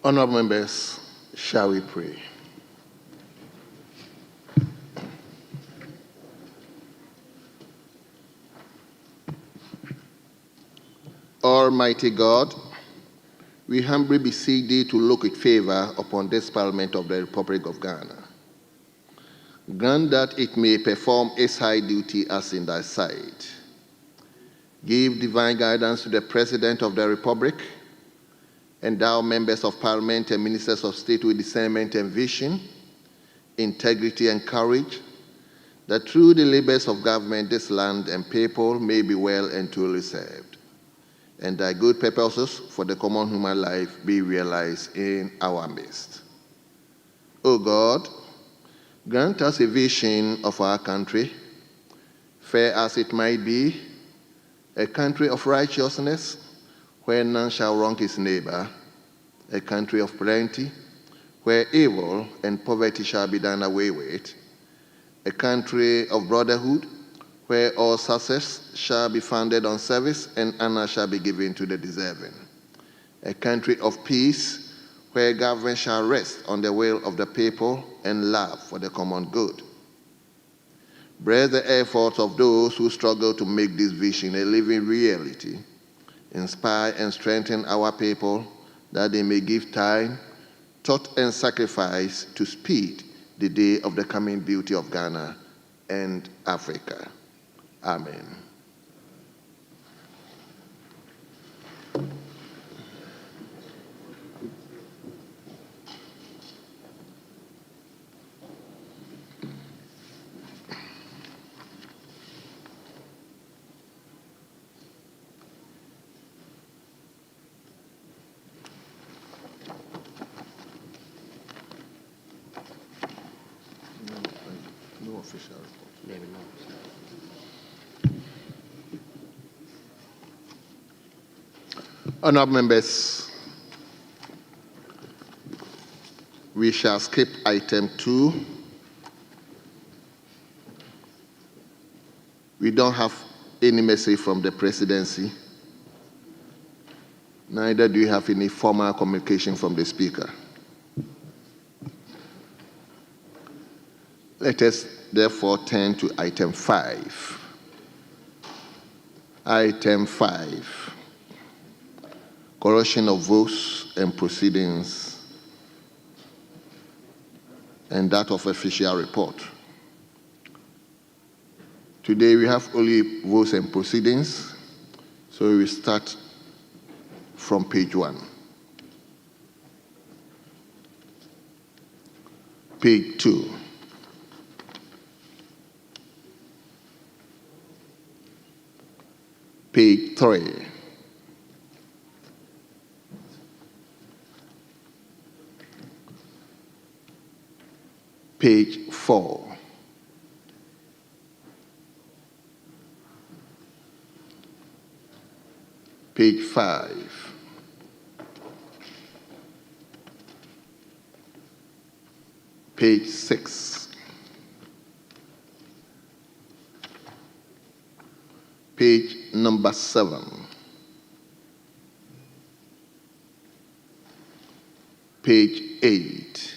Honourable members, shall we pray? Almighty God, we humbly beseech thee to look with favor upon this Parliament of the Republic of Ghana. Grant that it may perform its high duty as in thy sight. Give divine guidance to the President of the Republic, endow members of Parliament and ministers of state with discernment and vision, integrity and courage, that through the labors of government this land and people may be well and truly served, and thy good purposes for the common human life be realized in our midst. O God, grant us a vision of our country, fair as it might be, a country of righteousness, where none shall wrong his neighbor, a country of plenty, where evil and poverty shall be done away with, a country of brotherhood, where all success shall be founded on service and honor shall be given to the deserving, a country of peace, where government shall rest on the will of the people and love for the common good. Bless the efforts of those who struggle to make this vision a living reality. Inspire and strengthen our people that they may give time, thought, and sacrifice to speed the day of the coming beauty of Ghana and Africa. Amen. No official report. Maybe not. Honourable members, we shall skip item 2. We don't have any message from the presidency. Neither do you have any formal communication from the speaker. Let us therefore turn to item 5. Item 5. Correction of votes and proceedings, and that of official report. Today we have only votes and proceedings, so we will start from page 1. Page 2. Page 3. Page 4. Page 5. Page 6. Page number 7. Page 8.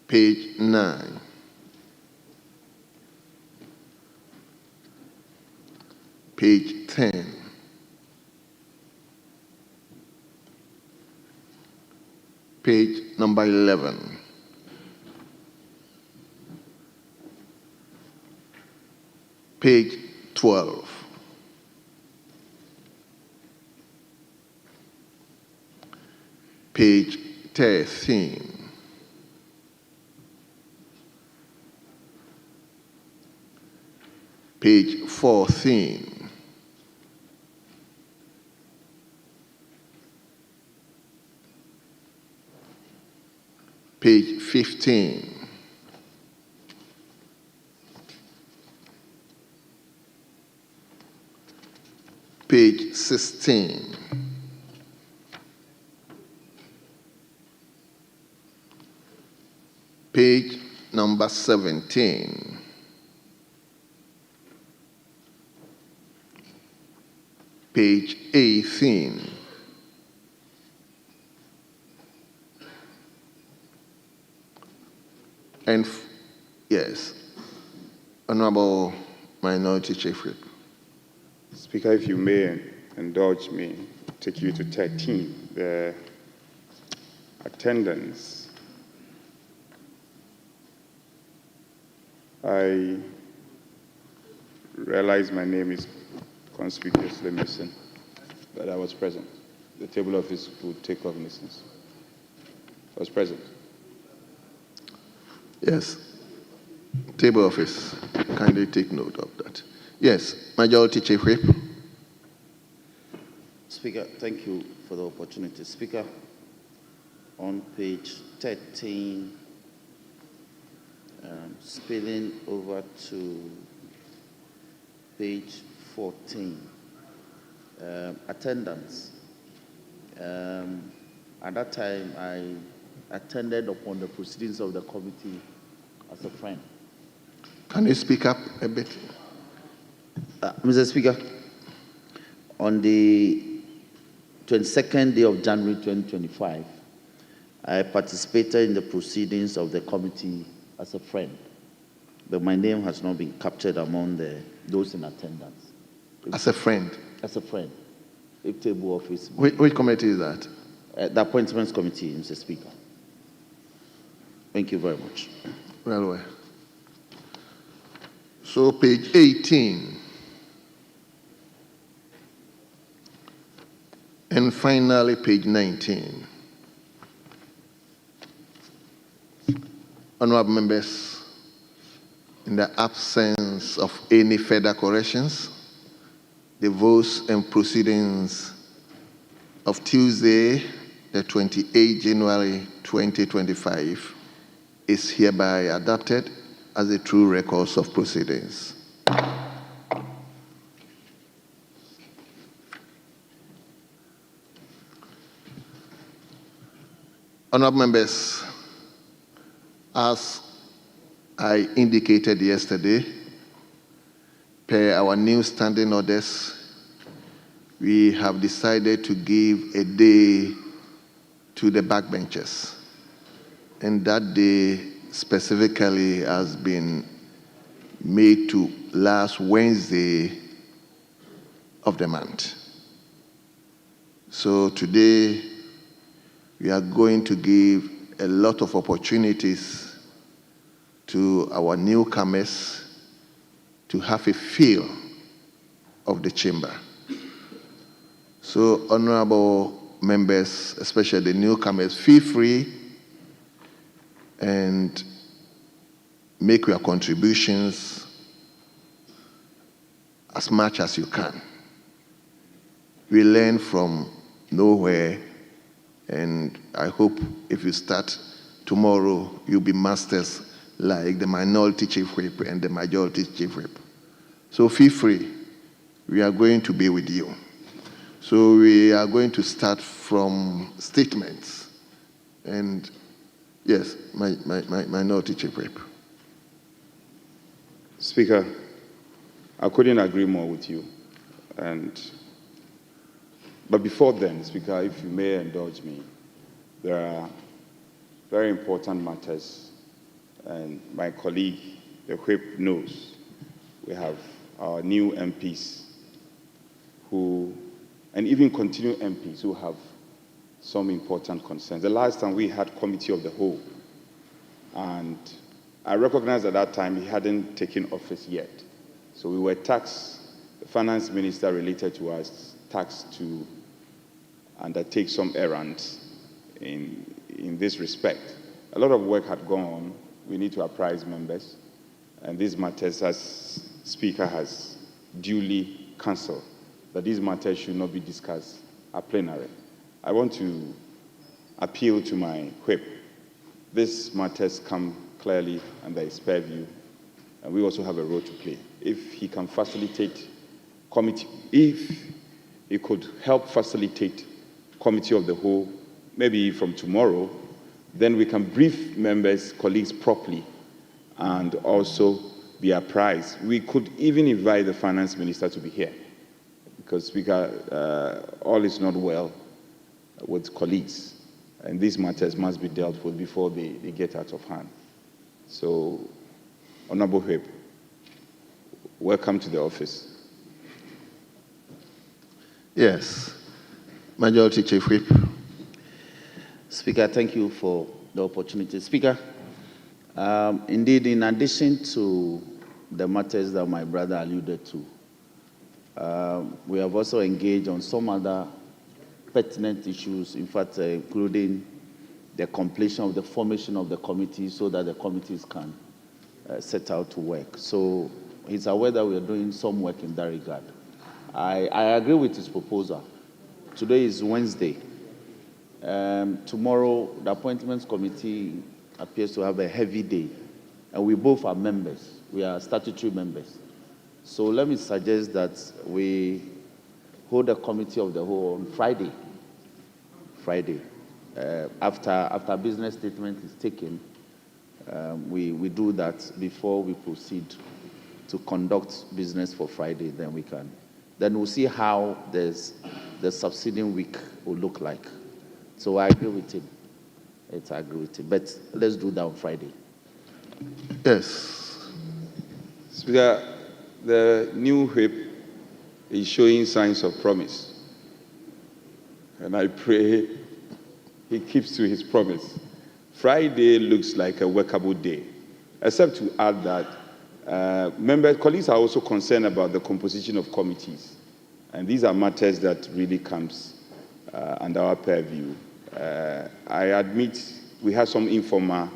Page 9. Page 10. Page number 11. Page 12. Page 13. Page 14. Page 15. Page 16. Page number 17. page 18. And yes, Honorable Minority Chief Whip. Speaker, if you may indulge me, take you to 13, the attendance. I realize my name is conspicuously missing, but I was present. The table office would take cognizance. I was present. Yes, table office, kindly take note of that. Yes, Majority Chief Whip. Speaker, thank you for the opportunity. Speaker, on page 13, spilling over to page 14, attendance. At that time, I attended upon the proceedings of the committee as a friend. Can you speak up a bit? Mr. Speaker, on the 22nd day of January 2025, I participated in the proceedings of the committee as a friend, but my name has not been captured among those in attendance. As a friend? As a friend. If table office. Which committee is that? The Appointments Committee, Mr. Speaker. Thank you very much. Well. So page 18. And finally, page 19. Honorable members, in the absence of any further corrections, the votes and proceedings of Tuesday, the 28th January 2025, is hereby adopted as the true records of proceedings. Honorable members, as I indicated yesterday, per our new standing orders, we have decided to give a day to the backbenchers. And that day specifically has been made to last Wednesday of the month. So today, we are going to give a lot of opportunities to our newcomers to have a feel of the chamber. So, honorable members, especially the newcomers, feel free and make your contributions as much as you can. We learn from nowhere, and I hope if you start tomorrow, you'll be masters like the Minority Chief Whip and the Majority Chief Whip. So feel free. We are going to be with you. So we are going to start from statements. And yes, my Minority Chief Whip. Speaker, I couldn't agree more with you. But before then, Speaker, if you may indulge me, there are very important matters, and my colleague, the Whip, knows. We have our new MPs and even continuing MPs who have some important concerns. The last time we had Committee of the Whole, and I recognized at that time he hadn't taken office yet. So we were taxed, the finance minister related to us, tasked to undertake some errands in this respect. A lot of work had gone on. We need to apprise members, and these matters, as Speaker has duly cancelled, that these matters should not be discussed at plenary. I want to appeal to my Whip. These matters come clearly under his purview, and we also have a role to play. If he can facilitate committee, if he could help facilitate Committee of the Whole, maybe from tomorrow, then we can brief members, colleagues properly, and also be apprised. We could even invite the finance minister to be here. because Speaker, all is not well with colleagues, and these matters must be dealt with before they get out of hand. So, Honorable Whip, welcome to the office. Yes. Majority Chief Whip. Speaker, thank you for the opportunity. Speaker, indeed, in addition to the matters that my brother alluded to, we have also engaged on some other pertinent issues, in fact, including the completion of the formation of the committee so that the committees can set out to work. So he's aware that we are doing some work in that regard. I agree with his proposal. Today is Wednesday. Tomorrow, the Appointments Committee appears to have a heavy day, and we both are members. We are statutory members. So let me suggest that we hold a committee of the whole on Friday. After business statement is taken, we do that before we proceed to conduct business for Friday. Then we'll see how the succeeding week will look like. So I agree with him. I agree with him. But let's do that on Friday. Yes. Speaker, the new whip is showing signs of promise. And I pray he keeps to his promise. Friday looks like a workable day, except to add that colleagues are also concerned about the composition of committees. And these are matters that really comes under our purview. I admit we have some informal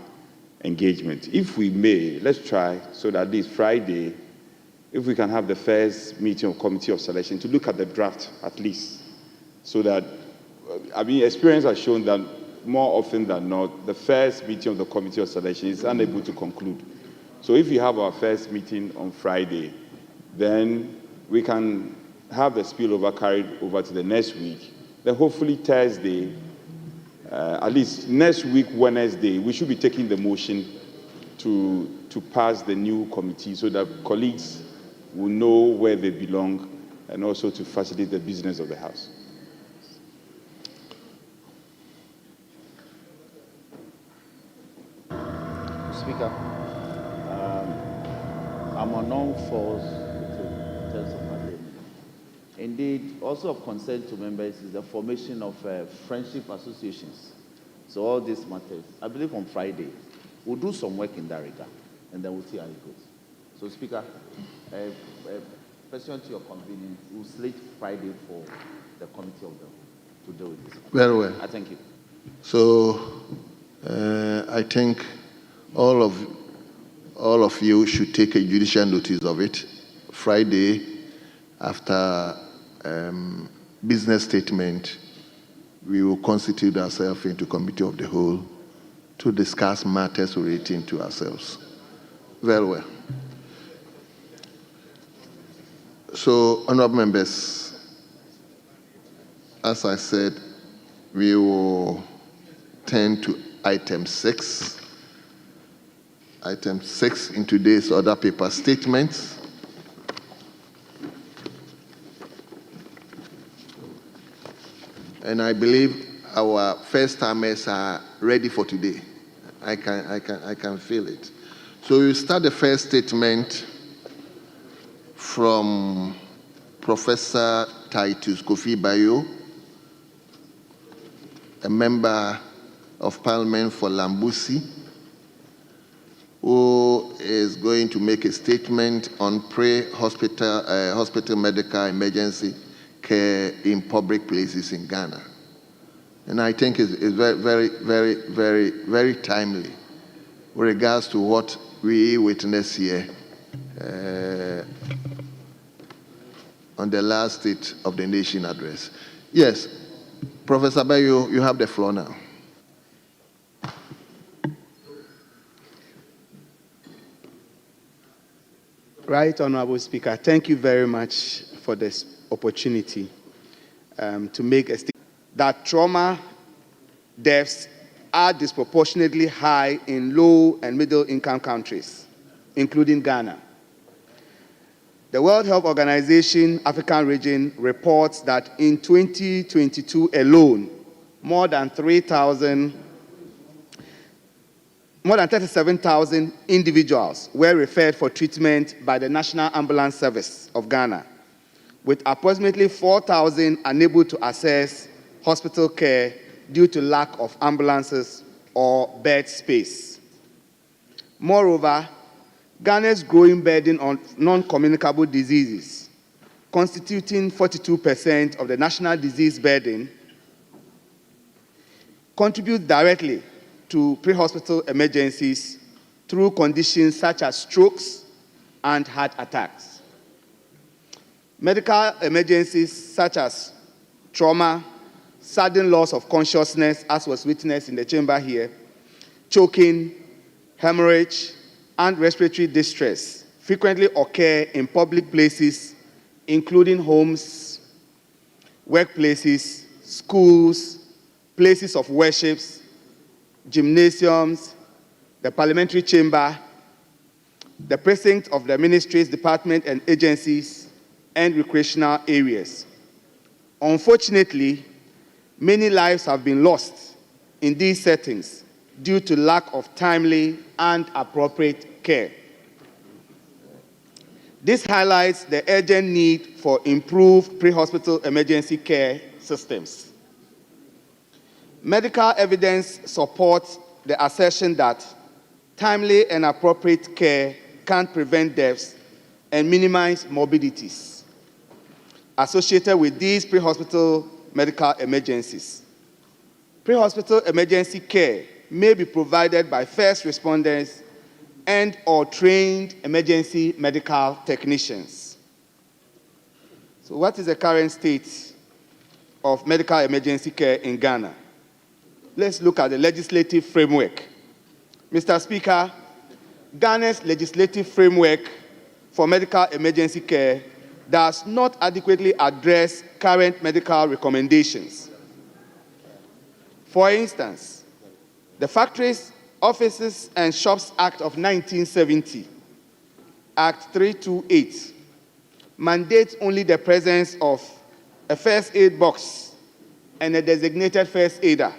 engagement. If we may, let's try so that this Friday, if we can have the first meeting of Committee of Selection to look at the draft at least, so that, experience has shown that more often than not, the first meeting of the Committee of Selection is unable to conclude. So if we have our first meeting on Friday, then we can have the spillover carried over to the next week. Then hopefully Thursday, at least next week, Wednesday, we should be taking the motion to pass the new committee so that colleagues will know where they belong and also to facilitate the business of the House. Speaker, I'm on all fours in terms of my name. Indeed, also of concern to members is the formation of friendship associations. So all these matters, I believe on Friday, we'll do some work in that regard, and then we'll see how it goes. So, Speaker, pursuant to your convenience, we'll slate Friday for the committee of to deal with this. Very well. I thank you. So I think all of you should take a judicial notice of it. Friday, after business statement, we will constitute ourselves into committee of the whole to discuss matters relating to ourselves. Very well. So, honorable members, as I said, we will turn to item 6. Item 6 in today's order paper statements. And I believe our first timers are ready for today. I can feel it. So we start the first statement from Professor Titus Kofi Bayo, a member of Parliament for Lambusi, who is going to make a statement on hospital medical emergency care in public places in Ghana. And I think it's very, very, very, very, very timely with regards to what we witnessed here on the last State of the Nation address. Yes, Professor Bayo, you have the floor now. Right, Honorable Speaker, thank you very much for this opportunity to make a statement that trauma deaths are disproportionately high in low and middle income countries, including Ghana. The World Health Organization African region reports that in 2022 alone, more than 37,000 individuals were referred for treatment by the National Ambulance Service of Ghana, with approximately 4,000 unable to access hospital care due to lack of ambulances or bed space. Moreover, Ghana's growing burden on non-communicable diseases, constituting 42% of the national disease burden, contributes directly to pre-hospital emergencies through conditions such as strokes and heart attacks. Medical emergencies such as trauma, sudden loss of consciousness, as was witnessed in the chamber here, choking, hemorrhage, and respiratory distress frequently occur in public places, including homes, workplaces, schools, places of worship, gymnasiums, the parliamentary chamber, the precinct of the ministries, departments, and agencies, and recreational areas. Unfortunately, many lives have been lost in these settings due to lack of timely and appropriate care. This highlights the urgent need for improved pre-hospital emergency care systems. Medical evidence supports the assertion that timely and appropriate care can prevent deaths and minimize morbidities associated with these pre-hospital medical emergencies. Pre-hospital emergency care may be provided by first responders and or trained emergency medical technicians. So what is the current state of medical emergency care in Ghana? Let's look at the legislative framework. Mr. Speaker, Ghana's legislative framework for medical emergency care does not adequately address current medical recommendations. For instance, the Factories, Offices and Shops Act of 1970, Act 328, mandates only the presence of a first aid box and a designated first aider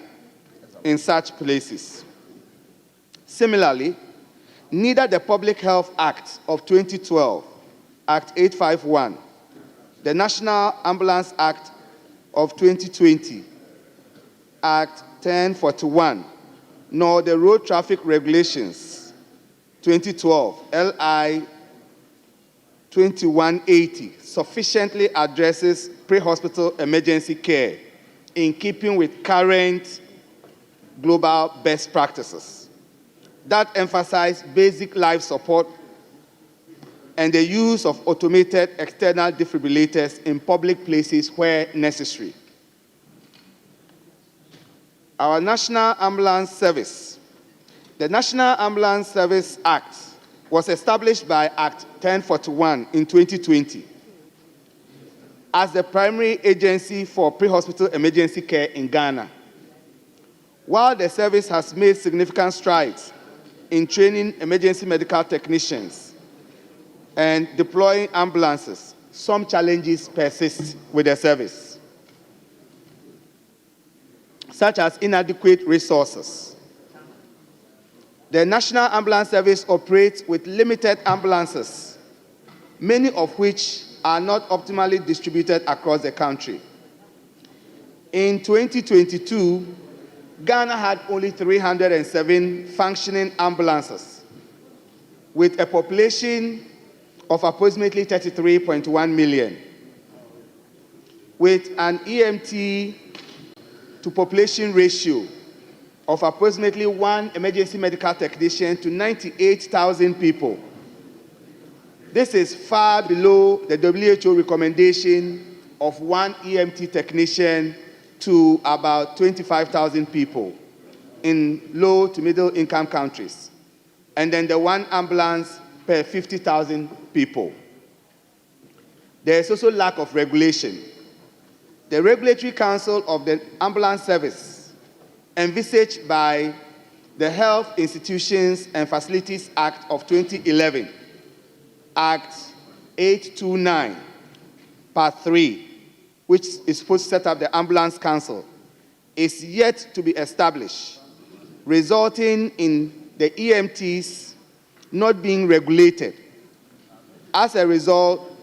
in such places. Similarly, neither the Public Health Act of 2012, Act 851, the National Ambulance Act of 2020, Act 1041, nor the Road Traffic Regulations 2012, LI 2180, sufficiently addresses pre-hospital emergency care in keeping with current global best practices that emphasize basic life support and the use of automated external defibrillators in public places where necessary. Our National Ambulance Service. The National Ambulance Service Act was established by Act 1041 in 2020 as the primary agency for pre-hospital emergency care in Ghana. While the service has made significant strides in training emergency medical technicians and deploying ambulances, some challenges persist with the service, such as inadequate resources. The National Ambulance Service operates with limited ambulances, many of which are not optimally distributed across the country. In 2022, Ghana had only 307 functioning ambulances, with a population of approximately 33.1 million, with an EMT to population ratio of approximately 1 emergency medical technician to 98,000 people. This is far below the WHO recommendation of 1 EMT technician to about 25,000 people in low to middle income countries, and then the 1 ambulance per 50,000 people. There is also lack of regulation. The Regulatory Council of the Ambulance Service, envisaged by the Health Institutions and Facilities Act of 2011, Act 829, Part 3, which is supposed to set up the Ambulance Council, is yet to be established, resulting in the EMTs not being regulated. As a result,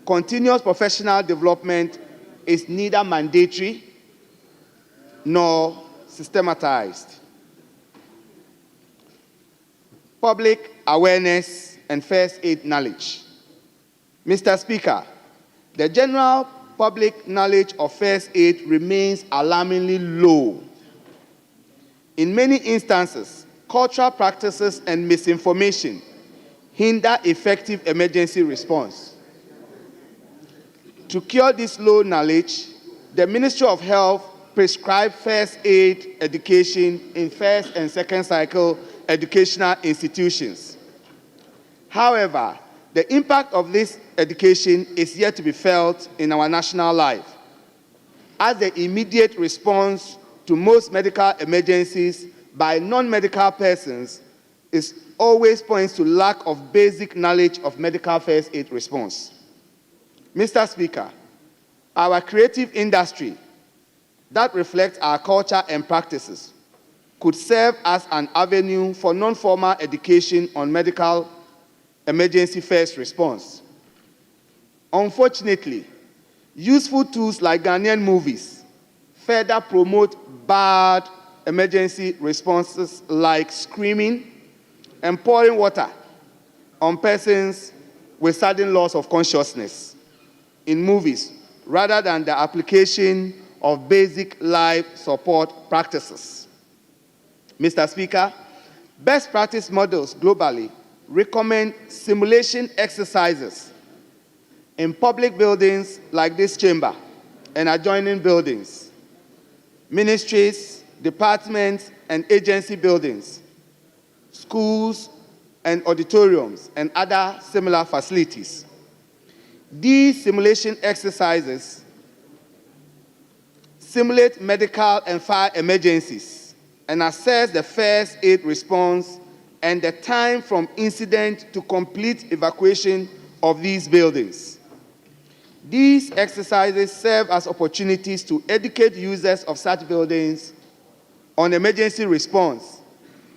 continuous professional development is neither mandatory nor systematized. Public awareness and first aid knowledge. Mr. Speaker, the general public knowledge of first aid remains alarmingly low. In many instances, cultural practices and misinformation hinder effective emergency response. To cure this low knowledge, the Ministry of Health prescribed first aid education in first and second cycle educational institutions. However, the impact of this education is yet to be felt in our national life, as the immediate response to most medical emergencies by non-medical persons is always points to lack of basic knowledge of medical first aid response. Mr. Speaker, our creative industry that reflects our culture and practices could serve as an avenue for non-formal education on medical emergency first response. Unfortunately, useful tools like Ghanaian movies further promote bad emergency responses like screaming and pouring water on persons with sudden loss of consciousness in movies, rather than the application of basic life support practices. Mr. Speaker, best practice models globally recommend simulation exercises in public buildings like this chamber and adjoining buildings, ministries, departments, and agency buildings, schools and auditoriums, and other similar facilities. These simulation exercises simulate medical and fire emergencies and assess the first aid response and the time from incident to complete evacuation of these buildings. These exercises serve as opportunities to educate users of such buildings on emergency response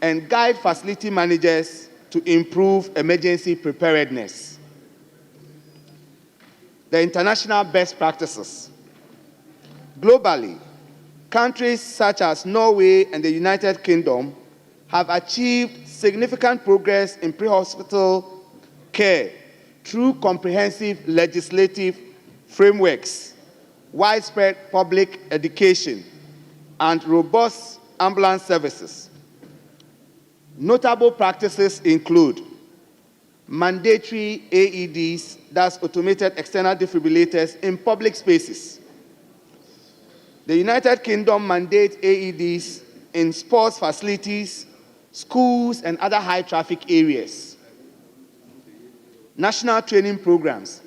and guide facility managers to improve emergency preparedness. The international best practices. Globally, countries such as Norway and the United Kingdom have achieved significant progress in pre-hospital care through comprehensive legislative frameworks, widespread public education, and robust ambulance services. Notable practices include mandatory AEDs, that's automated external defibrillators, in public spaces. The United Kingdom mandates AEDs in sports facilities, schools, and other high-traffic areas. National training programs.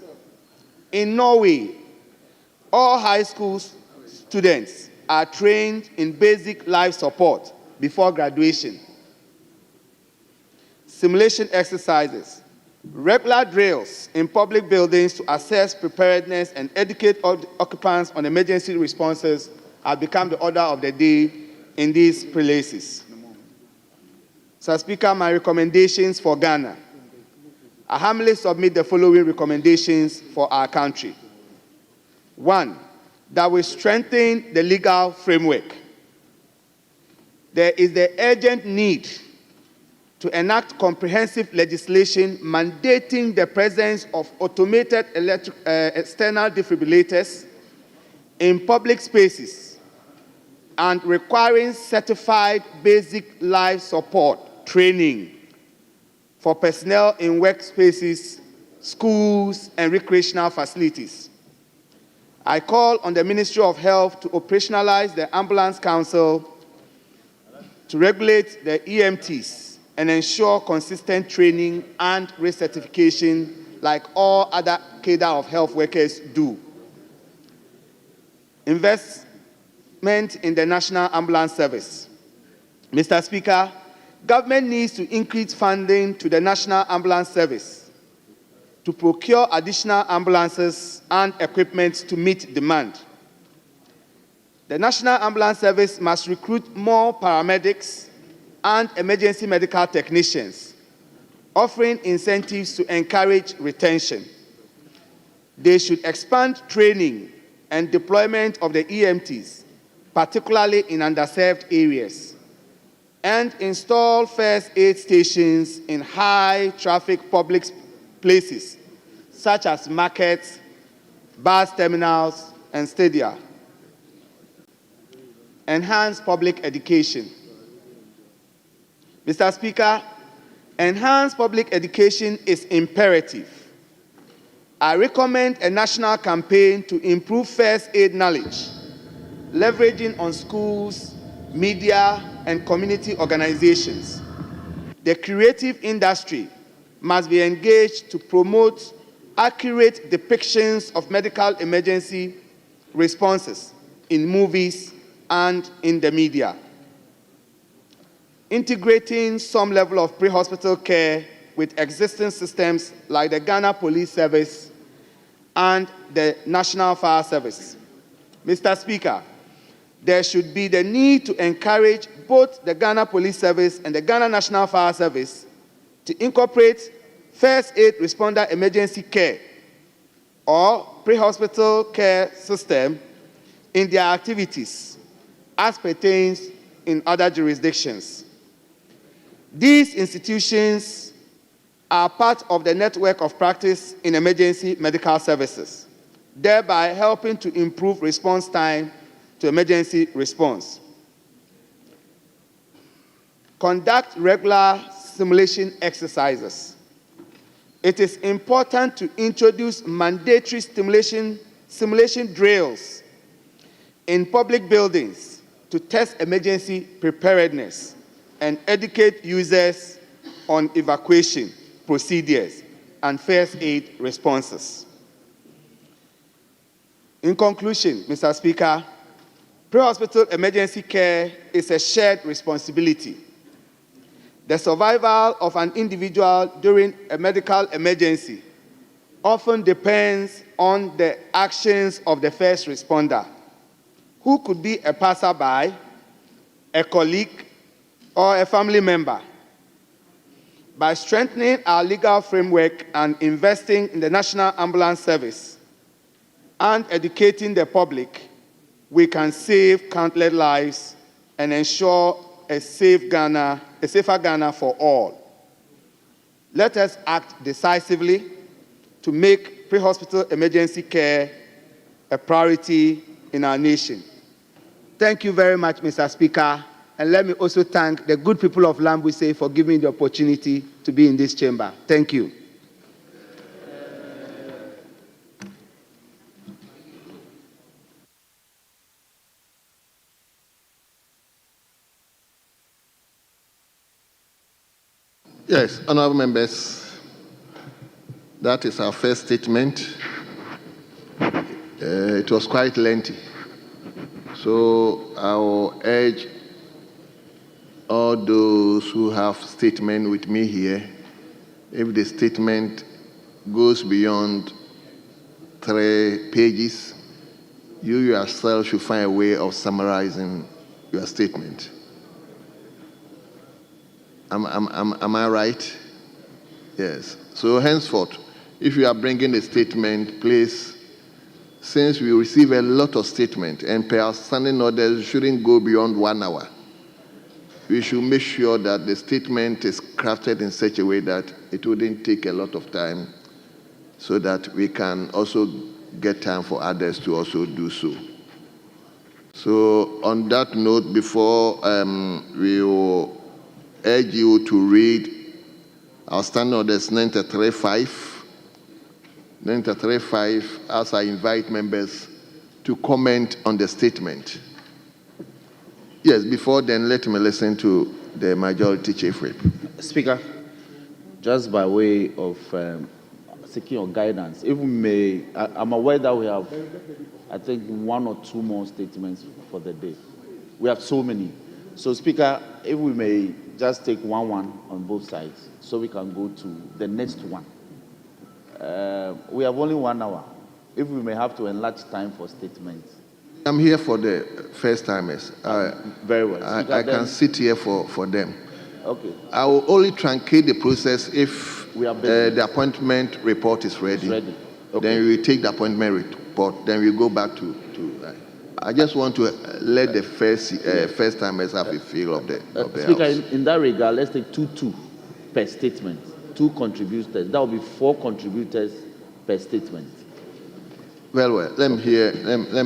In Norway, all high school students are trained in basic life support before graduation. Simulation exercises. Regular drills in public buildings to assess preparedness and educate occupants on emergency responses have become the order of the day in these places. Sir Speaker, my recommendations for Ghana. I humbly submit the following recommendations for our country. 1, that we strengthen the legal framework. There is the urgent need to enact comprehensive legislation mandating the presence of automated external defibrillators in public spaces and requiring certified basic life support training for personnel in workspaces, schools, and recreational facilities. I call on the Ministry of Health to operationalize the Ambulance Council to regulate the EMTs and ensure consistent training and recertification like all other cadre of health workers do. Investment in the National Ambulance Service. Mr. Speaker, government needs to increase funding to the National Ambulance Service to procure additional ambulances and equipment to meet demand. The National Ambulance Service must recruit more paramedics and emergency medical technicians, offering incentives to encourage retention. They should expand training and deployment of the EMTs, particularly in underserved areas, and install first aid stations in high-traffic public places, such as markets, bus terminals, and stadia. Enhance public education. Mr. Speaker, enhanced public education is imperative. I recommend a national campaign to improve first aid knowledge, leveraging on schools, media, and community organizations. The creative industry must be engaged to promote accurate depictions of medical emergency responses in movies and in the media. Integrating some level of pre-hospital care with existing systems like the Ghana Police Service and the National Fire Service. Mr. Speaker, there should be the need to encourage both the Ghana Police Service and the Ghana National Fire Service to incorporate first aid responder emergency care or pre-hospital care system in their activities as pertains in other jurisdictions. These institutions are part of the network of practice in emergency medical services, thereby helping to improve response time to emergency response. Conduct regular simulation exercises. It is important to introduce mandatory simulation drills in public buildings to test emergency preparedness and educate users on evacuation procedures and first aid responses. In conclusion, Mr. Speaker, pre-hospital emergency care is a shared responsibility. The survival of an individual during a medical emergency often depends on the actions of the first responder, who could be a passerby, a colleague, or a family member. By strengthening our legal framework and investing in the National Ambulance Service and educating the public, we can save countless lives and ensure a safer Ghana for all. Let us act decisively to make pre-hospital emergency care a priority in our nation. Thank you very much, Mr. Speaker. And let me also thank the good people of Lambuse for giving me the opportunity to be in this chamber. Thank you. Yes, honorable members, that is our first statement. It was quite lengthy. So I will urge all those who have statement with me here, if the statement goes beyond 3 pages, you yourself should find a way of summarizing your statement. Am I right? Yes. So henceforth, if you are bringing a statement, please, since we receive a lot of statements and per our standing orders shouldn't go beyond 1 hour, we should make sure that the statement is crafted in such a way that it wouldn't take a lot of time so that we can also get time for others to also do so. So on that note, before we will urge you to read our standing orders 935. 935, as I invite members to comment on the statement. Yes, before then, let me listen to the Majority Chief Whip. Speaker, just by way of seeking your guidance, if we may, I'm aware that we have, I think, 1 or 2 more statements for the day. We have so many. So, Speaker, if we may just take one on both sides so we can go to the next one. We have only 1 hour. If we may have to enlarge time for statements. I'm here for the first timers. Very well. I can sit here for them. Okay. I will only truncate the process if We are busy. the appointment report is ready. It's ready. Okay. Then we take the appointment report. Then we go back to. I just want to let the first timers have a feel of the Speaker, house. in that regard, let's take two per statement. 2 contributors. That will be 4 contributors per statement. Well. Let me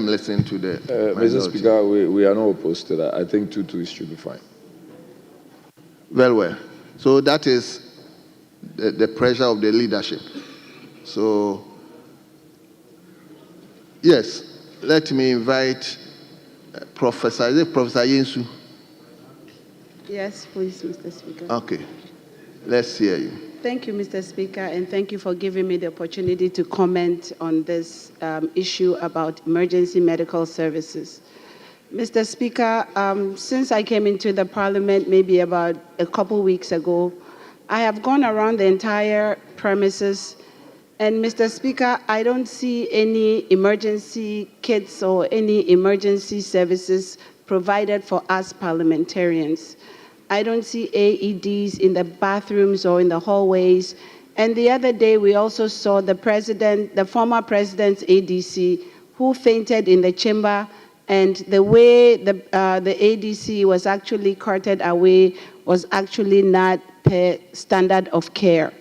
listen to the. Mr. minority. Speaker, we are not opposed to that. I think 2-2 should be fine. Well. So that is the pressure of the leadership. So, yes, let me invite Professor Yensu. Yes, please, Mr. Speaker. Okay, let's hear you. Thank you, Mr. Speaker, and thank you for giving me the opportunity to comment on this issue about emergency medical services. Mr. Speaker, since I came into the Parliament maybe about a couple weeks ago, I have gone around the entire premises, and Mr. Speaker, I don't see any emergency kits or any emergency services provided for us parliamentarians. I don't see AEDs in the bathrooms or in the hallways. And the other day, we also saw the former president's ADC, who fainted in the chamber, and the way the ADC was actually carted away was actually not per standard of care.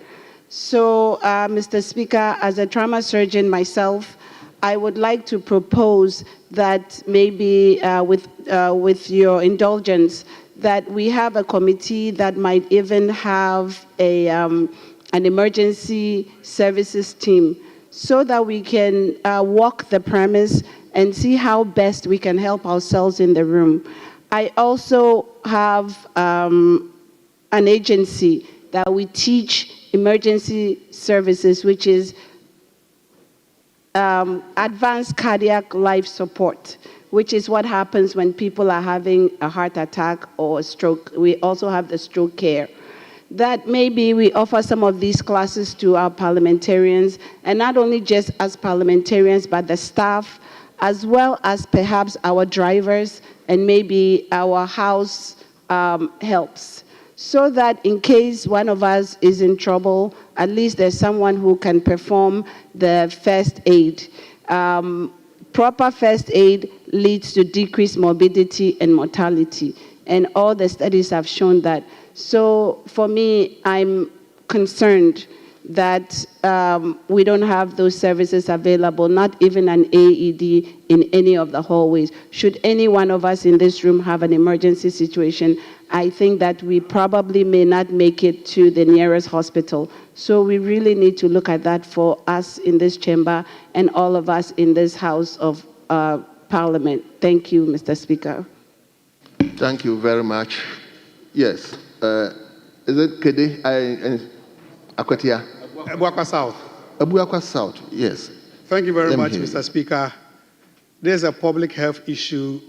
So, Mr. Speaker, as a trauma surgeon myself, I would like to propose that maybe with your indulgence, that we have a committee that might even have an emergency services team so that we can walk the premise and see how best we can help ourselves in the room. I also have an agency that we teach emergency services, which is advanced cardiac life support, which is what happens when people are having a heart attack or a stroke. We also have the stroke care. That maybe we offer some of these classes to our parliamentarians, and not only just as parliamentarians, but the staff, as well as perhaps our drivers and maybe our house helps, so that in case one of us is in trouble, at least there's someone who can perform the first aid. Proper first aid leads to decreased morbidity and mortality, and all the studies have shown that. So for me, I'm concerned that we don't have those services available, not even an AED in any of the hallways. Should any one of us in this room have an emergency situation, I think that we probably may not make it to the nearest hospital. So we really need to look at that for us in this chamber and all of us in this House of Parliament. Thank you, Mr. Speaker. Thank you very much. Yes. Is it Kede Akwatia? Abuakwa South. Abuakwa South, yes. Thank you very Let me much, hear Mr. you. Speaker. There's a public health issue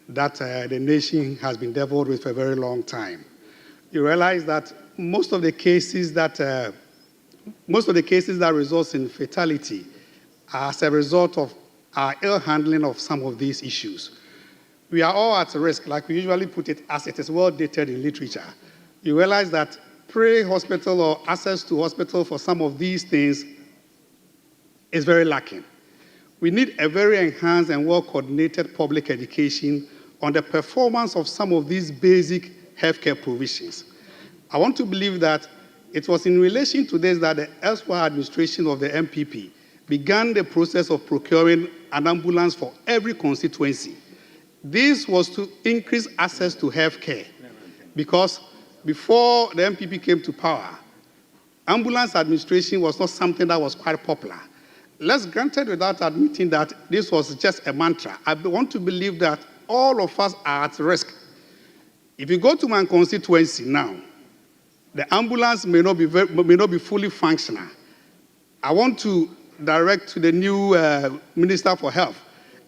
that the nation has been dealt with for a very long time. You realize that most of the cases that result in fatality are as a result of our ill handling of some of these issues. We are all at risk, like we usually put it, as it is well dated in literature. You realize that pre-hospital or access to hospital for some of these things is very lacking. We need a very enhanced and well-coordinated public education on the performance of some of these basic healthcare provisions. I want to believe that it was in relation to this that the elsewhere administration of the MPP began the process of procuring an ambulance for every constituency. This was to increase access to healthcare, because before the MPP came to power, ambulance administration was not something that was quite popular. Let's grant it without admitting that this was just a mantra. I want to believe that all of us are at risk. If you go to my constituency now, the ambulance may not be fully functional. I want to direct to the new Minister for Health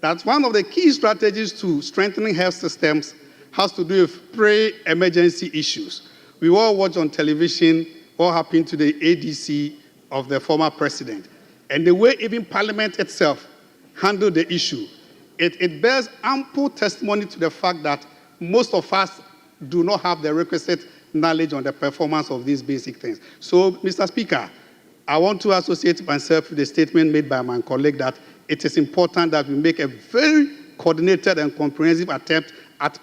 that one of the key strategies to strengthening health systems has to do with pre-emergency issues. We all watch on television what happened to the ADC of the former president, and the way even Parliament itself handled the issue, it bears ample testimony to the fact that most of us do not have the requisite knowledge on the performance of these basic things. So, Mr. Speaker, I want to associate myself with the statement made by my colleague that it is important that we make a very coordinated and comprehensive attempt at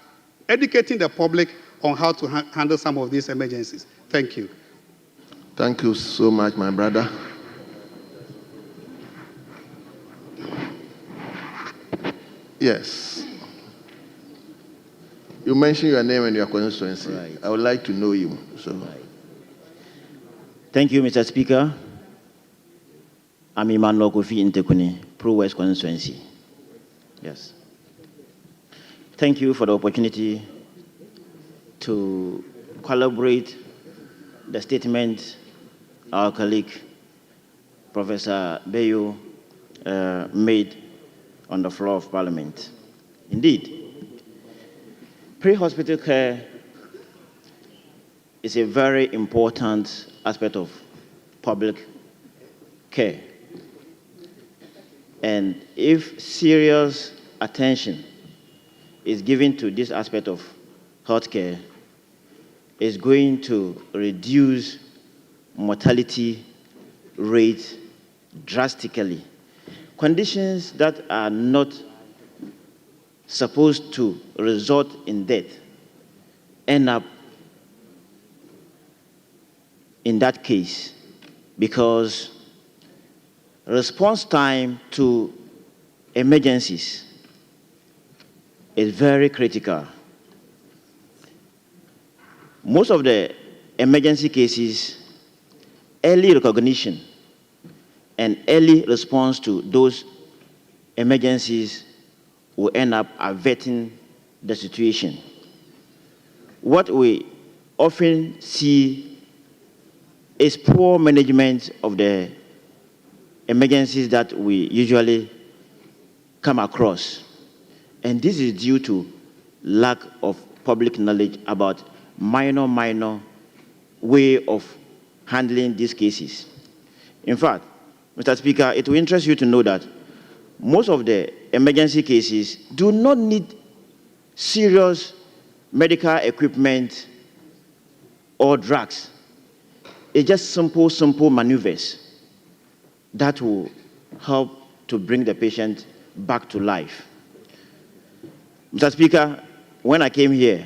educating the public on how to handle some of these emergencies. Thank you. Thank you so much, my brother. Yes. You mentioned your name and your constituency. Right. I would like to know you. So. Right. Thank you, Mr. Speaker. I'm Emmanuel Kofi Intekuni, Pro-West constituency. Yes. Thank you for the opportunity to collaborate the statement our colleague, Professor Bayo, made on the floor of Parliament. Indeed, pre-hospital care is a very important aspect of public care. And if serious attention is given to this aspect of healthcare, it's going to reduce mortality rate drastically. Conditions that are not supposed to result in death end up in that case because response time to emergencies is very critical. Most of the emergency cases, early recognition and early response to those emergencies will end up averting the situation. What we often see is poor management of the emergencies that we usually come across. And this is due to lack of public knowledge about minor way of handling these cases. In fact, Mr. Speaker, it will interest you to know that most of the emergency cases do not need serious medical equipment or drugs. It's just simple maneuvers that will help to bring the patient back to life. Mr. Speaker, when I came here,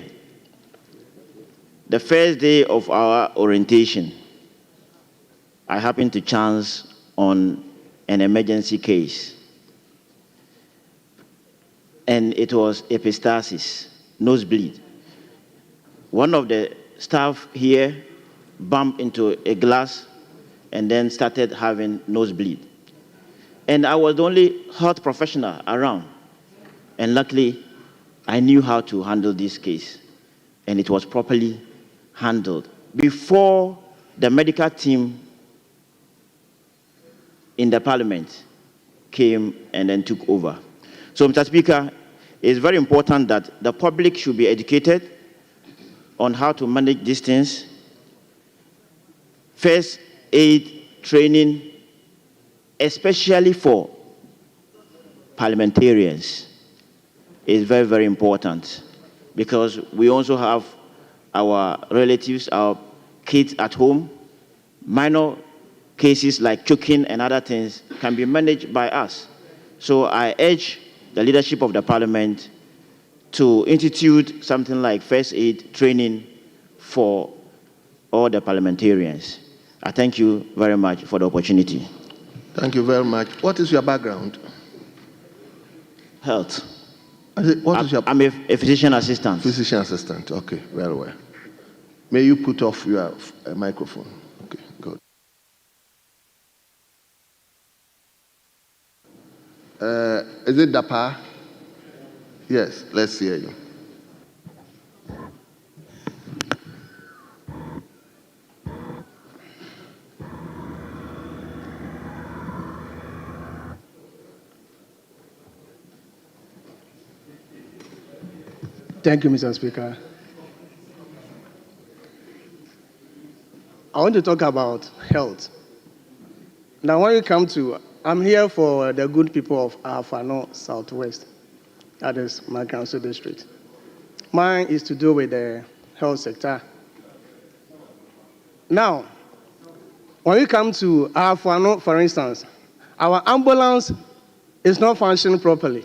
the first day of our orientation, I happened to chance on an emergency case. And it was epistaxis, nosebleed. One of the staff here bumped into a glass and then started having nosebleed. And I was the only health professional around. And luckily, I knew how to handle this case. And it was properly handled before the medical team in the Parliament came and then took over. So, Mr. Speaker, it's very important that the public should be educated on how to manage these things. First aid training, especially for parliamentarians, is very important because we also have our relatives, our kids at home. Minor cases like choking and other things can be managed by us. So I urge the leadership of the Parliament to institute something like first aid training for all the parliamentarians. I thank you very much for the opportunity. Thank you very much. What is your background? Health. What is your... I'm a physician assistant. Physician assistant. Okay, very well. May you put off your microphone. Okay, good. Is it Dapa? Yes, let's hear you. Thank you, Mr. Speaker. I want to talk about health. Now, when you come to, I'm here for the good people of Afano Southwest. That is my council district. Mine is to do with the health sector. Now, when you come to Afano, for instance, our ambulance is not functioning properly.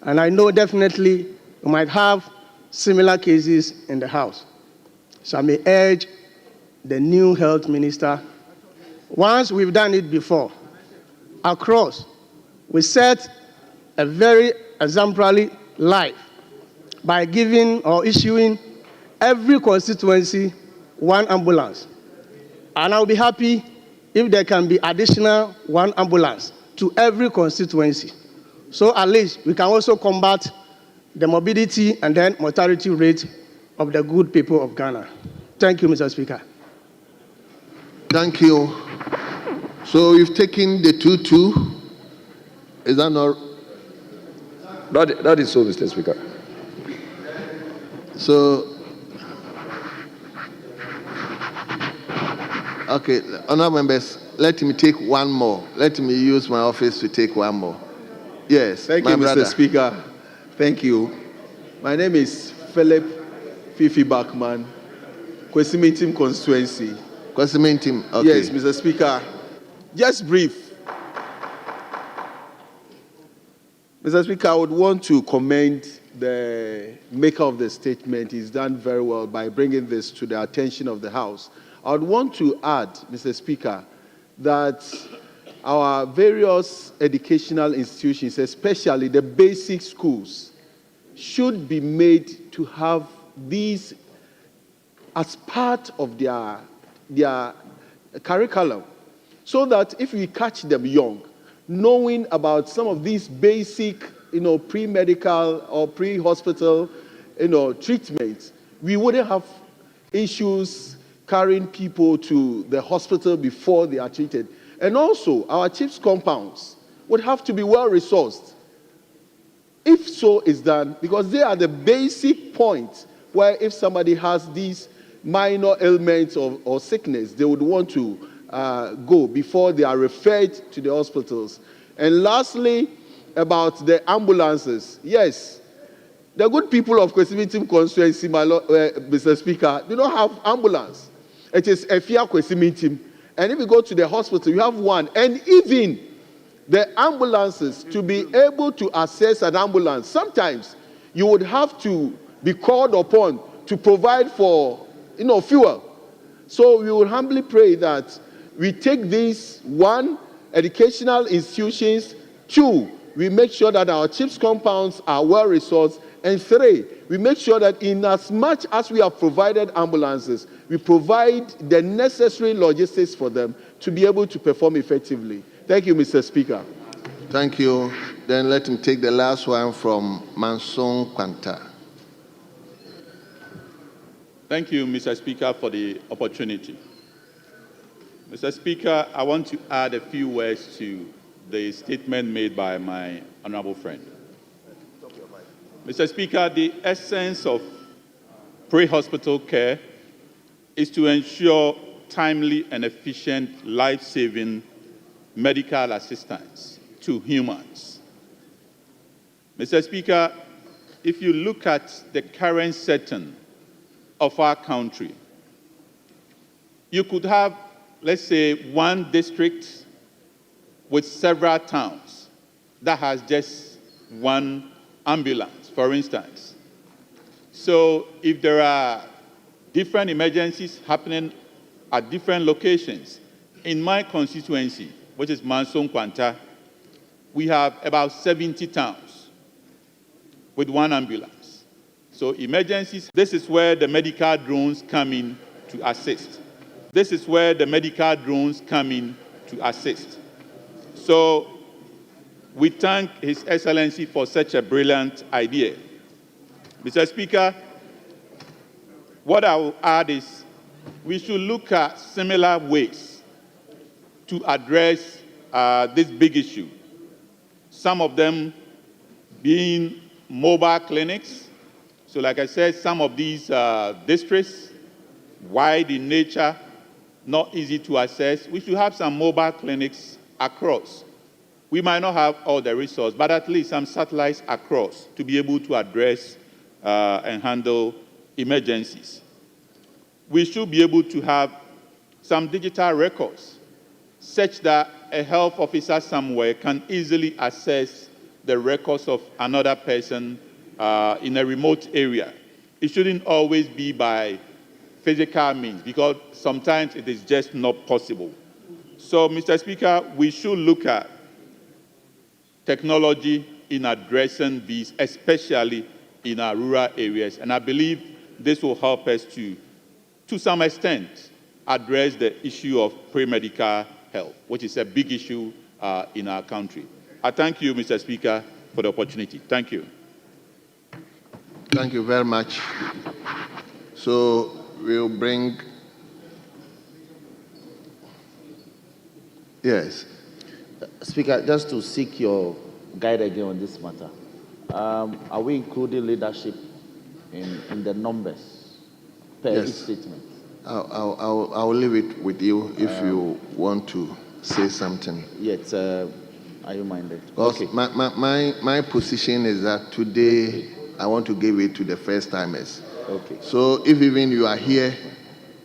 And I know definitely you might have similar cases in the House. So I may urge the new health minister, once we've done it before, across, we set a very exemplary life by giving or issuing every constituency one ambulance. And I'll be happy if there can be additional one ambulance to every constituency. So at least we can also combat the morbidity and then mortality rate of the good people of Ghana. Thank you, Mr. Speaker. Thank you. So you've taken the 2-2. Is that not? That is so, Mr. Speaker. So, okay, honorable members, let me take one more. Let me use my office to take one more. Yes, thank my you, brother. Mr. Speaker. Thank you. My name is Philip Fifi Bachman, Kwesimintim constituency. Kwesimintim, okay. Yes, Mr. Speaker. Just brief. Mr. Speaker, I would want to commend the maker of the statement. He's done very well by bringing this to the attention of the House. I would want to add, Mr. Speaker, that our various educational institutions, especially the basic schools, should be made to have these as part of their curriculum, so that if we catch them young, knowing about some of these basic, pre-medical or pre-hospital, treatments, we wouldn't have issues carrying people to the hospital before they are treated. And also, our chief's compounds would have to be well-resourced, if so is done, because they are the basic points where if somebody has these minor ailments or sickness, they would want to go before they are referred to the hospitals. And lastly, about the ambulances. Yes, the good people of Kwesimintim constituency, Mr. Speaker, do not have ambulance. It is Efia Kwesimintim. And if you go to the hospital, you have one. And even the ambulances, to be able to access an ambulance, sometimes you would have to be called upon to provide for, fuel. So we will humbly pray that we take these, one, educational institutions, two, we make sure that our chiefs compounds are well resourced, and three, we make sure that in as much as we have provided ambulances, we provide the necessary logistics for them to be able to perform effectively. Thank you, Mr. Speaker. Thank you. Then let me take the last one from Manson Kwanta. Thank you, Mr. Speaker, for the opportunity. Mr. Speaker, I want to add a few words to the statement made by my honorable friend. Mr. Speaker, the essence of pre-hospital care is to ensure timely and efficient life-saving medical assistance to humans. Mr. Speaker, if you look at the current setting of our country, you could have, let's say, one district with several towns that has just one ambulance, for instance. So if there are different emergencies happening at different locations, in my constituency, which is Manson Kwanta, we have about 70 towns with one ambulance. So emergencies, this is where the medical drones come in to assist. This is where the medical drones come in to assist. So we thank His Excellency for such a brilliant idea. Mr. Speaker, what I will add is we should look at similar ways to address this big issue. Some of them being mobile clinics. So like I said, some of these districts, wide in nature, not easy to access, we should have some mobile clinics across. We might not have all the resources, but at least some satellites across to be able to address and handle emergencies. We should be able to have some digital records such that a health officer somewhere can easily access the records of another person in a remote area. It shouldn't always be by physical means, because sometimes it is just not possible. So, Mr. Speaker, we should look at technology in addressing these, especially in our rural areas. And I believe this will help us to some extent, address the issue of pre-medical health, which is a big issue in our country. I thank you, Mr. Speaker, for the opportunity. Thank you. Thank you very much. So we'll bring... Yes. Speaker, just to seek your guide again on this matter, are we including leadership in the numbers per each statement? I'll leave it with you if you want to say something. Yes, are you minded? Okay. My position is that today I want to give it to the first timers. Okay. So if even you are here,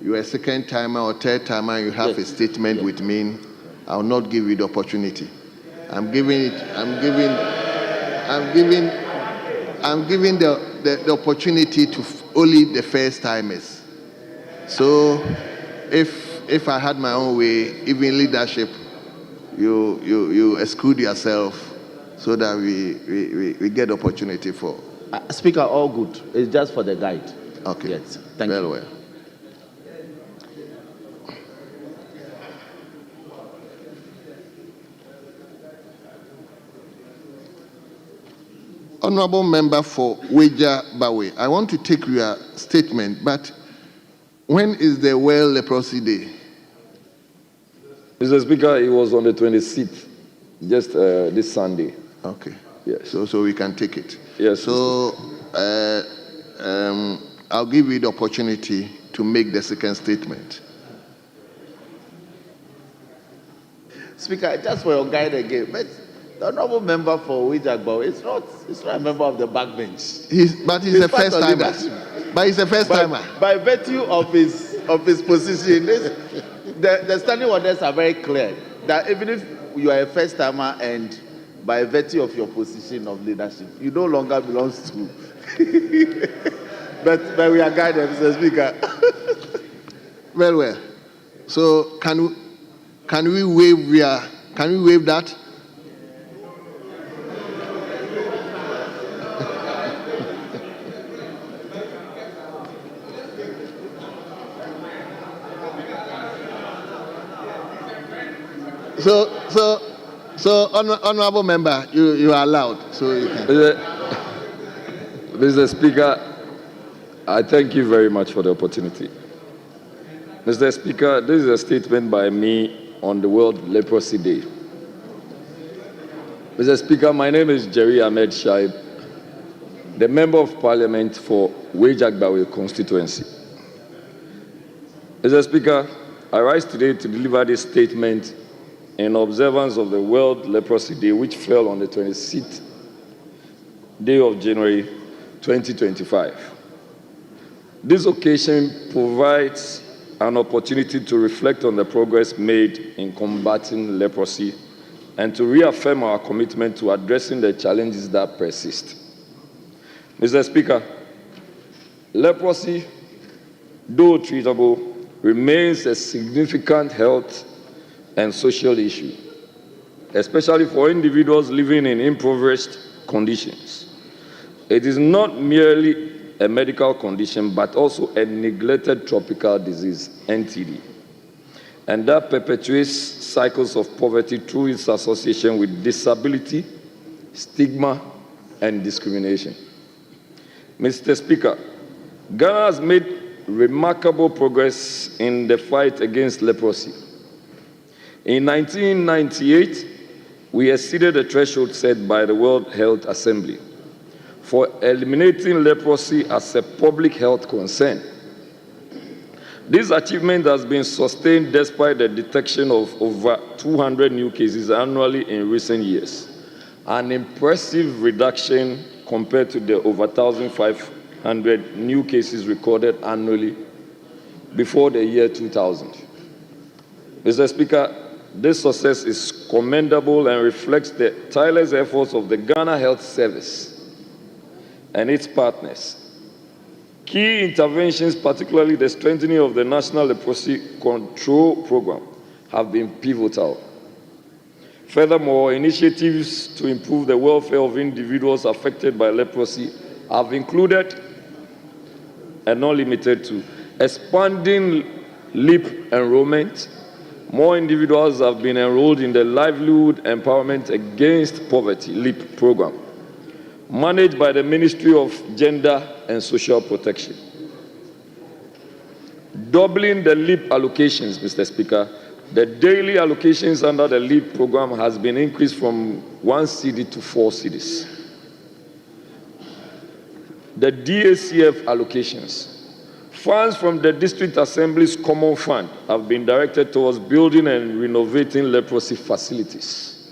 you are a second timer or third timer, you have a statement with me, I will not give you the opportunity. I'm giving the opportunity to only the first timers. So if I had my own way, even leadership, you exclude yourself so that we get the opportunity for. Speaker, all good. It's just for the guide. Okay. Yes. Thank you. Very well. Honorable Member for Weja Bawe, I want to take your statement, but when is the World Leprosy Day? Mr. Speaker, it was on the 26th, just this Sunday. Okay. Yes. So we can take it. Yes. So I'll give you the opportunity to make the second statement. Speaker, just for your guide again, but the honorable member for Wijagbo, it's not a member of the backbench. He's a first timer. But he's a first timer. By virtue of his position, the standing orders are very clear that even if you are a first timer and by virtue of your position of leadership, you no longer belong to. but we are guided, Mr. Speaker. Very well. So can we waive that? So, honorable member, you are allowed. So you can. Mr. Speaker, I thank you very much for the opportunity. Mr. Speaker, this is a statement by me on the World Leprosy Day. Mr. Speaker, my name is Jerry Ahmed Shaib, the Member of Parliament for Wejagbawe constituency. Mr. Speaker, I rise today to deliver this statement in observance of the World Leprosy Day, which fell on the 26th day of January 2025. This occasion provides an opportunity to reflect on the progress made in combating leprosy and to reaffirm our commitment to addressing the challenges that persist. Mr. Speaker, leprosy, though treatable, remains a significant health and social issue, especially for individuals living in impoverished conditions. It is not merely a medical condition, but also a neglected tropical disease, NTD, and that perpetuates cycles of poverty through its association with disability, stigma, and discrimination. Mr. Speaker, Ghana has made remarkable progress in the fight against leprosy. In 1998, we exceeded the threshold set by the World Health Assembly for eliminating leprosy as a public health concern. This achievement has been sustained despite the detection of over 200 new cases annually in recent years, an impressive reduction compared to the over 1,500 new cases recorded annually before the year 2000. Mr. Speaker, this success is commendable and reflects the tireless efforts of the Ghana Health Service and its partners. Key interventions, particularly the strengthening of the National Leprosy Control Program, have been pivotal. Furthermore, initiatives to improve the welfare of individuals affected by leprosy have included, and not limited to, expanding LEAP enrollment. More individuals have been enrolled in the Livelihood Empowerment Against Poverty LEAP program, managed by the Ministry of Gender and Social Protection. Doubling the LEAP allocations, Mr. Speaker, the daily allocations under the LEAP program has been increased from 1 cedi to 4 cedis. The DACF allocations. Funds from the District Assembly's Common Fund have been directed towards building and renovating leprosy facilities,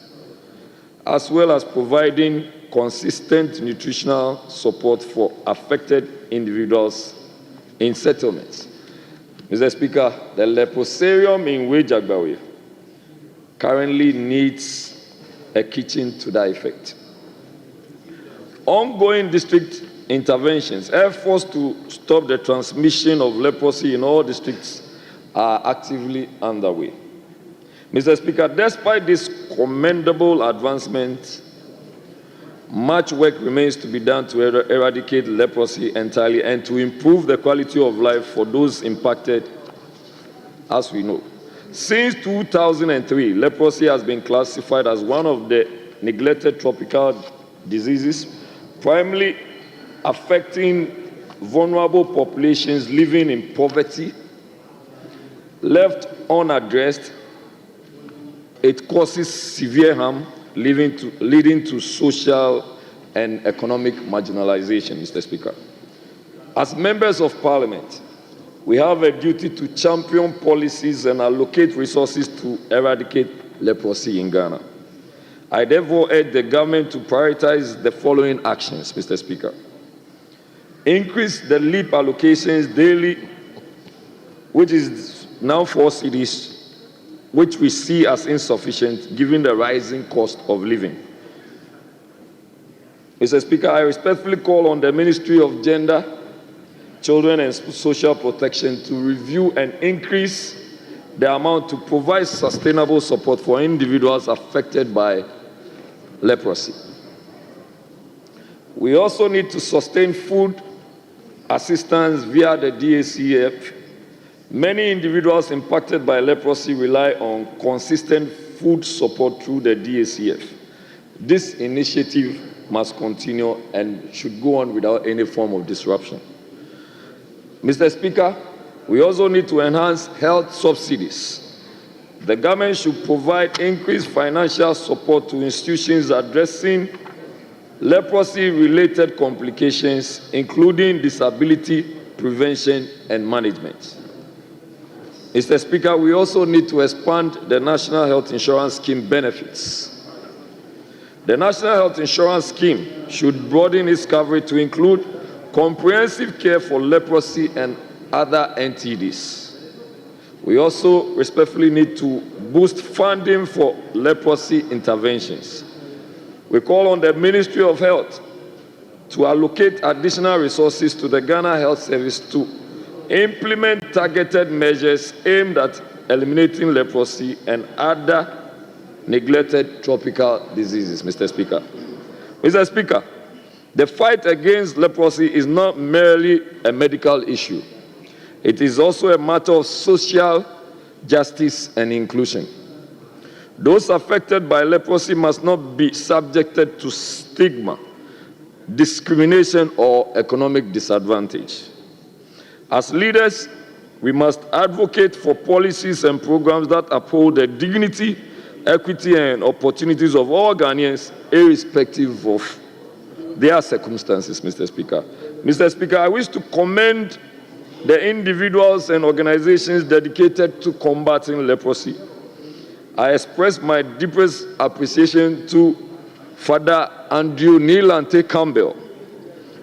as well as providing consistent nutritional support for affected individuals in settlements. Mr. Speaker, the leprosarium in Wejagbawe currently needs a kitchen to that effect. Ongoing district interventions, efforts to stop the transmission of leprosy in all districts are actively underway. Mr. Speaker, despite this commendable advancement, much work remains to be done to eradicate leprosy entirely and to improve the quality of life for those impacted, as we know. Since 2003, leprosy has been classified as one of the neglected tropical diseases, primarily affecting vulnerable populations living in poverty. Left unaddressed, it causes severe harm, leading to social and economic marginalization, Mr. Speaker. As members of Parliament, we have a duty to champion policies and allocate resources to eradicate leprosy in Ghana. I therefore urge the government to prioritize the following actions, Mr. Speaker. Increase the LEAP allocations daily, which is now 4 cedis, which we see as insufficient given the rising cost of living. Mr. Speaker, I respectfully call on the Ministry of Gender, Children and Social Protection to review and increase the amount to provide sustainable support for individuals affected by leprosy. We also need to sustain food assistance via the DACF. Many individuals impacted by leprosy rely on consistent food support through the DACF. This initiative must continue and should go on without any form of disruption. Mr. Speaker, we also need to enhance health subsidies. The government should provide increased financial support to institutions addressing leprosy-related complications, including disability prevention and management. Mr. Speaker, we also need to expand the National Health Insurance Scheme benefits. The National Health Insurance Scheme should broaden its coverage to include comprehensive care for leprosy and other NTDs. We also respectfully need to boost funding for leprosy interventions. We call on the Ministry of Health to allocate additional resources to the Ghana Health Service to implement targeted measures aimed at eliminating leprosy and other neglected tropical diseases, Mr. Speaker. Mr. Speaker, the fight against leprosy is not merely a medical issue. It is also a matter of social justice and inclusion. Those affected by leprosy must not be subjected to stigma, discrimination, or economic disadvantage. As leaders, we must advocate for policies and programs that uphold the dignity, equity, and opportunities of all Ghanaians, irrespective of their circumstances, Mr. Speaker. Mr. Speaker, I wish to commend the individuals and organizations dedicated to combating leprosy. I express my deepest appreciation to Father Andrew Neilante Campbell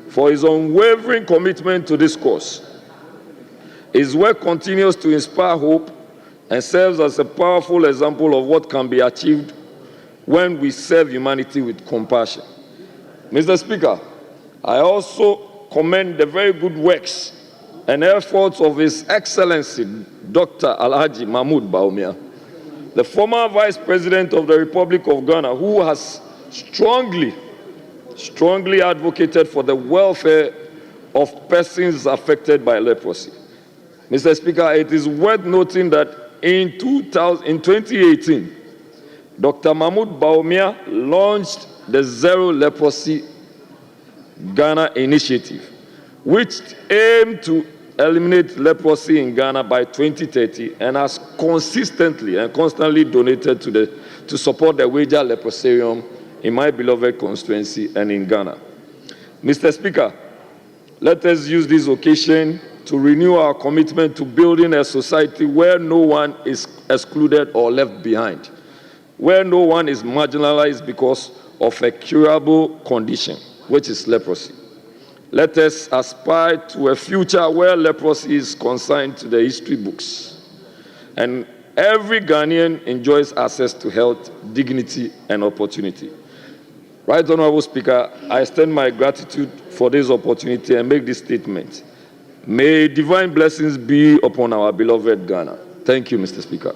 for his unwavering commitment to this cause. His work continues to inspire hope and serves as a powerful example of what can be achieved when we serve humanity with compassion. Mr. Speaker, I also commend the very good works and efforts of His Excellency Dr. Alhaji Mahmoud Bawumia, the former Vice President of the Republic of Ghana, who has strongly advocated for the welfare of persons affected by leprosy. Mr. Speaker, it is worth noting that in 2018, Dr. Mahmoud Bawumia launched the Zero Leprosy Ghana initiative, which aimed to eliminate leprosy in Ghana by 2030 and has consistently and constantly donated to support the Weija Leprosarium in my beloved constituency and in Ghana. Mr. Speaker, let us use this occasion to renew our commitment to building a society where no one is excluded or left behind, where no one is marginalized because of a curable condition, which is leprosy. Let us aspire to a future where leprosy is consigned to the history books and every Ghanaian enjoys access to health, dignity, and opportunity. Right Honorable Speaker, I extend my gratitude for this opportunity and make this statement. May divine blessings be upon our beloved Ghana. Thank you, Mr. Speaker.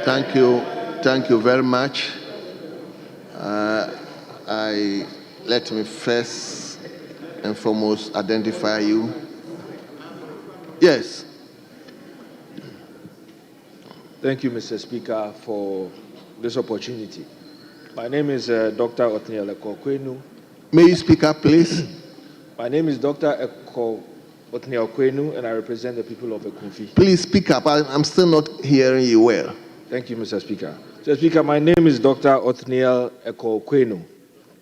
Thank you. Thank you very much. Let me first and foremost identify you. Yes. Thank you, Mr. Speaker, for this opportunity. My name is Dr. Othniel Ekokwenu. May you speak up, please? My name is Dr. Othniel Kwenu, and I represent the people of Ekunfi. Please speak up. I'm still not hearing you well. Thank you, Mr. Speaker. Mr. Speaker, my name is Dr. Othniel Ekokwenu,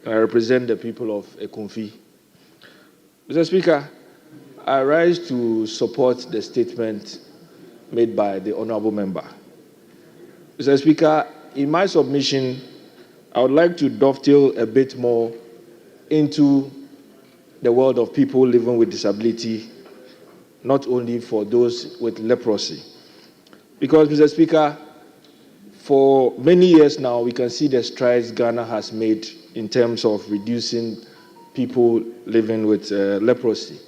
and I represent the people of Ekunfi. Mr. Speaker, I rise to support the statement made by the honorable member. Mr. Speaker, in my submission, I would like to dovetail a bit more into the world of people living with disability, not only for those with leprosy. Because, Mr. Speaker, for many years now, we can see the strides Ghana has made in terms of reducing people living with leprosy.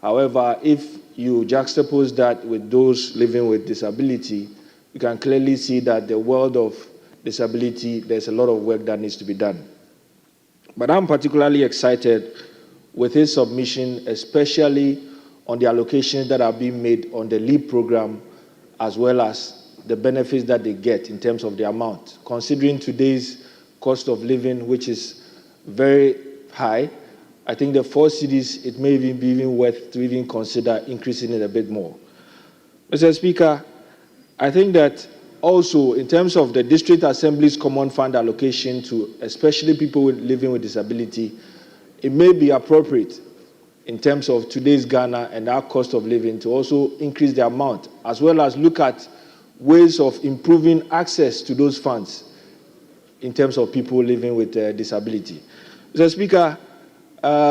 However, if you juxtapose that with those living with disability, you can clearly see that the world of disability, there's a lot of work that needs to be done. But I'm particularly excited with his submission, especially on the allocations that are being made on the LEAP program, as well as the benefits that they get in terms of the amount. Considering today's cost of living, which is very high, I think the 4 cities, it may even be worth to even consider increasing it a bit more. Mr. Speaker, I think that also in terms of the District Assembly's Common Fund allocation to especially people living with disability, it may be appropriate in terms of today's Ghana and our cost of living to also increase the amount, as well as look at ways of improving access to those funds in terms of people living with disability. Mr. Speaker,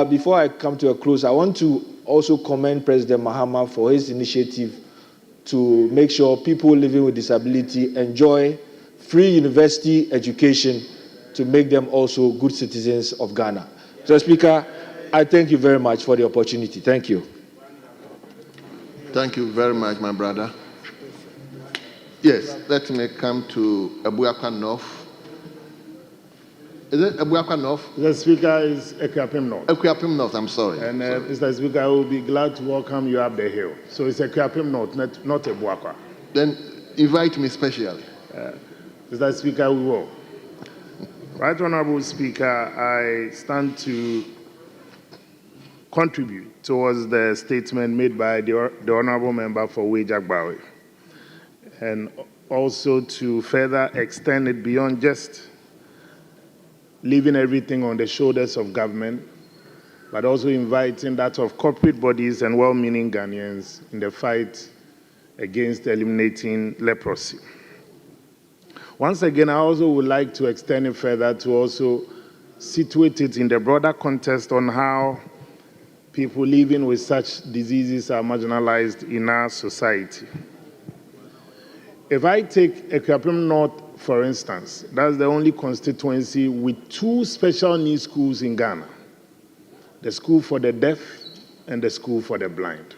before I come to a close, I want to also commend President Mahama for his initiative to make sure people living with disability enjoy free university education to make them also good citizens of Ghana. Mr. Speaker, I thank you very much for the opportunity. Thank you. Thank you very much, my brother. Yes, let me come to Abuakwa North. Is it Abuakwa North? The Speaker is Ekuapem North. Ekuapem North, I'm sorry. And Mr. Speaker, I will be glad to welcome you up the hill. So it's Ekuapem North, not Abuakwa. Then invite me specially. Mr. Speaker, we will. Right Honorable Speaker, I stand to contribute towards the statement made by the Honorable Member for Weija Gbawe, and also to further extend it beyond just leaving everything on the shoulders of government, but also inviting that of corporate bodies and well-meaning Ghanaians in the fight against eliminating leprosy. Once again, I also would like to extend it further to also situate it in the broader context on how people living with such diseases are marginalized in our society. If I take Ekwapim North, for instance, that's the only constituency with 2 special needs schools in Ghana, the school for the deaf and the school for the blind.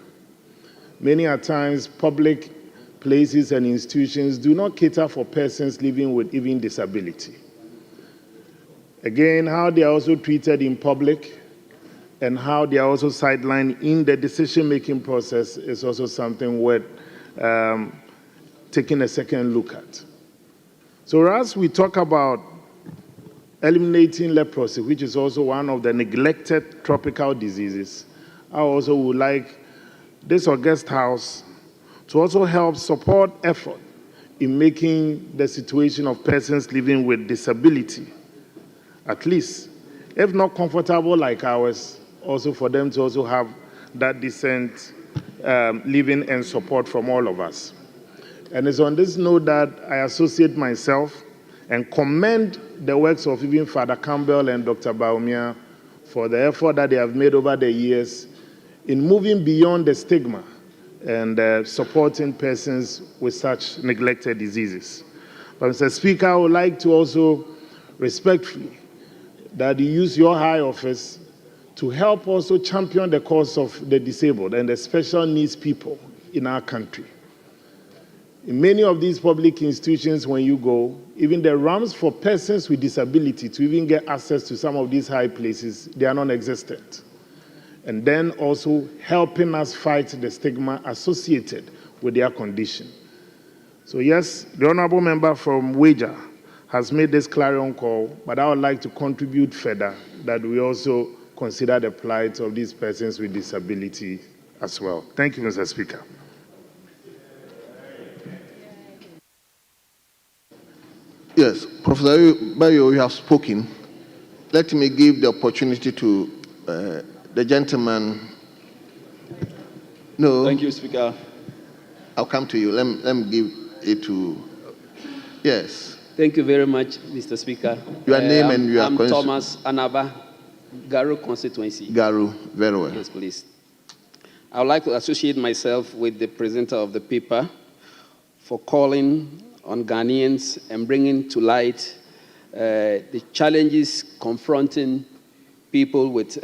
Many a times, public places and institutions do not cater for persons living with even disability. Again, how they are also treated in public and how they are also sidelined in the decision-making process is also something worth taking a second look at. So as we talk about eliminating leprosy, which is also one of the neglected tropical diseases, I also would like this august house to also help support effort in making the situation of persons living with disability, at least, if not comfortable like ours, also for them to also have that decent living and support from all of us. And it's on this note that I associate myself and commend the works of even Father Campbell and Dr. Baumia for the effort that they have made over the years in moving beyond the stigma and supporting persons with such neglected diseases. But Mr. Speaker, I would like to also respectfully that you use your high office to help also champion the cause of the disabled and the special needs people in our country. In many of these public institutions, when you go, even the ramps for persons with disability to even get access to some of these high places, they are non-existent. And then also helping us fight the stigma associated with their condition. So yes, the honorable member from Wager has made this clarion call, but I would like to contribute further that we also consider the plight of these persons with disability as well. Thank you, Mr. Speaker. Yes, Professor Bayo, you have spoken. Let me give the opportunity to the gentleman. No. Thank you, Speaker. I'll come to you. Let me give it to. Yes. Thank you very much, Mr. Speaker. Your name and your I'm Thomas Anaba, Garu constituency. Garu, very well. Yes, please. I would like to associate myself with the presenter of the paper for calling on Ghanaians and bringing to light the challenges confronting people with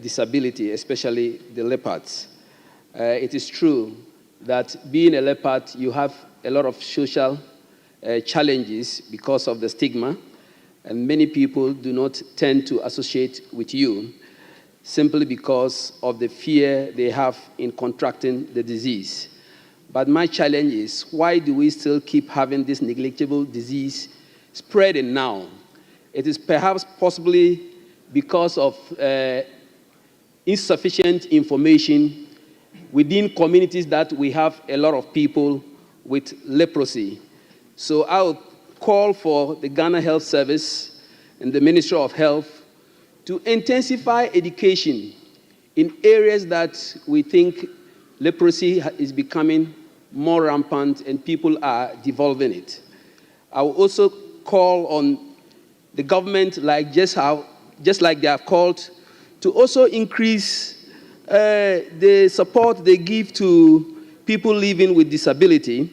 disability, especially the leopards. It is true that being a leopard, you have a lot of social challenges because of the stigma, and many people do not tend to associate with you simply because of the fear they have in contracting the disease. But my challenge is, why do we still keep having this negligible disease spreading now? It is perhaps possibly because of insufficient information within communities that we have a lot of people with leprosy. So I would call for the Ghana Health Service and the Ministry of Health to intensify education in areas that we think leprosy is becoming more rampant and people are devolving it. I will also call on the government, just like they have called, to also increase the support they give to people living with disability,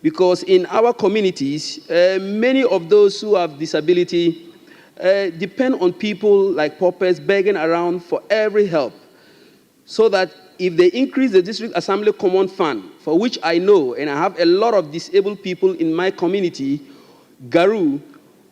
because in our communities, many of those who have disability depend on people like paupers begging around for every help, so that if they increase the District Assembly Common Fund, for which I know, and I have a lot of disabled people in my community, Garu,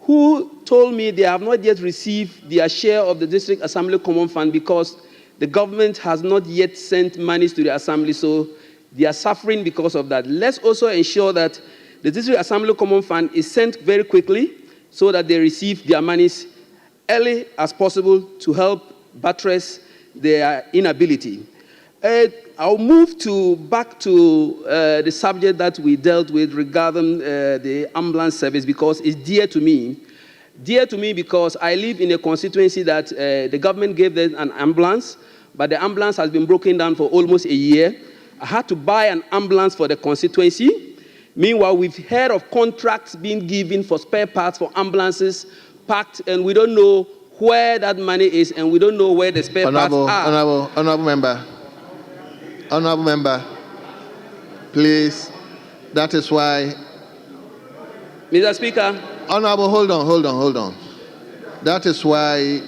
who told me they have not yet received their share of the District Assembly Common Fund because the government has not yet sent monies to the Assembly, so they are suffering because of that. Let's also ensure that the District Assembly Common Fund is sent very quickly so that they receive their monies early as possible to help buttress their inability. I'll move back to the subject that we dealt with regarding the ambulance service, because it's dear to me. Dear to me because I live in a constituency that the government gave them an ambulance, but the ambulance has been broken down for almost a year. I had to buy an ambulance for the constituency. Meanwhile, we've heard of contracts being given for spare parts for ambulances packed, and we don't know where that money is, and we don't know where the spare parts are. Honorable member, please. That is why. Mr. Speaker. Honorable, hold on. That is why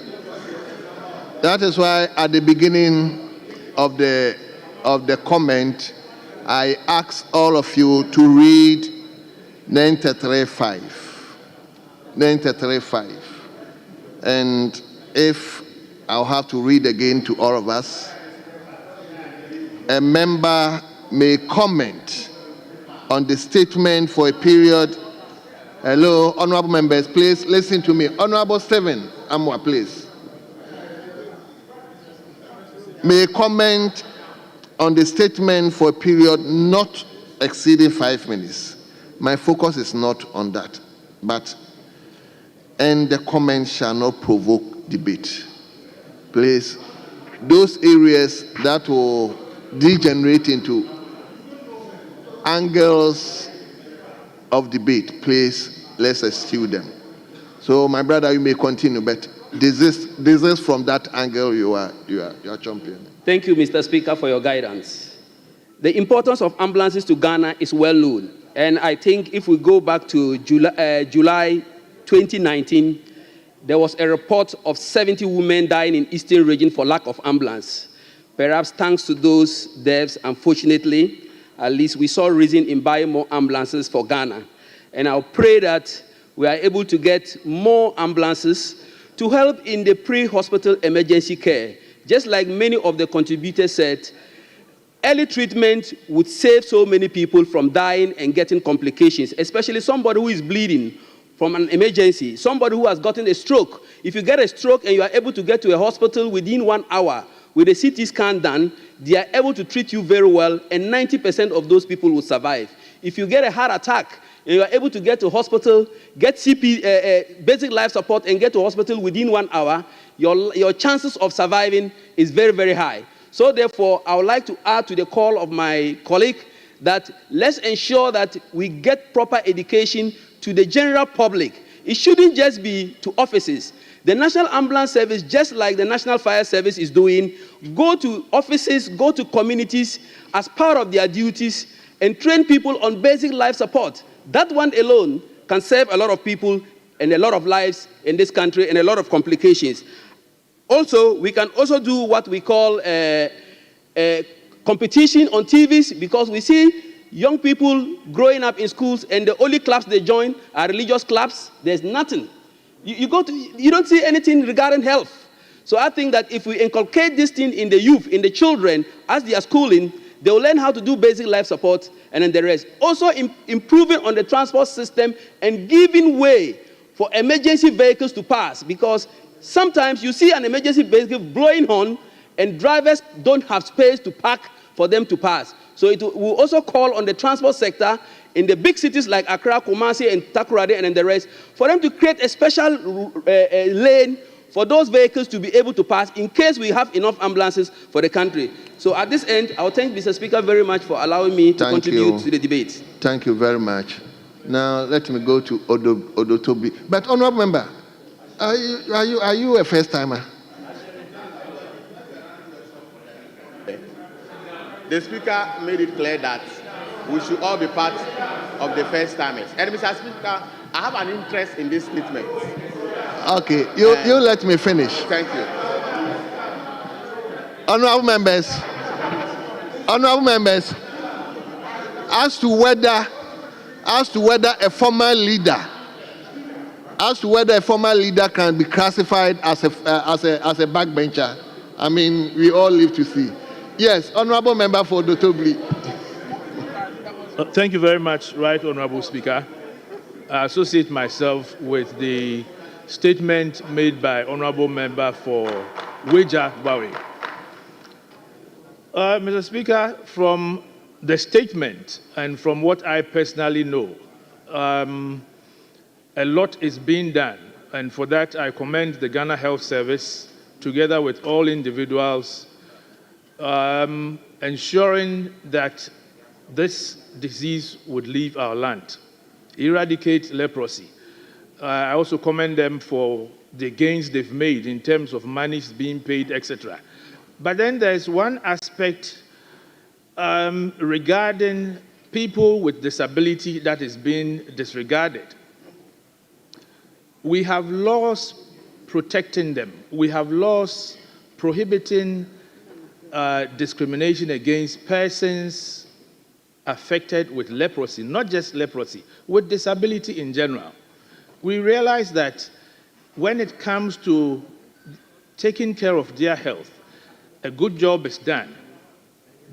at the beginning of the comment, I asked all of you to read 935. And if I'll have to read again to all of us, a member may comment on the statement for a period. Hello, honorable members, please listen to me. Honorable Stephen Amwa, please. May comment on the statement for a period not exceeding 5 minutes. My focus is not on that, and the comment shall not provoke debate. Please, those areas that will degenerate into angles of debate, please, let's eschew them. So, my brother, you may continue, but this is from that angle you are championing. Thank you, Mr. Speaker, for your guidance. The importance of ambulances to Ghana is well known, and I think if we go back to July 2019, there was a report of 70 women dying in Eastern region for lack of ambulance. Perhaps thanks to those deaths, unfortunately, at least we saw reason in buying more ambulances for Ghana. And I'll pray that we are able to get more ambulances to help in the pre-hospital emergency care. Just like many of the contributors said, early treatment would save so many people from dying and getting complications, especially somebody who is bleeding from an emergency, somebody who has gotten a stroke. If you get a stroke and you are able to get to a hospital within 1 hour with a CT scan done, they are able to treat you very well, and 90% of those people will survive. If you get a heart attack and you are able to get to hospital, get basic life support, and get to hospital within 1 hour, your chances of surviving is very, very high. So therefore, I would like to add to the call of my colleague that let's ensure that we get proper education to the general public. It shouldn't just be to offices. The National Ambulance Service, just like the National Fire Service is doing, go to offices, go to communities as part of their duties and train people on basic life support. That one alone can save a lot of people and a lot of lives in this country and a lot of complications. Also, we can also do what we call competition on TVs, because we see young people growing up in schools and the only clubs they join are religious clubs. There's nothing. You don't see anything regarding health. So I think that if we inculcate this thing in the youth, in the children, as they are schooling, they will learn how to do basic life support and then the rest. Also improving on the transport system and giving way for emergency vehicles to pass, because sometimes you see an emergency vehicle blowing horn and drivers don't have space to park for them to pass. So it will also call on the transport sector in the big cities like Accra, Kumasi, and Takoradi, and then the rest, for them to create a special lane for those vehicles to be able to pass in case we have enough ambulances for the country. So at this end, I'll thank Mr. Speaker very much for allowing me to contribute to the debate. Thank you very much. Now let me go to Odotobi. But honorable member, are you a first timer? The speaker made it clear that we should all be part of the first timers. And Mr. Speaker, I have an interest in this statement. Okay, you let me finish. Thank you. Honorable members, as to whether a former leader can be classified as a backbencher, I mean, we all live to see. Yes, honorable member for Dotobli. Thank you very much, Right Honorable Speaker. I associate myself with the statement made by Honorable Member for Weja Bawe. Mr. Speaker, from the statement and from what I personally know, a lot is being done And for that, I commend the Ghana Health Service, together with all individuals, ensuring that this disease would leave our land, eradicate leprosy. I also commend them for the gains they've made in terms of monies being paid, etc. But then there's one aspect regarding people with disability that is being disregarded. We have laws protecting them. We have laws prohibiting discrimination against persons affected with leprosy, not just leprosy, with disability in general. We realize that when it comes to taking care of their health, a good job is done.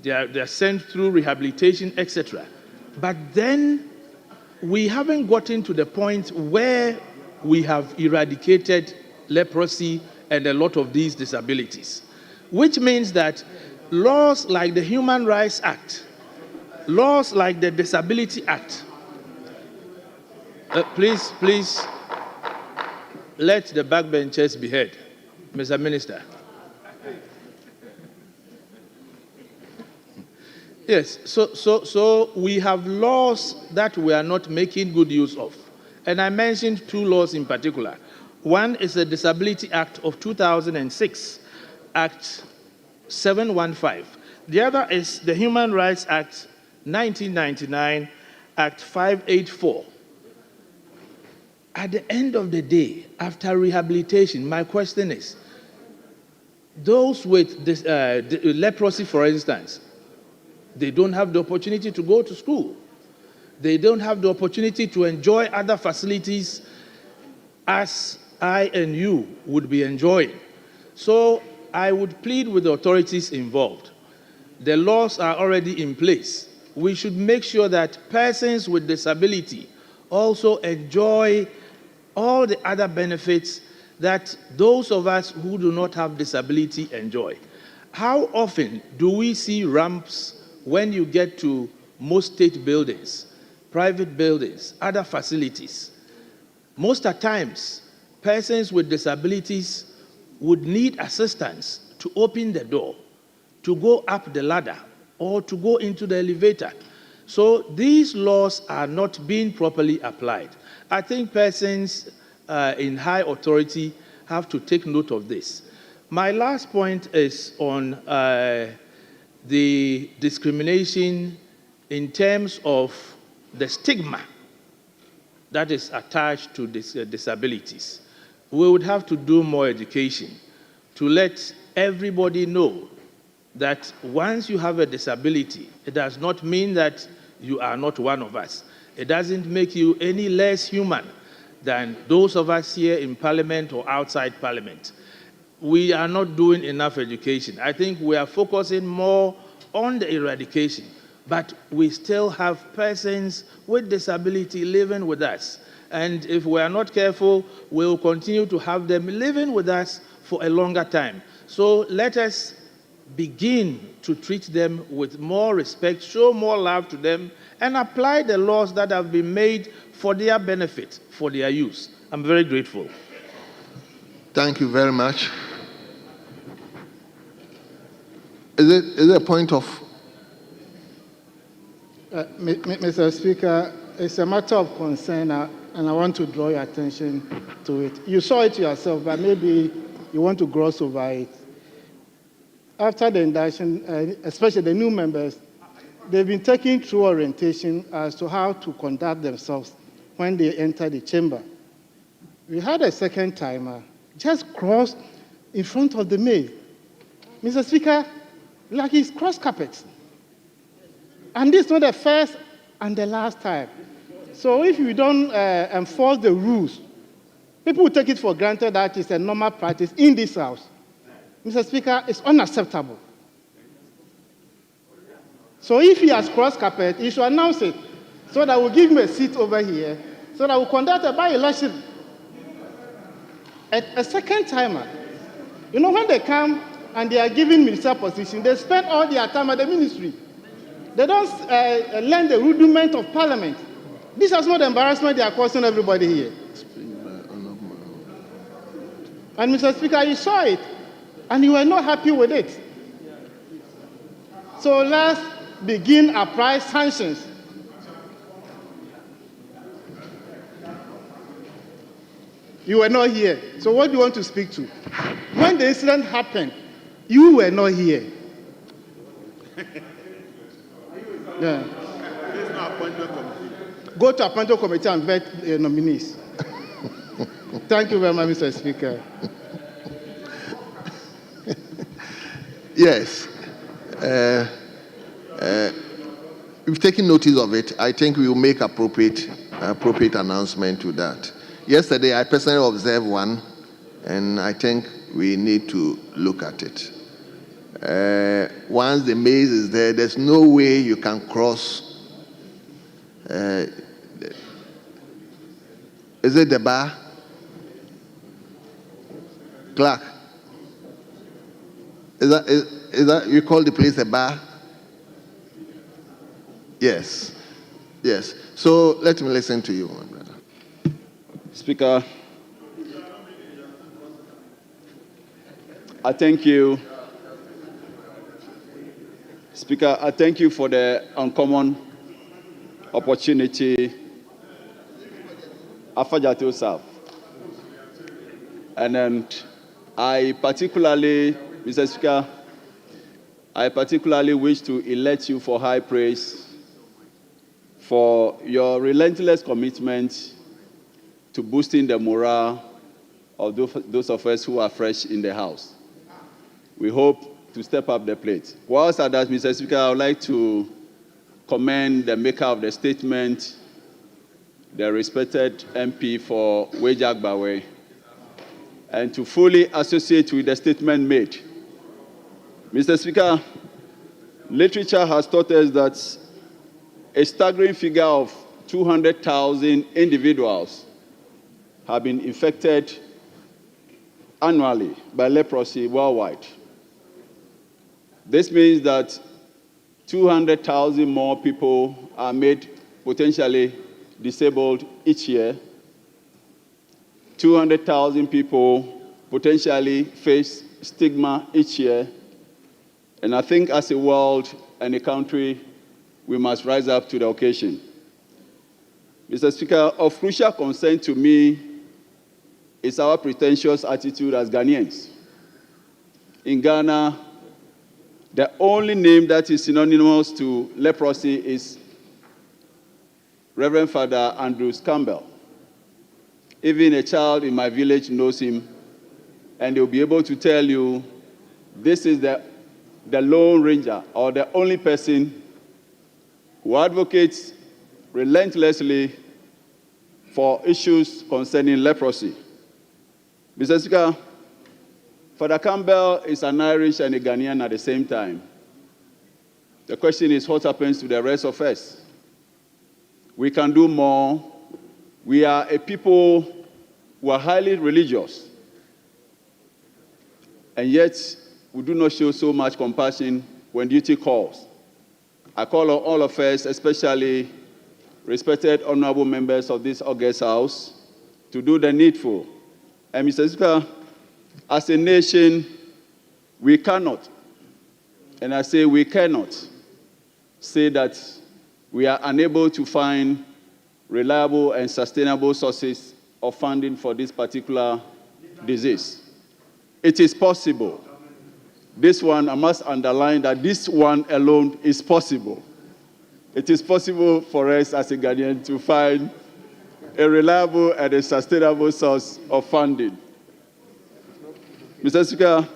They're sent through rehabilitation, etc. But then we haven't gotten to the point where we have eradicated leprosy and a lot of these disabilities, which means that laws like the Human Rights Act, laws like the Disability Act, please let the backbenchers be heard, Mr. Minister. Yes, so we have laws that we are not making good use of. And I mentioned two laws in particular. One is the Disability Act of 2006, Act 715. The other is the Human Rights Act 1999, Act 584. At the end of the day, after rehabilitation, my question is, those with this, leprosy, for instance, they don't have the opportunity to go to school. They don't have the opportunity to enjoy other facilities as I and you would be enjoying. So I would plead with the authorities involved. The laws are already in place. We should make sure that persons with disability also enjoy all the other benefits that those of us who do not have disability enjoy. How often do we see ramps when you get to most state buildings, private buildings, other facilities? Most of the times, persons with disabilities would need assistance to open the door, to go up the ladder, or to go into the elevator. So these laws are not being properly applied. I think persons in high authority have to take note of this. My last point is on the discrimination in terms of the stigma that is attached to disabilities. We would have to do more education to let everybody know that once you have a disability, it does not mean that you are not one of us. It doesn't make you any less human than those of us here in Parliament or outside Parliament. We are not doing enough education. I think we are focusing more on the eradication, but we still have persons with disability living with us. And if we are not careful, we'll continue to have them living with us for a longer time. So let us begin to treat them with more respect, show more love to them, and apply the laws that have been made for their benefit, for their use. I'm very grateful. Thank you very much. Is it a point of... Mr. Speaker, it's a matter of concern, and I want to draw your attention to it. You saw it yourself, but maybe you want to gloss over it. After the induction, especially the new members, they've been taking through orientation as to how to conduct themselves when they enter the chamber. We had a second timer just cross in front of the maid. Mr. Speaker, like he's cross carpet. And this is not the first and the last time. So if you don't enforce the rules, people will take it for granted that it's a normal practice in this house. Mr. Speaker, it's unacceptable. So if he has crossed carpet, he should announce it so that we'll give him a seat over here so that we'll conduct a by-election. A second timer, you know, when they come and they are given ministerial position, they spend all their time at the ministry. They don't learn the rudiment of parliament. This is not the embarrassment they are causing everybody here. And Mr. Speaker, you saw it, and you were not happy with it. So let's begin apply sanctions. You were not here. So what do you want to speak to? When the incident happened, you were not here. Yeah. Go to appointment committee and vet nominees. Thank you very much, Mr. Speaker. Yes. We've taken notice of it. I think we will make appropriate announcement to that. Yesterday, I personally observed one, and I think we need to look at it. Once the maze is there, there's no way you can cross. Is it the bar? Clark? Is that you call the place a bar? Yes. Yes. So let me listen to you, my brother. Speaker, I thank you. Speaker, I thank you for the uncommon opportunity Afajati serve. And then I particularly, Mr. Speaker, I particularly wish to elect you for high praise for your relentless commitment to boosting the morale of those of us who are fresh in the House. We hope to step up the plate. Whilst at that, Mr. Speaker, I would like to commend the maker of the statement, the respected MP for Wejak Bawe, and to fully associate with the statement made. Mr. Speaker, literature has taught us that a staggering figure of 200,000 individuals have been infected annually by leprosy worldwide. This means that 200,000 more people are made potentially disabled each year. 200,000 people potentially face stigma each year. And I think as a world and a country, we must rise up to the occasion. Mr. Speaker, of crucial concern to me is our pretentious attitude as Ghanaians. In Ghana, the only name that is synonymous to leprosy is Reverend Father Andrews Campbell. Even a child in my village knows him, and they'll be able to tell you this is the Lone Ranger, or the only person who advocates relentlessly for issues concerning leprosy. Mr. Speaker, Father Campbell is an Irish and a Ghanaian at the same time. The question is, what happens to the rest of us? We can do more. We are a people who are highly religious, and yet we do not show so much compassion when duty calls. I call on all of us, especially respected honorable members of this august House, to do the needful. And Mr. Speaker, as a nation, we cannot, and I say we cannot, say that we are unable to find reliable and sustainable sources of funding for this particular disease. It is possible. This one, I must underline that this one alone is possible. It is possible for us as a Ghanaian to find a reliable and a sustainable source of funding. Mr. Speaker,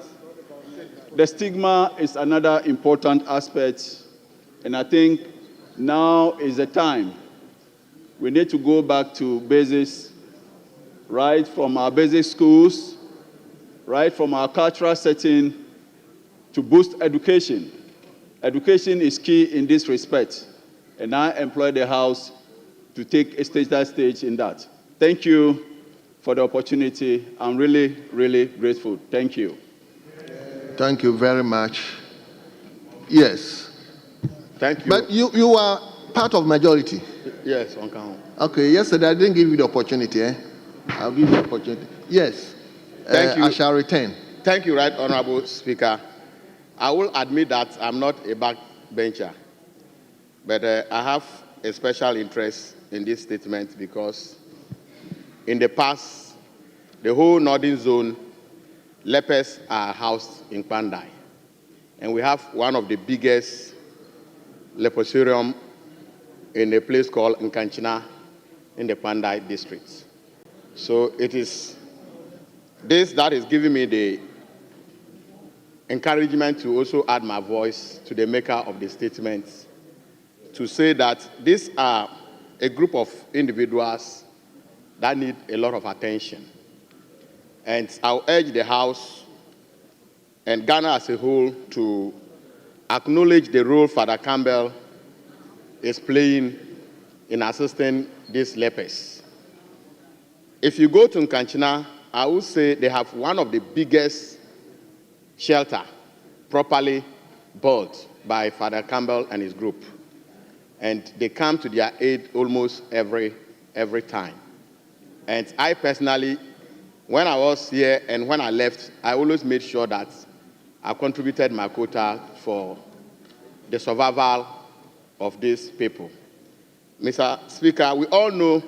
the stigma is another important aspect, and I think now is the time. We need to go back to basics, right from our basic schools, right from our cultural setting, to boost education. Education is key in this respect, and I employ the House to take a stage in that. Thank you for the opportunity. I'm really, really grateful. Thank you. Thank you very much. Yes. Thank you. But you are part of majority. Yes, on count. Okay, yesterday I didn't give you the opportunity. I'll give you the opportunity. Yes. Thank you. I shall return. Thank you, Right Honorable Speaker. I will admit that I'm not a backbencher, but I have a special interest in this statement because in the past, the whole northern zone, lepers are housed in Pandai. And we have one of the biggest leprosarium in a place called Nkanchina in the Pandai district. So it is this that is giving me the encouragement to also add my voice to the maker of the statement to say that these are a group of individuals that need a lot of attention. And I'll urge the House and Ghana as a whole to acknowledge the role Father Campbell is playing in assisting these lepers. If you go to Nkanchina, I would say they have one of the biggest shelter properly built by Father Campbell and his group. And they come to their aid almost every time. And I personally, when I was here and when I left, I always made sure that I contributed my quota for the survival of these people. Mr. Speaker, we all know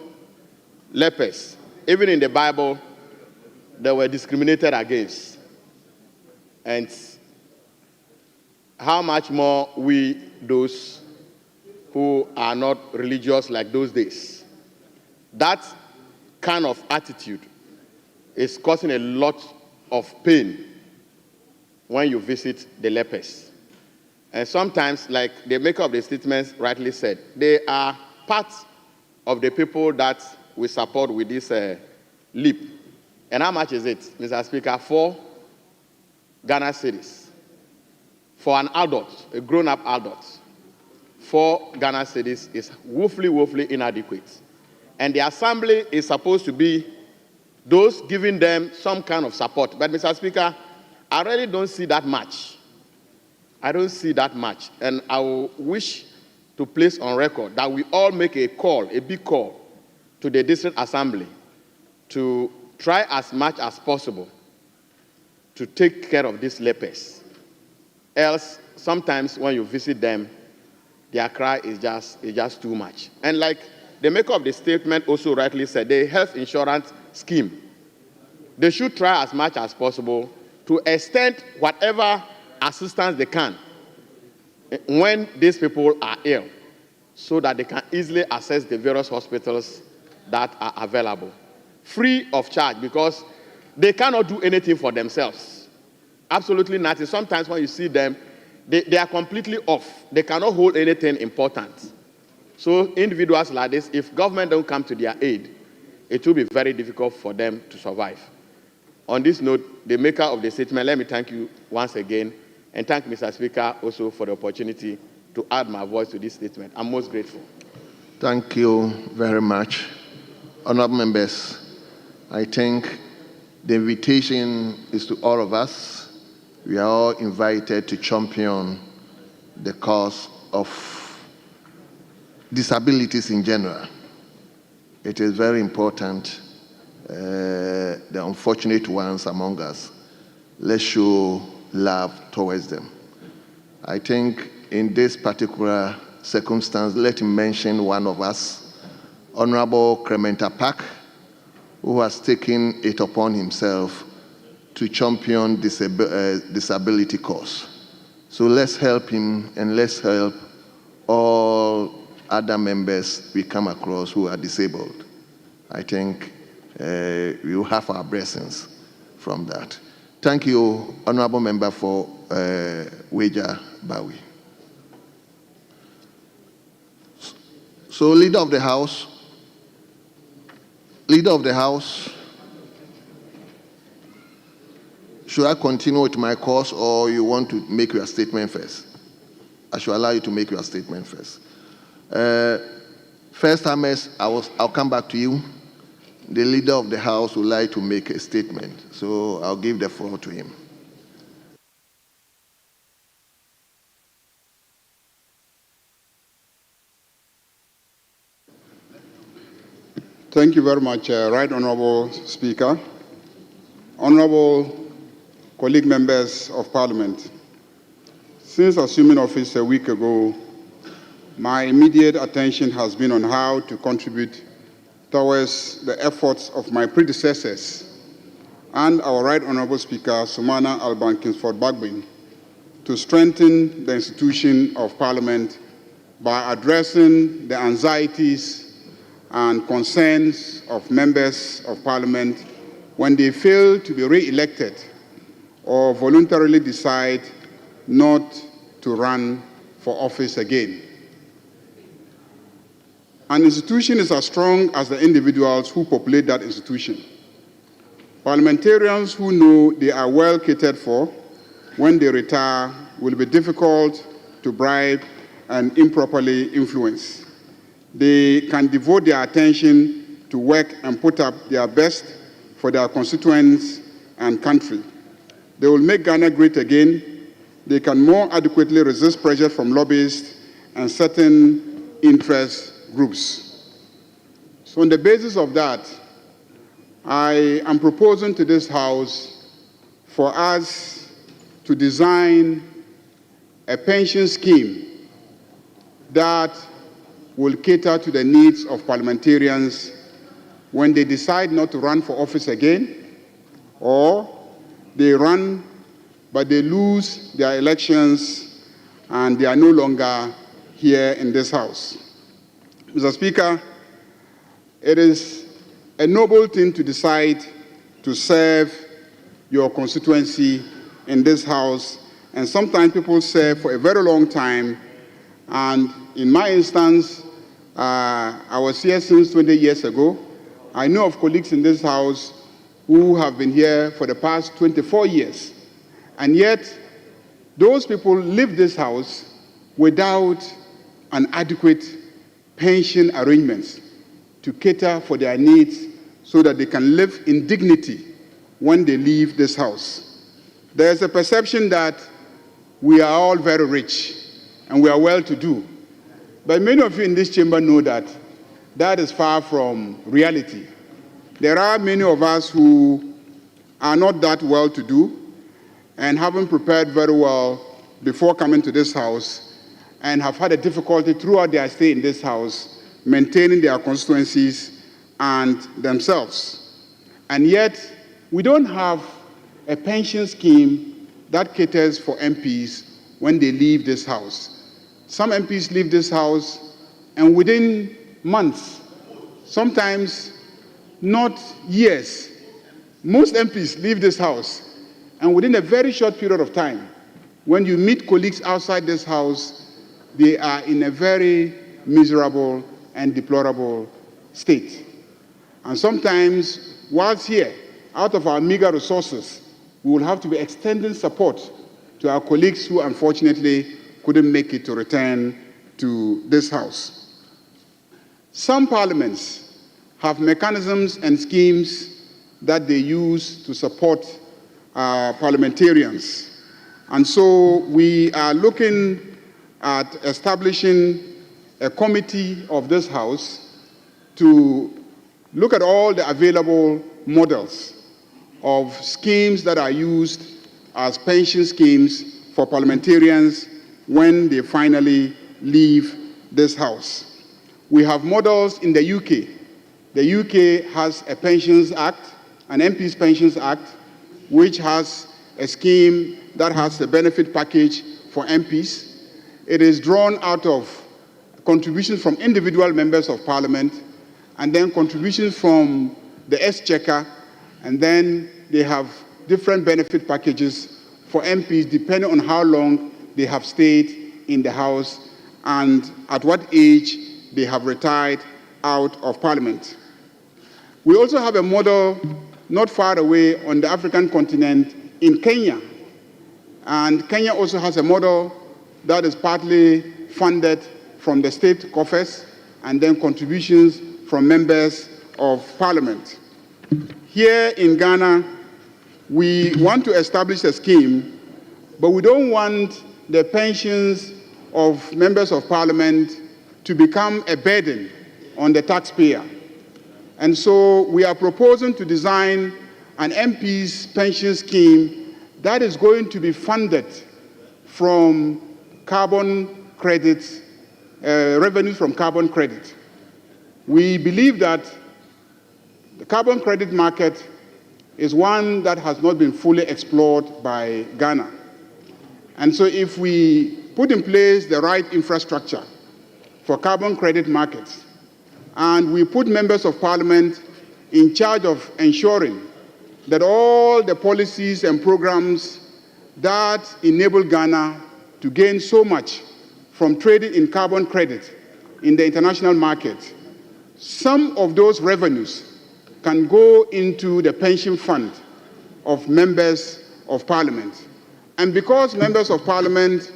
lepers. Even in the Bible, they were discriminated against. And how much more we, those who are not religious like those days. That kind of attitude is causing a lot of pain when you visit the lepers. And sometimes, like the maker of the statements rightly said, they are part of the people that we support with this leap. And how much is it, Mr. Speaker? 4 Ghana cedis. For an adult, a grown-up adult, 4 Ghana cedis is woefully inadequate. And the assembly is supposed to be those giving them some kind of support. But, Mr. Speaker, I really don't see that much. I don't see that much. And I will wish to place on record that we all make a call, a big call, to the district assembly to try as much as possible to take care of these lepers. Else, sometimes when you visit them, their cry is just too much. And like the maker of the statement also rightly said, the health insurance scheme, they should try as much as possible to extend whatever assistance they can when these people are ill, so that they can easily access the various hospitals that are available, free of charge, because they cannot do anything for themselves. Absolutely nothing. Sometimes when you see them, they are completely off. They cannot hold anything important. So individuals like this, if government don't come to their aid, it will be very difficult for them to survive. On this note, the maker of the statement, let me thank you once again, and thank Mr. Speaker also for the opportunity to add my voice to this statement. I'm most grateful. Thank you very much. Honorable members, I think the invitation is to all of us. We are all invited to champion the cause of disabilities in general. It is very important, the unfortunate ones among us. Let's show love towards them. I think in this particular circumstance, let me mention one of us, Honorable Crementa Park, who has taken it upon himself to champion disability cause. So let's help him, and let's help all other members we come across who are disabled. I think we will have our blessings from that. Thank you, Honorable Member for Weja Bawi. So, Leader of the House, should I continue with my course, or you want to make your statement first? I should allow you to make your statement first. First, Hermes, I'll come back to you. The Leader of the House would like to make a statement, so I'll give the floor to him. Thank you very much, Right Honorable Speaker. Honorable colleague members of Parliament, since assuming office a week ago, my immediate attention has been on how to contribute towards the efforts of my predecessors and our Right Honorable Speaker, Sumana Alban Kingsford-Bagbin, to strengthen the institution of Parliament by addressing the anxieties and concerns of members of Parliament when they fail to be re-elected or voluntarily decide not to run for office again. An institution is as strong as the individuals who populate that institution. Parliamentarians who know they are well catered for when they retire will be difficult to bribe and improperly influence. They can devote their attention to work and put up their best for their constituents and country. They will make Ghana great again. They can more adequately resist pressure from lobbyists and certain interest groups. So on the basis of that, I am proposing to this House for us to design a pension scheme that will cater to the needs of parliamentarians when they decide not to run for office again, or they run but they lose their elections and they are no longer here in this House. Mr. Speaker, it is a noble thing to decide to serve your constituency in this House, and sometimes people serve for a very long time. And in my instance, I was here since 20 years ago. I know of colleagues in this House who have been here for the past 24 years. And yet, those people leave this House without an adequate pension arrangements to cater for their needs so that they can live in dignity when they leave this House. There's a perception that we are all very rich and we are well-to-do. But many of you in this chamber know that that is far from reality. There are many of us who are not that well-to-do and haven't prepared very well before coming to this House and have had a difficulty throughout their stay in this House maintaining their constituencies and themselves. And yet, we don't have a pension scheme that caters for MPs when they leave this House. Some MPs leave this House and within months, sometimes not years, most MPs leave this House and within a very short period of time, when you meet colleagues outside this House, they are in a very miserable and deplorable state. And sometimes, whilst here, out of our meager resources, we will have to be extending support to our colleagues who unfortunately couldn't make it to return to this House. Some parliaments have mechanisms and schemes that they use to support parliamentarians. And so we are looking at establishing a committee of this House to look at all the available models of schemes that are used as pension schemes for parliamentarians when they finally leave this House. We have models in the UK. The UK has a Pensions Act, an MP's Pensions Act, which has a scheme that has a benefit package for MPs. It is drawn out of contributions from individual members of Parliament, and then contributions from the Exchequer, and then they have different benefit packages for MPs depending on how long they have stayed in the House and at what age they have retired out of Parliament. We also have a model not far away on the African continent in Kenya. And Kenya also has a model that is partly funded from the state coffers and then contributions from members of Parliament. Here in Ghana, we want to establish a scheme, but we don't want the pensions of members of Parliament to become a burden on the taxpayer. And so we are proposing to design an MP's pension scheme that is going to be funded from carbon credits, revenue from carbon credit. We believe that the carbon credit market is one that has not been fully explored by Ghana. And so if we put in place the right infrastructure for carbon credit markets, and we put members of parliament in charge of ensuring that all the policies and programs that enable Ghana to gain so much from trading in carbon credit in the international market, some of those revenues can go into the pension fund of members of parliament. And because members of parliament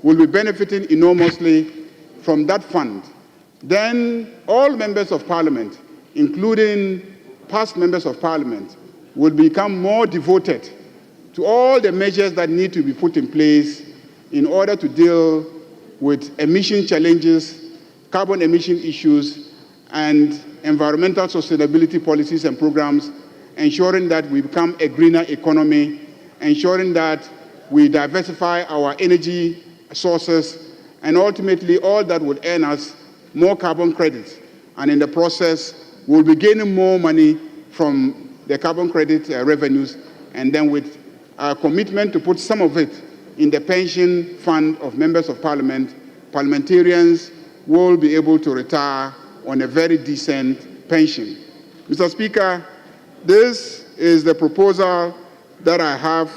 will be benefiting enormously from that fund, then all members of parliament, including past members of parliament, will become more devoted to all the measures that need to be put in place in order to deal with emission challenges, carbon emission issues, and environmental sustainability policies and programs, ensuring that we become a greener economy, ensuring that we diversify our energy sources, and ultimately all that would earn us more carbon credits. And in the process, we'll be gaining more money from the carbon credit revenues, and then with our commitment to put some of it in the pension fund of members of parliament, parliamentarians will be able to retire on a very decent pension. Mr. Speaker, this is the proposal that I have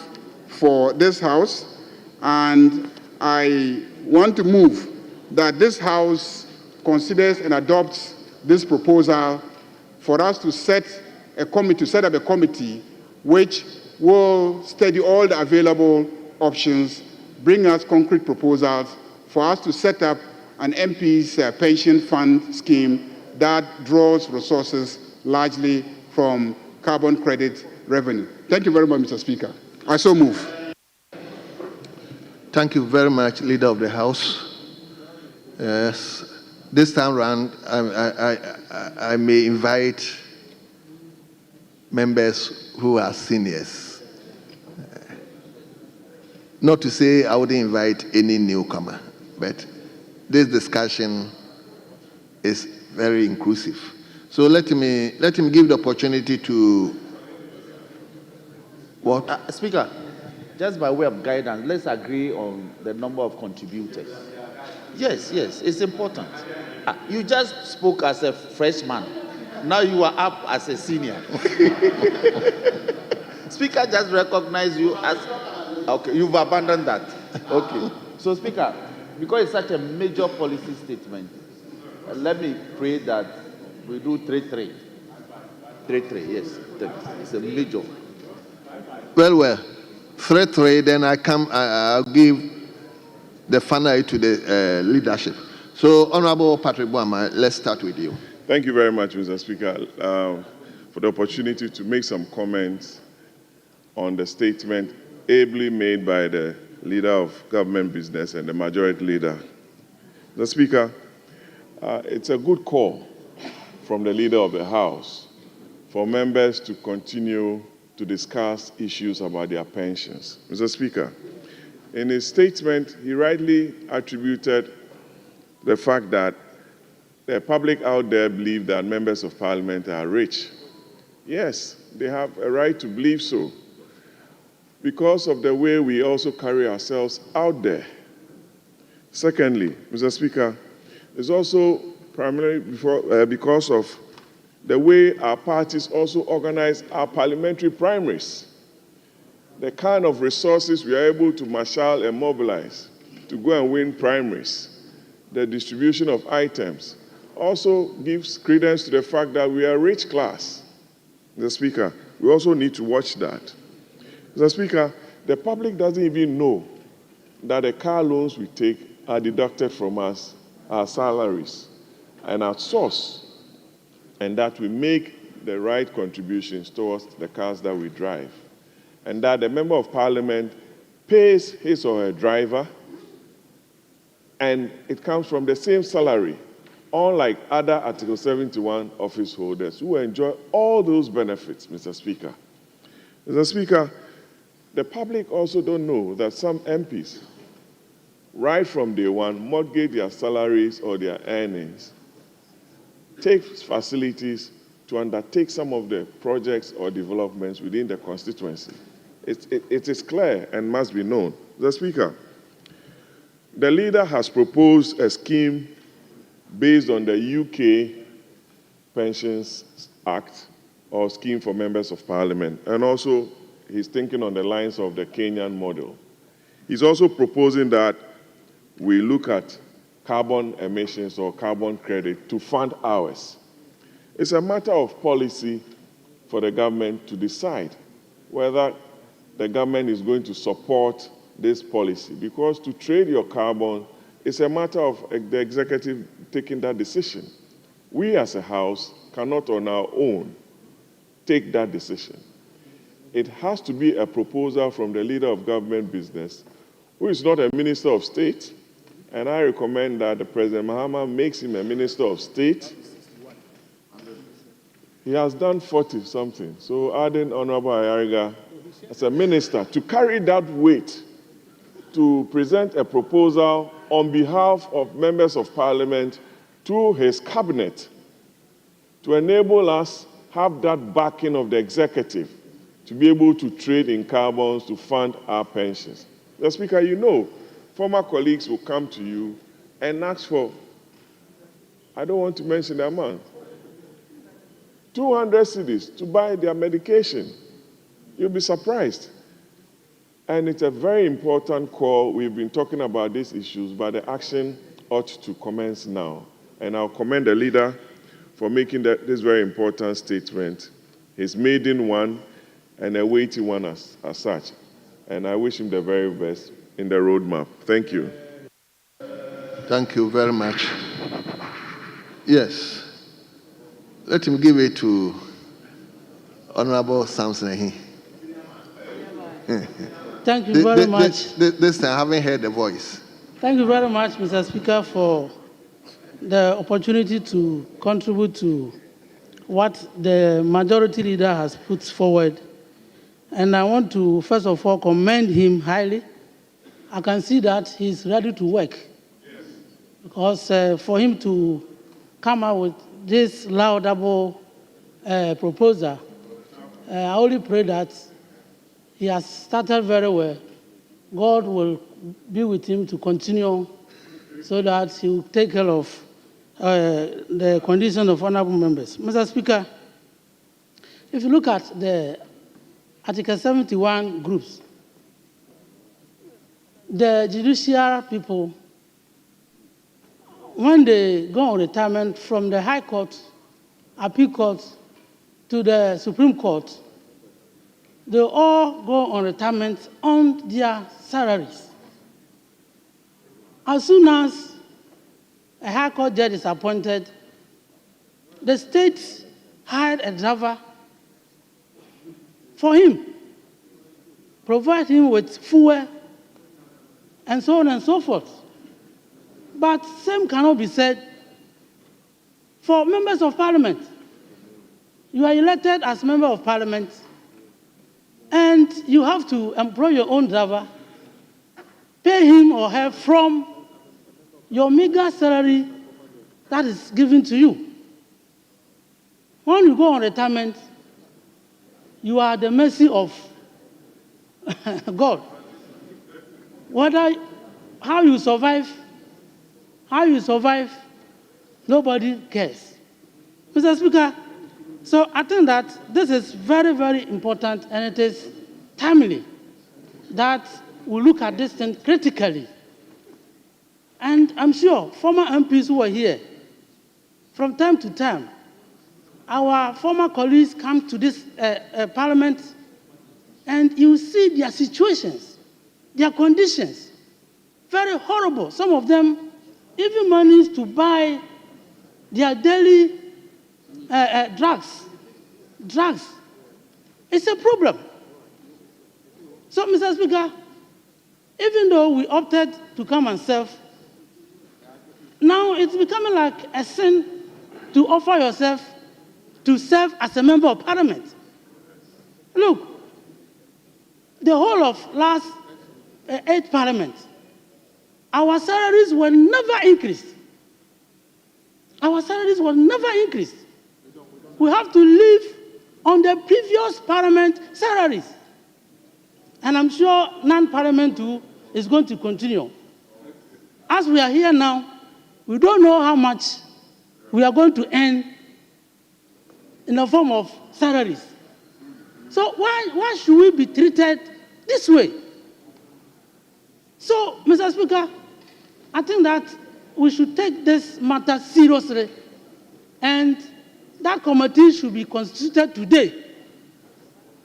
for this House, and I want to move that this House considers and adopts this proposal for us to set up a committee which will study all the available options, bring us concrete proposals for us to set up an MP's pension fund scheme that draws resources largely from carbon credit revenue. Thank you very much, Mr. Speaker. I so move. Thank you very much, Leader of the House. Yes. This time around, I may invite members who are seniors. Not to say I wouldn't invite any newcomer, but this discussion is very inclusive. So let me give the opportunity to what? Speaker, just by way of guidance, let's agree on the number of contributors. Yes, it's important. You just spoke as a freshman. Now you are up as a senior. Speaker just recognized you as... Okay, you've abandoned that. Okay. So, Speaker, because it's such a major policy statement, let me pray that we do 3-3. 3-3, yes. It's a major. Well. 3-3, then I'll give the final to the leadership. So, Honorable Patrick Boama, let's start with you. Thank you very much, Mr. Speaker, for the opportunity to make some comments on the statement ably made by the Leader of Government Business and the Majority Leader. Mr. Speaker, it's a good call from the Leader of the House for members to continue to discuss issues about their pensions. Mr. Speaker, in his statement, he rightly attributed the fact that the public out there believe that members of parliament are rich. Yes, they have a right to believe so, because of the way we also carry ourselves out there. Secondly, Mr. Speaker, it's also primarily because of the way our parties also organize our parliamentary primaries. The kind of resources we are able to marshal and mobilize to go and win primaries, the distribution of items, also gives credence to the fact that we are a rich class. Mr. Speaker, we also need to watch that. Mr. Speaker, the public doesn't even know that the car loans we take are deducted from us, our salaries, and our source, and that we make the right contributions towards the cars that we drive, and that the Member of Parliament pays his or her driver, and it comes from the same salary, unlike other Article 71 office holders who enjoy all those benefits, Mr. Speaker. Mr. Speaker, the public also don't know that some MPs, right from day one, mortgage their salaries or their earnings, take facilities to undertake some of the projects or developments within the constituency. It is clear and must be known. Mr. Speaker, the leader has proposed a scheme based on the UK Pensions Act or scheme for members of parliament, and also he's thinking on the lines of the Kenyan model. He's also proposing that we look at carbon emissions or carbon credit to fund ours. It's a matter of policy for the government to decide whether the government is going to support this policy, because to trade your carbon is a matter of the executive taking that decision. We as a House cannot on our own take that decision. It has to be a proposal from the leader of government business, who is not a minister of state, and I recommend that the President Mahama makes him a minister of state. He has done 40-something, so adding Honorable Ayariga as a minister to carry that weight to present a proposal on behalf of members of parliament to his cabinet to enable us have that backing of the executive to be able to trade in carbons to fund our pensions. Mr. Speaker, you know, former colleagues will come to you and ask for, I don't want to mention the amount, 200 cedis to buy their medication. You'll be surprised. And it's a very important call. We've been talking about these issues, but the action ought to commence now. And I'll commend the leader for making this very important statement, his maiden one and a weighty one as such. And I wish him the very best in the roadmap. Thank you. Thank you very much. Yes. Let him give it to Honorable Samson. Thank you very much. This time I haven't heard the voice. Thank you very much, Mr. Speaker, for the opportunity to contribute to what the majority leader has put forward. And I want to, first of all, commend him highly. I can see that he's ready to work. Because for him to come out with this laudable proposal, I only pray that he has started very well. God will be with him to continue so that he will take care of the condition of honorable members. Mr. Speaker, if you look at the Article 71 groups, the judicial people, when they go on retirement from the High Court, Appeal Court, to the Supreme Court, they all go on retirement on their salaries. As soon as a High Court judge is appointed, the state hired a driver for him, provide him with fuel, and so on and so forth. But same cannot be said for members of parliament. You are elected as member of parliament, and you have to employ your own driver, pay him or her from your meager salary that is given to you. When you go on retirement, you are at the mercy of God. How you survive, nobody cares. Mr. Speaker, so I think that this is very, very important, and it is timely that we look at this thing critically. And I'm sure former MPs who are here, from time to time, our former colleagues come to this parliament, and you see their situations, their conditions, very horrible. Some of them even manage to buy their daily drugs. It's a problem. So, Mr. Speaker, even though we opted to come and serve, now it's becoming like a sin to offer yourself to serve as a member of parliament. Look, the whole of last 8 parliaments, our salaries were never increased. Our salaries were never increased. We have to live on the previous parliament salaries. And I'm sure non-parliament too is going to continue. As we are here now, we don't know how much we are going to earn in the form of salaries. So why should we be treated this way? So, Mr. Speaker, I think that we should take this matter seriously, and that committee should be constituted today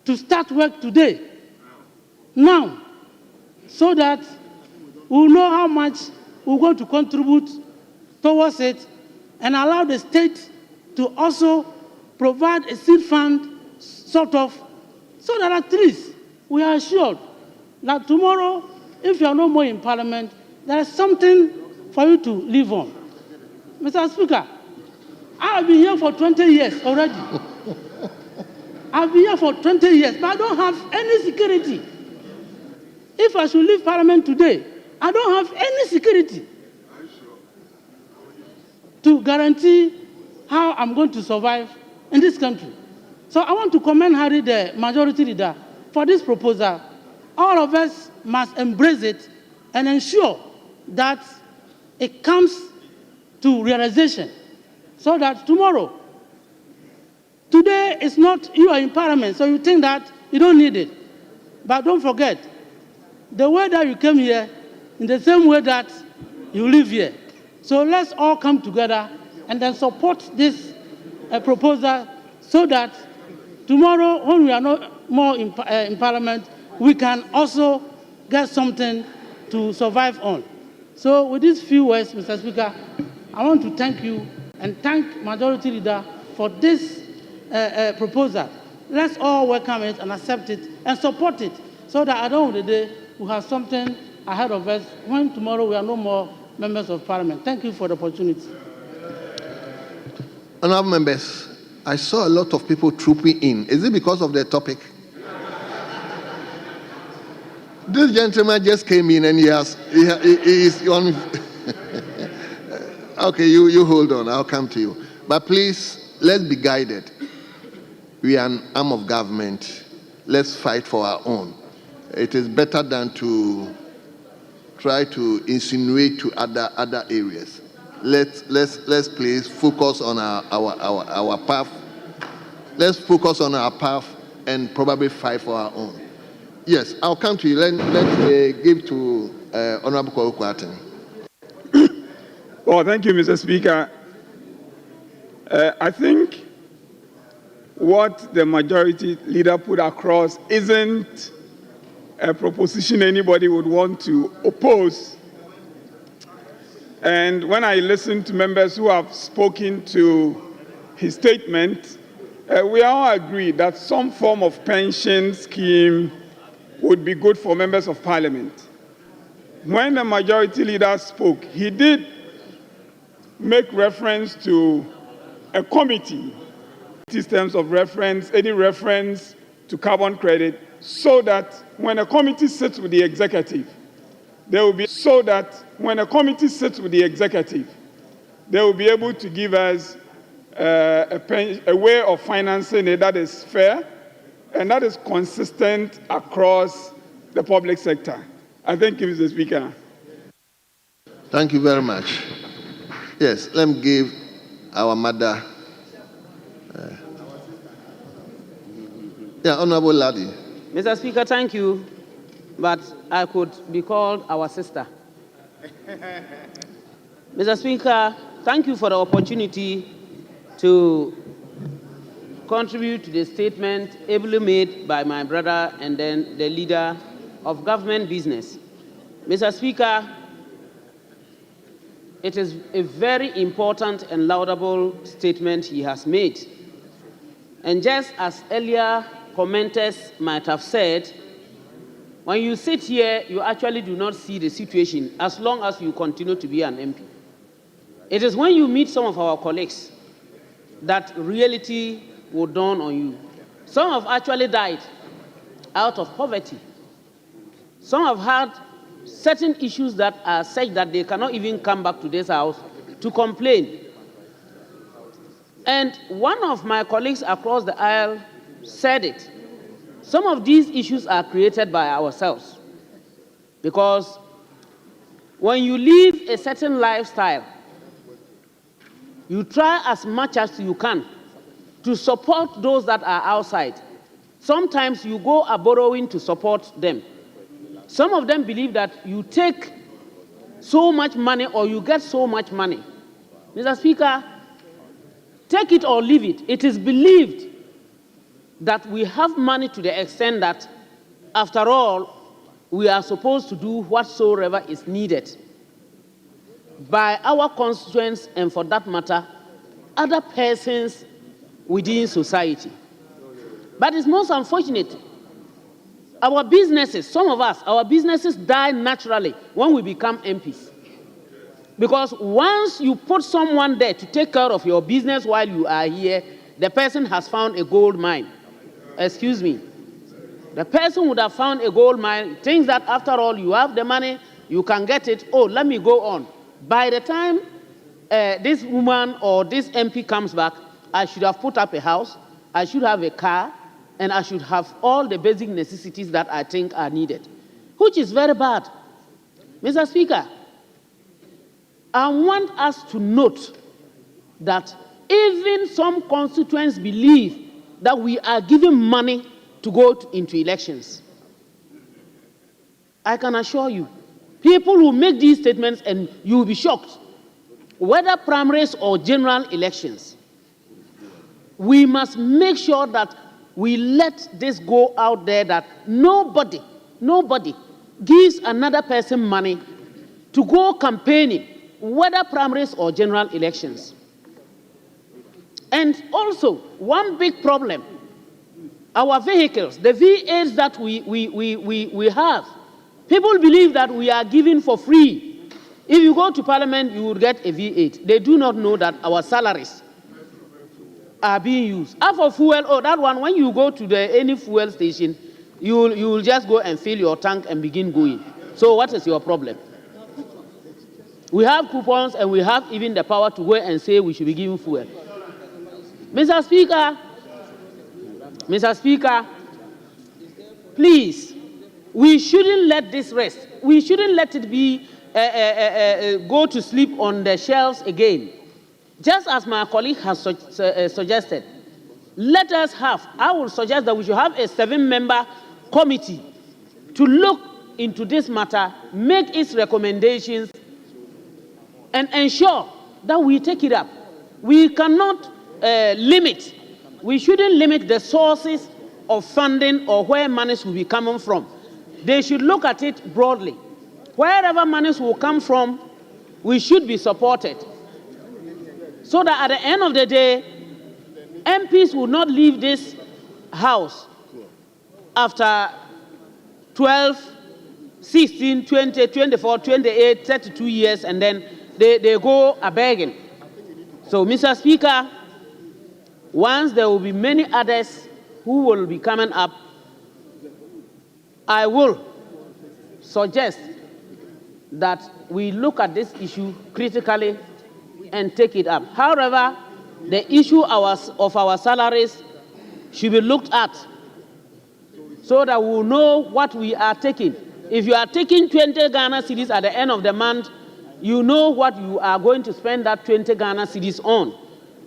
to start work today, now, so that we'll know how much we're going to contribute towards it and allow the state to also provide a seed fund, sort of, so that at least we are assured that tomorrow, if you are no more in Parliament, there is something for you to live on. Mr. Speaker, I have been here for 20 years already. I've been here for 20 years, but I don't have any security. If I should leave Parliament today, I don't have any security to guarantee how I'm going to survive in this country. So I want to commend Harry, the majority leader, for this proposal. All of us must embrace it and ensure that it comes to realization so that tomorrow, today is not, you are in Parliament, so you think that you don't need it. But don't forget, the way that you came here, in the same way that you live here. So let's all come together and then support this proposal so that tomorrow, when we are not more in Parliament, we can also get something to survive on. So with these few words, Mr. Speaker, I want to thank you and thank Majority Leader for this proposal. Let's all welcome it and accept it and support it so that at the end of the day, we have something ahead of us when tomorrow we are no more members of Parliament. Thank you for the opportunity. Honourable members, I saw a lot of people trooping in. Is it because of the topic? This gentleman just came in and he is on. Okay, you hold on. I'll come to you. But please, let's be guided. We are an arm of government. Let's fight for our own. It is better than to try to insinuate to other areas. Let's please focus on our path. Let's focus on our path and probably fight for our own. Yes, I'll come to you. Let's give to Honorable Kwaku. Well, thank you, Mr. Speaker. I think what the majority leader put across isn't a proposition anybody would want to oppose. And when I listen to members who have spoken to his statement, we all agree that some form of pension scheme would be good for members of Parliament. When the majority leader spoke, he did make reference to a committee, terms of reference, any reference to carbon credit, so that when a committee sits with the executive, they will be able to give us a way of financing it that is fair and that is consistent across the public sector. I thank you, Mr. Speaker. Thank you very much. Yes, let me give our mother. Honorable Ladi. Mr. Speaker, thank you, but I could be called our sister. Mr. Speaker, thank you for the opportunity to contribute to the statement ably made by my brother and then the leader of government business. Mr. Speaker, it is a very important and laudable statement he has made. And just as earlier commenters might have said, when you sit here, you actually do not see the situation as long as you continue to be an MP. It is when you meet some of our colleagues that reality will dawn on you. Some have actually died out of poverty. Some have had certain issues that are such that they cannot even come back to this house to complain. And one of my colleagues across the aisle said it. Some of these issues are created by ourselves, because when you live a certain lifestyle, you try as much as you can to support those that are outside. Sometimes you go a borrowing to support them. Some of them believe that you take so much money or you get so much money. Mr. Speaker, take it or leave it. It is believed that we have money to the extent that, after all, we are supposed to do whatsoever is needed by our constituents and, for that matter, other persons within society. But it's most unfortunate. Our businesses, some of us, our businesses die naturally when we become MPs. Because once you put someone there to take care of your business while you are here, the person has found a gold mine. Excuse me. The person would have found a gold mine, thinks that after all you have the money, you can get it. Oh, let me go on. By the time this woman or this MP comes back, I should have put up a house, I should have a car, and I should have all the basic necessities that I think are needed, which is very bad. Mr. Speaker, I want us to note that even some constituents believe that we are giving money to go into elections. I can assure you, people will make these statements and you will be shocked. Whether primaries or general elections, we must make sure that we let this go out there that nobody gives another person money to go campaigning, whether primaries or general elections. And also, one big problem, our vehicles, the V8s that we have, people believe that we are giving for free. If you go to Parliament, you will get a V8. They do not know that our salaries are being used. As for fuel, oh, that one, when you go to any fuel station, you will just go and fill your tank and begin going. So what is your problem? We have coupons and we have even the power to go and say we should be giving fuel. Mr. Speaker, please, we shouldn't let this rest. We shouldn't let it be go to sleep on the shelves again. Just as my colleague has suggested, let us have, I will suggest that we should have a 7-member committee to look into this matter, make its recommendations, and ensure that we take it up. We cannot we shouldn't limit the sources of funding or where monies will be coming from. They should look at it broadly. Wherever monies will come from, we should be supported, so that at the end of the day, MPs will not leave this house after 12, 16, 20, 24, 28, 32 years, and then they go a-begging. So, Mr. Speaker, once there will be many others who will be coming up, I will suggest that we look at this issue critically and take it up. However, the issue of our salaries should be looked at so that we will know what we are taking. If you are taking 20 Ghana cedis at the end of the month, you know what you are going to spend that 20 Ghana cedis on.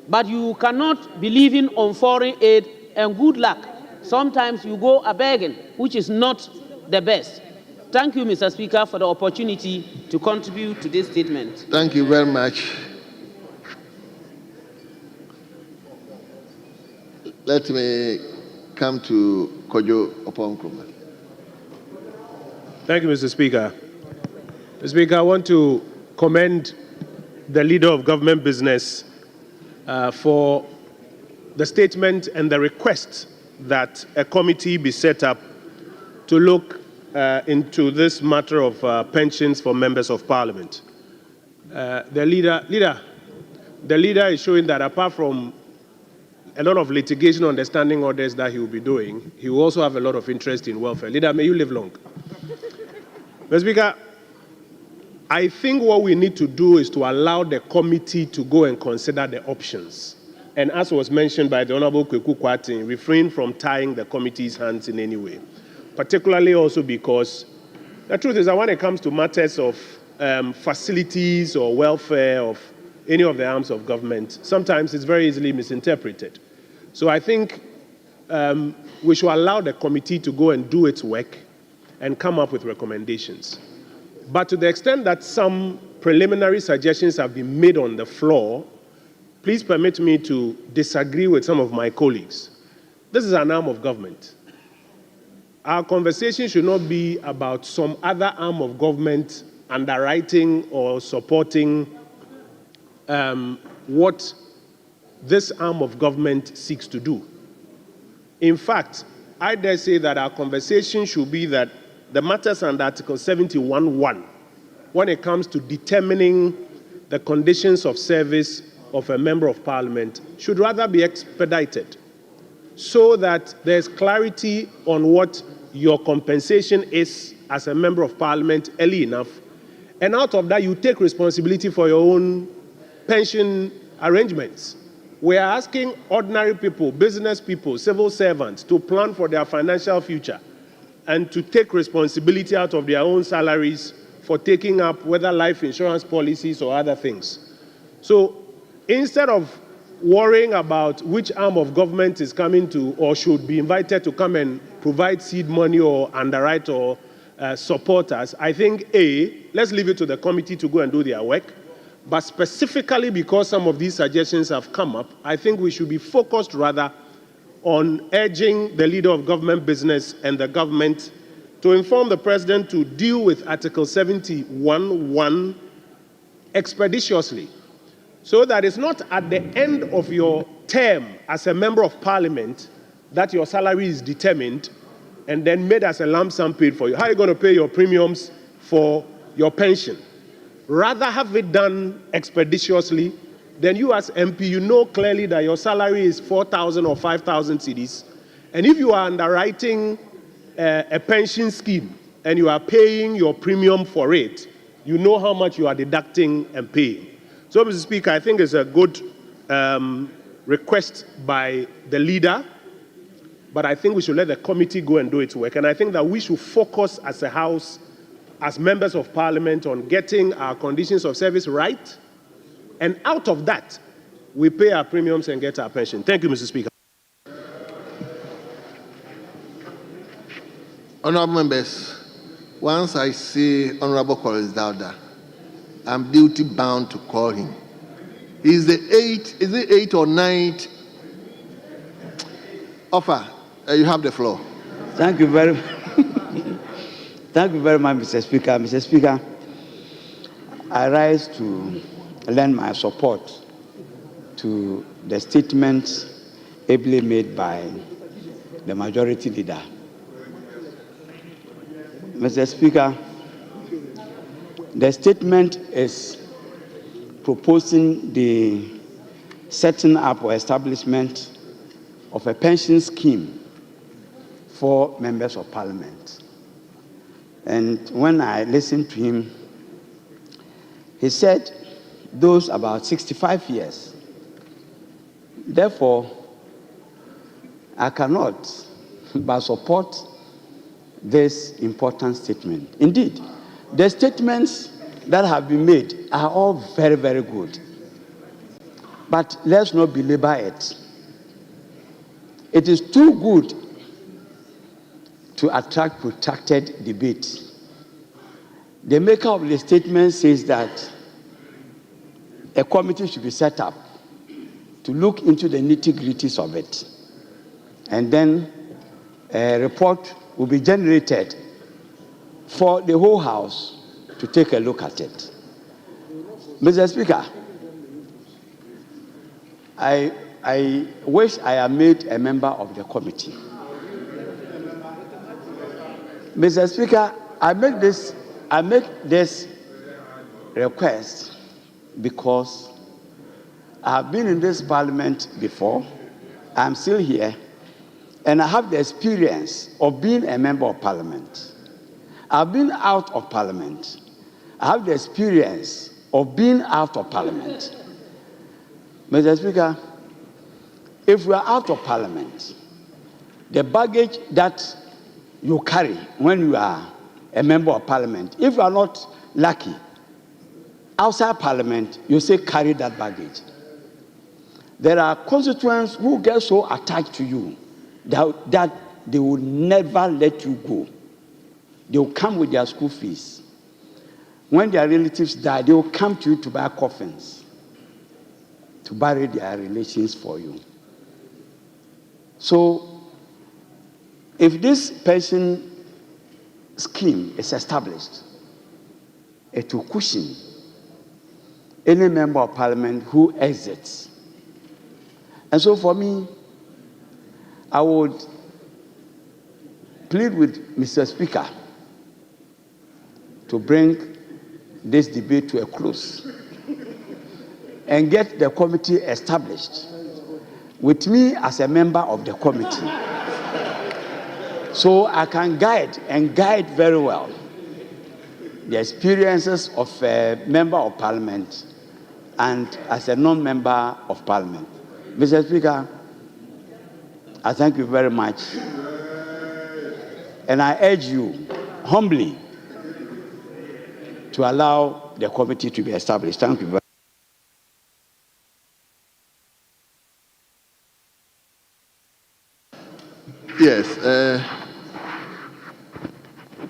But you cannot be living on foreign aid, and good luck. Sometimes you go a-begging, which is not the best. Thank you, Mr. Speaker, for the opportunity to contribute to this statement. Thank you very much. Let me come to Kojo Oponkroma. Thank you, Mr. Speaker. Mr. Speaker, I want to commend the leader of government business for the statement and the request that a committee be set up to look into this matter of pensions for members of parliament. The leader is showing that apart from a lot of litigation on the standing orders that he will be doing, he will also have a lot of interest in welfare. Leader, may you live long. Mr. Speaker, I think what we need to do is to allow the committee to go and consider the options. And as was mentioned by the Honorable Kweku Kwatin, refrain from tying the committee's hands in any way, particularly also because the truth is that when it comes to matters of facilities or welfare of any of the arms of government, sometimes it's very easily misinterpreted. So I think we should allow the committee to go and do its work and come up with recommendations. But to the extent that some preliminary suggestions have been made on the floor, please permit me to disagree with some of my colleagues. This is an arm of government. Our conversation should not be about some other arm of government underwriting or supporting what this arm of government seeks to do. In fact, I dare say that our conversation should be that the matters under Article 71(1), when it comes to determining the conditions of service of a member of parliament, should rather be expedited so that there's clarity on what your compensation is as a member of parliament early enough. And out of that, you take responsibility for your own pension arrangements. We are asking ordinary people, business people, civil servants to plan for their financial future and to take responsibility out of their own salaries for taking up whether life insurance policies or other things. So instead of worrying about which arm of government is coming to or should be invited to come and provide seed money or underwrite or support us, I think, let's leave it to the committee to go and do their work. But specifically because some of these suggestions have come up, I think we should be focused rather on urging the leader of government business and the government to inform the president to deal with Article 71(1) expeditiously, so that it's not at the end of your term as a member of parliament that your salary is determined and then made as a lump sum paid for you. How are you going to pay your premiums for your pension? Rather have it done expeditiously. Then you as MP, you know clearly that your salary is 4,000 or 5,000 cedis. And if you are underwriting a pension scheme and you are paying your premium for it, you know how much you are deducting and paying. So, Mr. Speaker, I think it's a good request by the leader, but I think we should let the committee go and do its work. And I think that we should focus as a House, as members of Parliament, on getting our conditions of service right. And out of that, we pay our premiums and get our pension. Thank you, Mr. Speaker. Honourable members, once I see Honourable Collins Dowda, I'm duty bound to call him. Is it 8th or 9th offer? You have the floor. Thank you very much. Thank you very much, Mr. Speaker. Mr. Speaker, I rise to lend my support to the statement ably made by the majority leader. Mr. Speaker, the statement is proposing the setting up or establishment of a pension scheme for members of parliament. And when I listened to him, he said those about 65 years. Therefore, I cannot but support this important statement. Indeed, the statements that have been made are all very, very good. But let's not belabor it. It is too good to attract protracted debate. The maker of the statement says that a committee should be set up to look into the nitty-gritties of it. And then a report will be generated for the whole House to take a look at it. Mr. Speaker, I wish I had made a member of the committee. Mr. Speaker, I make this request because I have been in this parliament before, I'm still here, and I have the experience of being a member of parliament. I've been out of Parliament. I have the experience of being out of Parliament. Mr. Speaker, if we are out of Parliament, the baggage that you carry when you are a member of Parliament, if you are not lucky, outside Parliament, you say carry that baggage. There are constituents who get so attached to you that they will never let you go. They will come with their school fees. When their relatives die, they will come to you to buy coffins, to bury their relations for you. So, if this pension scheme is established, it will cushion any member of Parliament who exits. And so for me, I would plead with Mr. Speaker to bring this debate to a close and get the committee established with me as a member of the committee, so I can guide very well the experiences of a member of Parliament and as a non-member of Parliament. Mr. Speaker, I thank you very much, and I urge you humbly to allow the committee to be established. Thank you very much. Yes,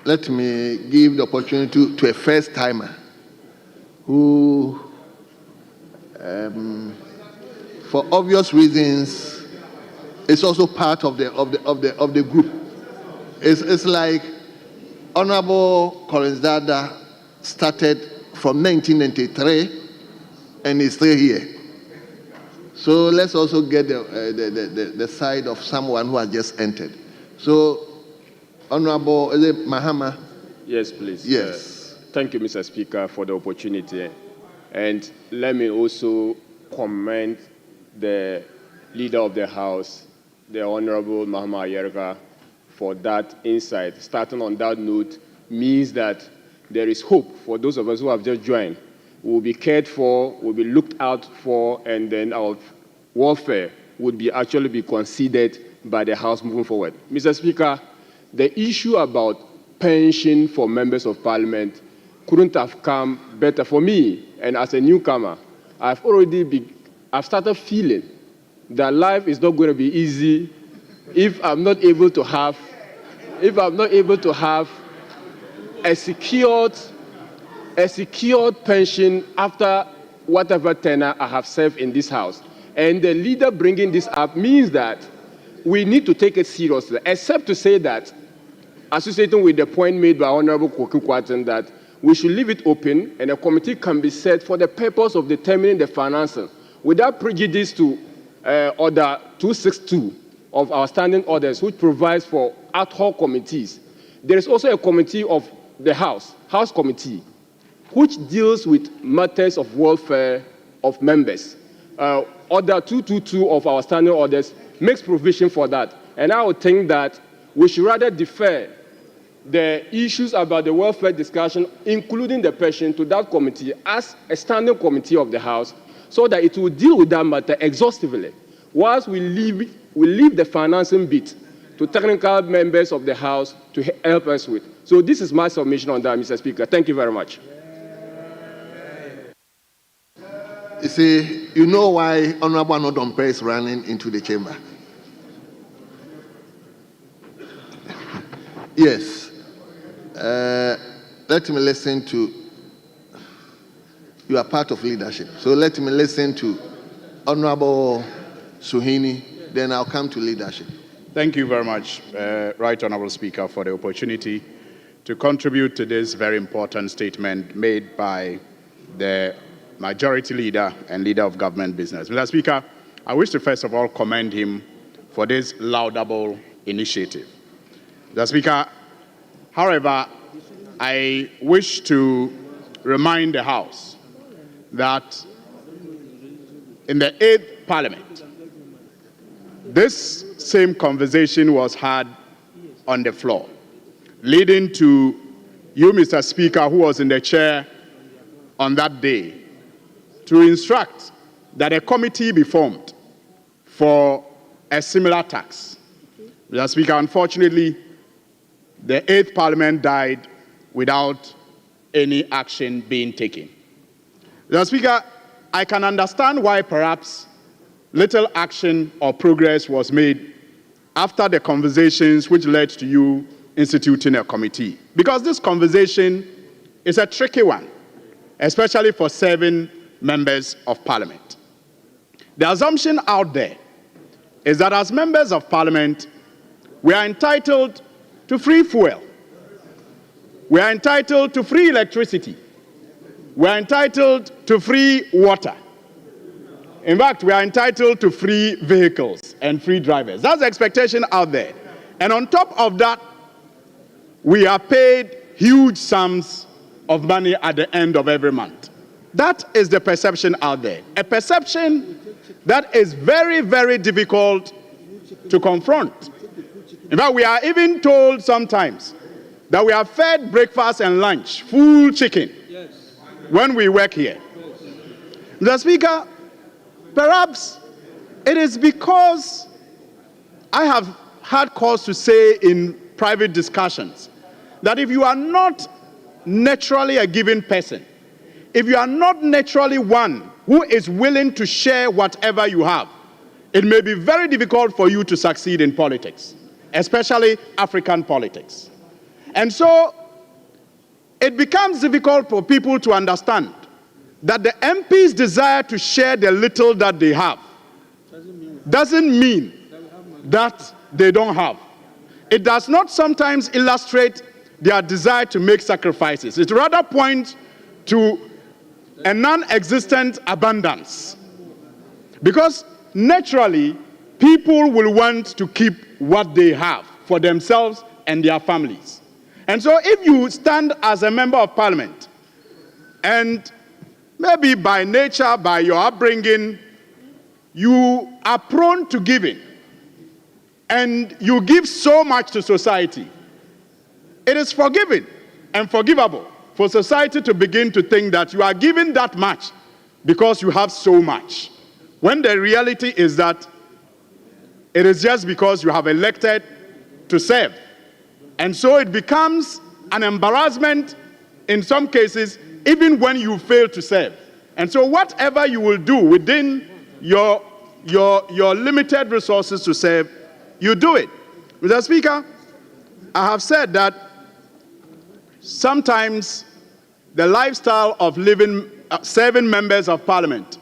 let me give the opportunity to a first-timer who, for obvious reasons, is also part of the group. It's like Honorable Collins Dada started from 1993 and is still here. So let's also get the side of someone who has just entered. So, Honorable, is it Mahama? Yes, please. Yes. Thank you, Mr. Speaker, for the opportunity. And let me also commend the Leader of the House, the Honorable Mahama Ayerga, for that insight. Starting on that note means that there is hope for those of us who have just joined. Will be cared for, will be looked out for, and then our welfare would be actually be considered by the House moving forward. Mr. Speaker, the issue about pension for members of Parliament couldn't have come better for me. And as a newcomer, I've started feeling that life is not going to be easy if I'm not able to have a secured pension after whatever tenure I have served in this House. And the leader bringing this up means that we need to take it seriously, except to say that, associating with the point made by Honorable Koku Kwaten, that we should leave it open and a committee can be set for the purpose of determining the financing without prejudice to Order 262 of our standing orders, which provides for ad hoc committees. There is also a committee of the House Committee, which deals with matters of welfare of members. Order 222 of our standing orders makes provision for that. And I would think that we should rather defer the issues about the welfare discussion, including the pension, to that committee as a standing committee of the House, so that it will deal with that matter exhaustively, whilst we leave the financing bit to technical members of the House to help us with. So this is my submission on that, Mr. Speaker. Thank you very much. You see, you know why Honorable Anodompe is running into the chamber. Yes. Let me listen to, you are part of leadership, so let me listen to Honorable Suhini, then I'll come to leadership. Thank you very much, Right Honorable Speaker, for the opportunity to contribute to this very important statement made by the Majority Leader and Leader of Government Business. Mr. Speaker, I wish to first of all commend him for this laudable initiative. Mr. Speaker, however, I wish to remind the House that in the 8th Parliament, this same conversation was had on the floor, leading to you, Mr. Speaker, who was in the chair on that day, to instruct that a committee be formed for a similar tax. Mr. Speaker, unfortunately, the 8th Parliament died without any action being taken. Mr. Speaker, I can understand why perhaps little action or progress was made after the conversations which led to you instituting a committee. Because this conversation is a tricky one, especially for 7 members of Parliament. The assumption out there is that as members of Parliament, we are entitled to free fuel. We are entitled to free electricity. We are entitled to free water. In fact, we are entitled to free vehicles and free drivers. That's the expectation out there. And on top of that, we are paid huge sums of money at the end of every month. That is the perception out there. A perception that is very, very difficult to confront. In fact, we are even told sometimes that we are fed breakfast and lunch, full chicken, when we work here. Mr. Speaker, perhaps it is because I have had cause to say in private discussions that if you are not naturally a giving person, if you are not naturally one who is willing to share whatever you have, it may be very difficult for you to succeed in politics, especially African politics. And so it becomes difficult for people to understand that the MP's desire to share the little that they have doesn't mean that they don't have. It does not sometimes illustrate their desire to make sacrifices. It rather points to a non-existent abundance. Because naturally, people will want to keep what they have for themselves and their families. And so if you stand as a member of Parliament and maybe by nature, by your upbringing, you are prone to giving, and you give so much to society, it is forgiving and forgivable for society to begin to think that you are giving that much because you have so much, when the reality is that it is just because you have elected to serve. And so it becomes an embarrassment in some cases, even when you fail to serve. And so whatever you will do within your limited resources to serve, you do it. Mr. Speaker, I have said that sometimes the lifestyle of living 7 members of Parliament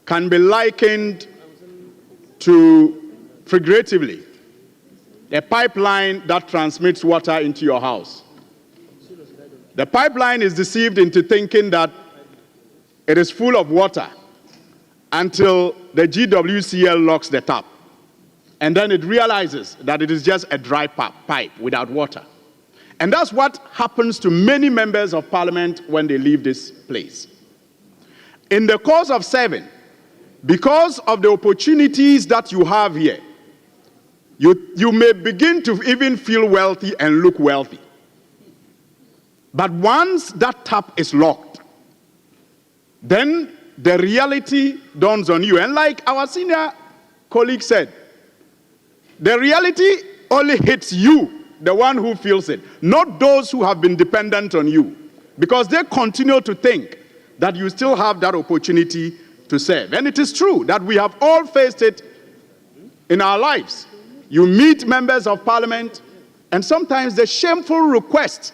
can be likened to, figuratively, a pipeline that transmits water into your house. The pipeline is deceived into thinking that it is full of water until the GWCL locks the tap. And then it realizes that it is just a dry pipe without water. And that's what happens to many members of Parliament when they leave this place. In the course of serving, because of the opportunities that you have here, you may begin to even feel wealthy and look wealthy. But once that tap is locked, then the reality dawns on you. And like our senior colleague said, the reality only hits you, the one who feels it, not those who have been dependent on you, because they continue to think that you still have that opportunity to serve. And it is true that we have all faced it in our lives. You meet members of Parliament, and sometimes the shameful request,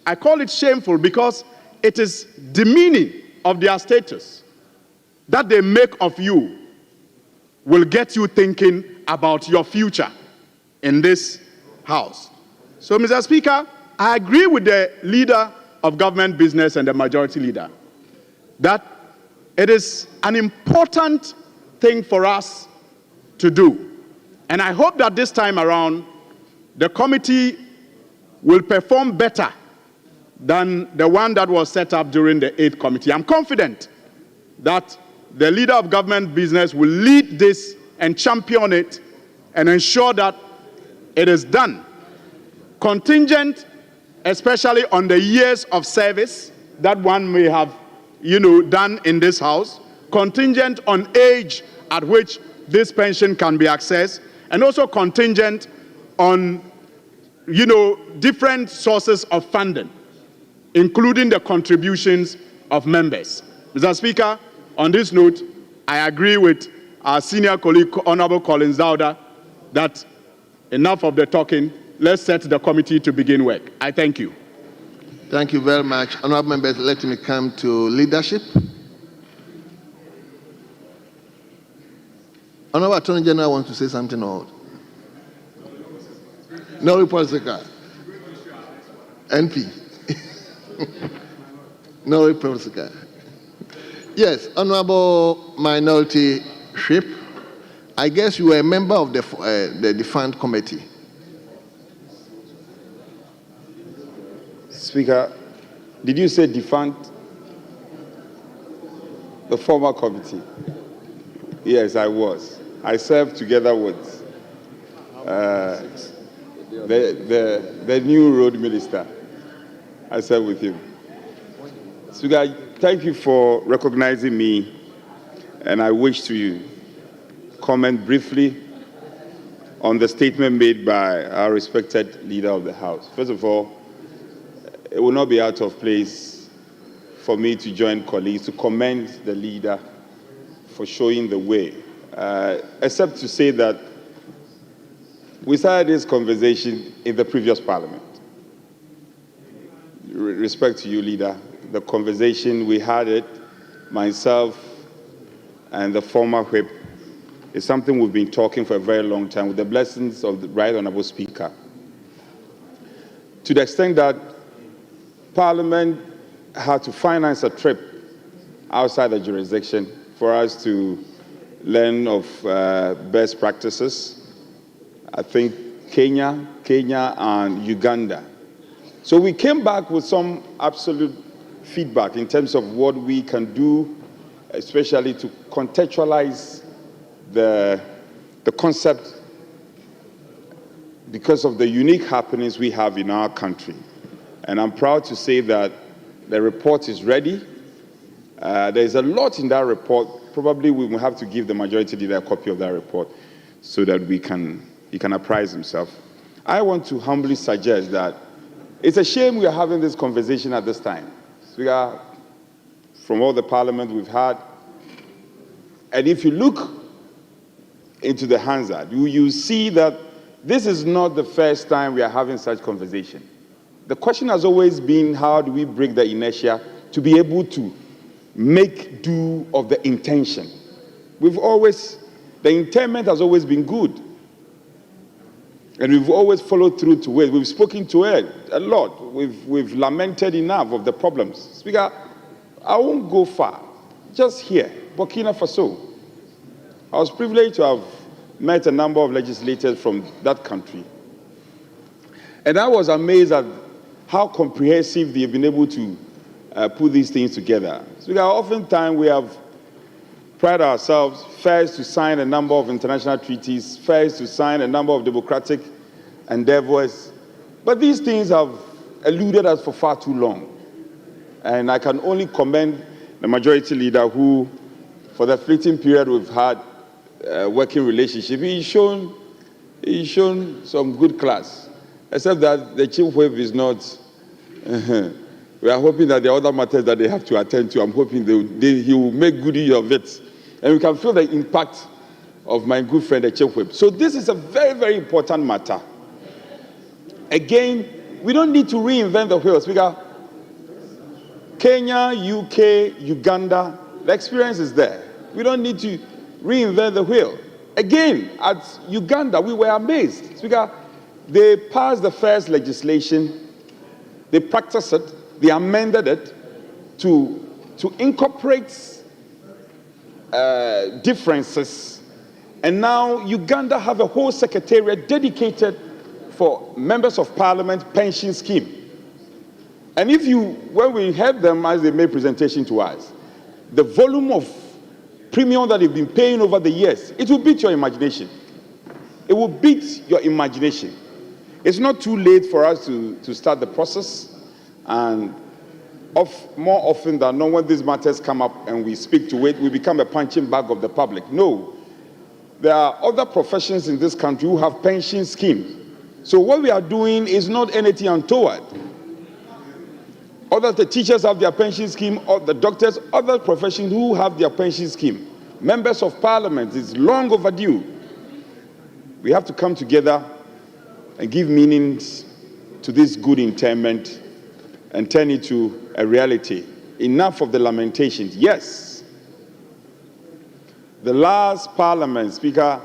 I call it shameful because it is demeaning of their status, that they make of you will get you thinking about your future in this house. So, Mr. Speaker, I agree with the leader of government business and the majority leader that it is an important thing for us to do. And I hope that this time around, the committee will perform better than the one that was set up during the 8th committee. I'm confident that the leader of government business will lead this and champion it and ensure that it is done contingent especially on the years of service that one may have, done in this house, contingent on age at which this pension can be accessed, and also contingent on, different sources of funding, including the contributions of members. Mr. Speaker, on this note, I agree with our senior colleague, Honorable Collins Dauda, that enough of the talking. Let's set the committee to begin work. I thank you. Thank you very much. Honorable members, let me come to leadership. Honorable Attorney General wants to say something or no report, Secretary. NP. No report, Secretary. Yes, Honorable Minority Whip, I guess you were a member of the defunct committee. Speaker, did you say defunct? The former committee? Yes, I was. I served together with the new road minister. I served with him. Speaker, thank you for recognizing me, and I wish to comment briefly on the statement made by our respected leader of the House. First of all, it will not be out of place for me to join colleagues to commend the leader for showing the way, except to say that we started this conversation in the previous parliament. Respect to you, leader. The conversation, we had it, myself and the former whip, is something we've been talking for a very long time with the blessings of the Right Honorable Speaker. To the extent that Parliament had to finance a trip outside the jurisdiction for us to learn of best practices. I think Kenya and Uganda. So we came back with some absolute feedback in terms of what we can do, especially to contextualize the concept because of the unique happenings we have in our country. And I'm proud to say that the report is ready. There's a lot in that report. Probably we will have to give the majority leader a copy of that report so that he can apprise himself. I want to humbly suggest that it's a shame we are having this conversation at this time. We are, from all the parliament we've had, and if you look into the Hansard, you see that this is not the first time we are having such conversation. The question has always been, how do we break the inertia to be able to make do of the intention? The intent has always been good. And we've always followed through to it. We've spoken to it a lot. We've lamented enough of the problems. Speaker, I won't go far. Just here, Burkina Faso. I was privileged to have met a number of legislators from that country. And I was amazed at how comprehensive they've been able to put these things together. So oftentimes we have prided ourselves first to sign a number of international treaties, first to sign a number of democratic endeavors, but these things have eluded us for far too long. And I can only commend the majority leader who, for the fleeting period we've had working relationship, he's shown some good class. Except that the chief whip is not. We are hoping that the other matters that they have to attend to, I'm hoping he will make good use of it. And we can feel the impact of my good friend, the chief whip. So this is a very, very important matter. Again, we don't need to reinvent the wheel. Speaker, Kenya, UK, Uganda, the experience is there. We don't need to reinvent the wheel. Again, at Uganda, we were amazed. Speaker, they passed the first legislation, they practiced it, they amended it to incorporate differences. And now Uganda have a whole secretariat dedicated for members of parliament pension scheme. And when we heard them as they made presentation to us, the volume of premium that they've been paying over the years, it will beat your imagination. It will beat your imagination. It's not too late for us to start the process, and more often than not, when these matters come up and we speak to it, we become a punching bag of the public. No, there are other professions in this country who have pension schemes. So what we are doing is not anything untoward. The teachers have their pension scheme, or the doctors, other professions who have their pension scheme. Members of Parliament is long overdue. We have to come together and give meanings to this good interment and turn it to a reality. Enough of the lamentations. Yes, the last Parliament, Speaker,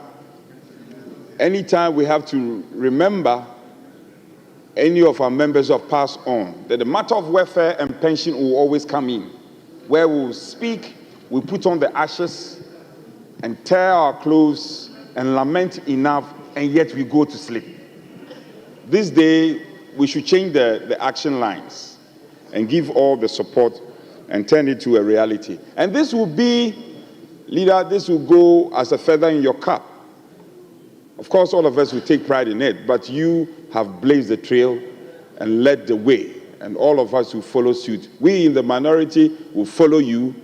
anytime we have to remember any of our members who have passed on, that the matter of welfare and pension will always come in, where we will speak, we put on the ashes and tear our clothes and lament enough, and yet we go to sleep. This day, we should change the action lines and give all the support and turn it to a reality. And this will be, leader, this will go as a feather in your cap. Of course, all of us will take pride in it, but you have blazed the trail and led the way, and all of us will follow suit. We in the minority will follow you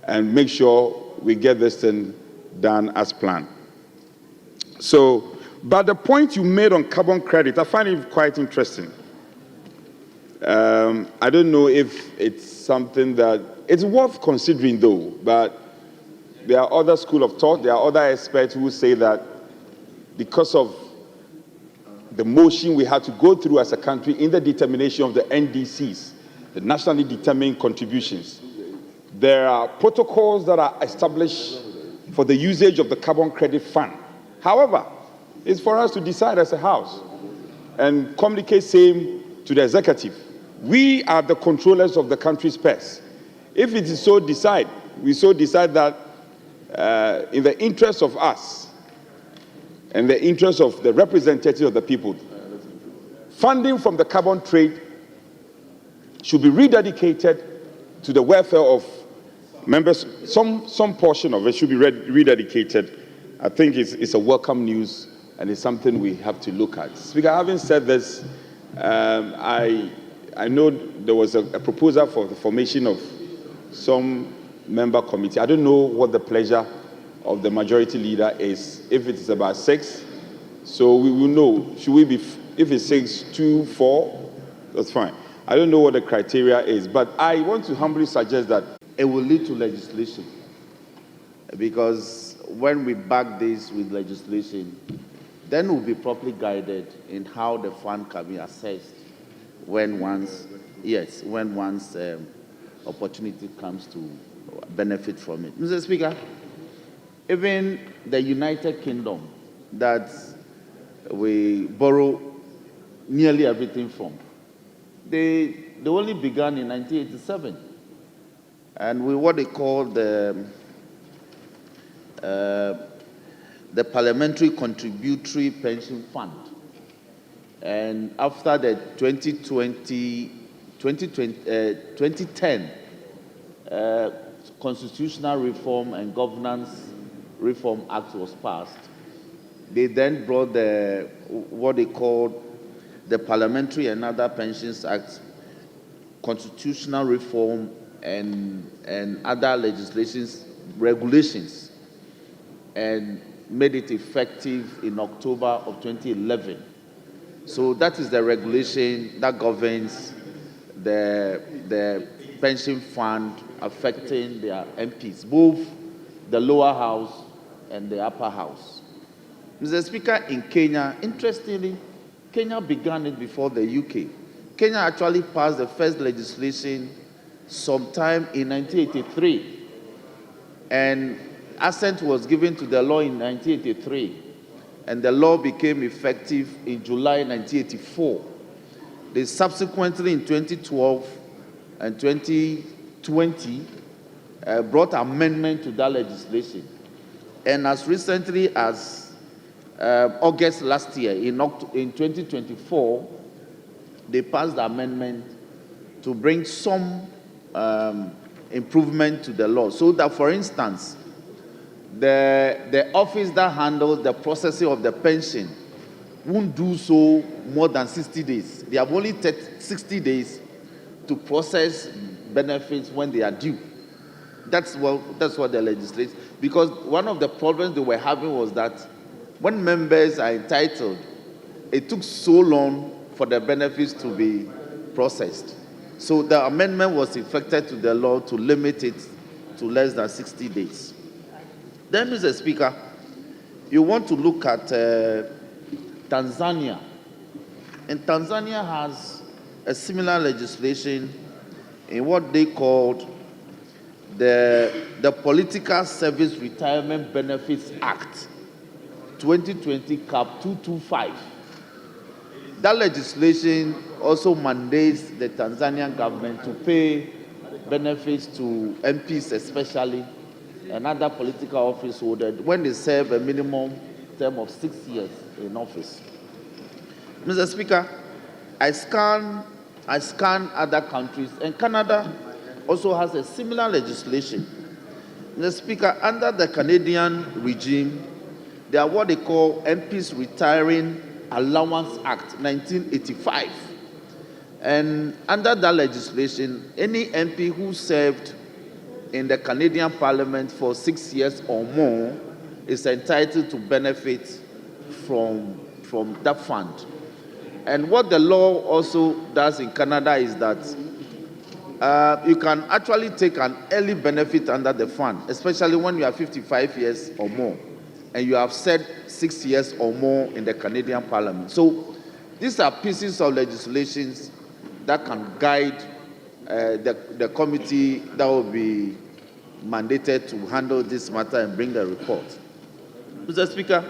and make sure we get this thing done as planned. So, but the point you made on carbon credit, I find it quite interesting. I don't know if it's something that, it's worth considering though, but there are other schools of thought, there are other experts who say that because of the motion we had to go through as a country in the determination of the NDCs, the nationally determined contributions, there are protocols that are established for the usage of the carbon credit fund. However, it's for us to decide as a House and communicate same to the executive. We are the controllers of the country's purse. If it is so decide, we so decide that in the interest of us and the interest of the representatives of the people, funding from the carbon trade should be rededicated to the welfare of members. Some portion of it should be rededicated. I think it's a welcome news, and it's something we have to look at. Speaker, having said this, I know there was a proposal for the formation of some member committee. I don't know what the pleasure of the majority leader is. If it is about 6, so we will know. Should we be, if it's 6, 2, 4, that's fine. I don't know what the criteria is, but I want to humbly suggest that it will lead to legislation. Because when we back this with legislation, then we'll be properly guided in how the fund can be assessed when one's opportunity comes to benefit from it. Mr. Speaker, even the United Kingdom that we borrow nearly everything from, they only began in 1987. And with what they call the Parliamentary Contributory Pension Fund. And after the 2010 Constitutional Reform and Governance Reform Act was passed, they then brought what they called the Parliamentary and Other Pensions Act, Constitutional Reform and other regulations, and made it effective in October of 2011. So that is the regulation that governs the pension fund affecting their MPs, both the lower house and the upper house. Mr. Speaker, in Kenya, interestingly, Kenya began it before the UK. Kenya actually passed the first legislation sometime in 1983, and assent was given to the law in 1983, and the law became effective in July 1984. They subsequently, in 2012 and 2020, brought amendment to that legislation. And as recently as August last year, in 2024, they passed the amendment to bring some improvement to the law, so that, for instance, the office that handles the processing of the pension won't do so more than 60 days. They have only 60 days to process benefits when they are due. That's what the legislation, because one of the problems they were having was that when members are entitled, it took so long for the benefits to be processed. So the amendment was effected to the law to limit it to less than 60 days. Then, Mr. Speaker, you want to look at Tanzania. And Tanzania has a similar legislation in what they called the Political Service Retirement Benefits Act 2020 Cap 225. That legislation also mandates the Tanzanian government to pay benefits to MPs especially and other political office holders when they serve a minimum term of 6 years in office. Mr. Speaker, I scan other countries, and Canada also has a similar legislation. Mr. Speaker, under the Canadian regime, they are what they call MPs Retiring Allowance Act 1985. And under that legislation, any MP who served in the Canadian Parliament for 6 years or more is entitled to benefit from that fund. And what the law also does in Canada is that you can actually take an early benefit under the fund, especially when you are 55 years or more, and you have served 6 years or more in the Canadian Parliament. So these are pieces of legislation that can guide the committee that will be mandated to handle this matter and bring the report. Mr. Speaker,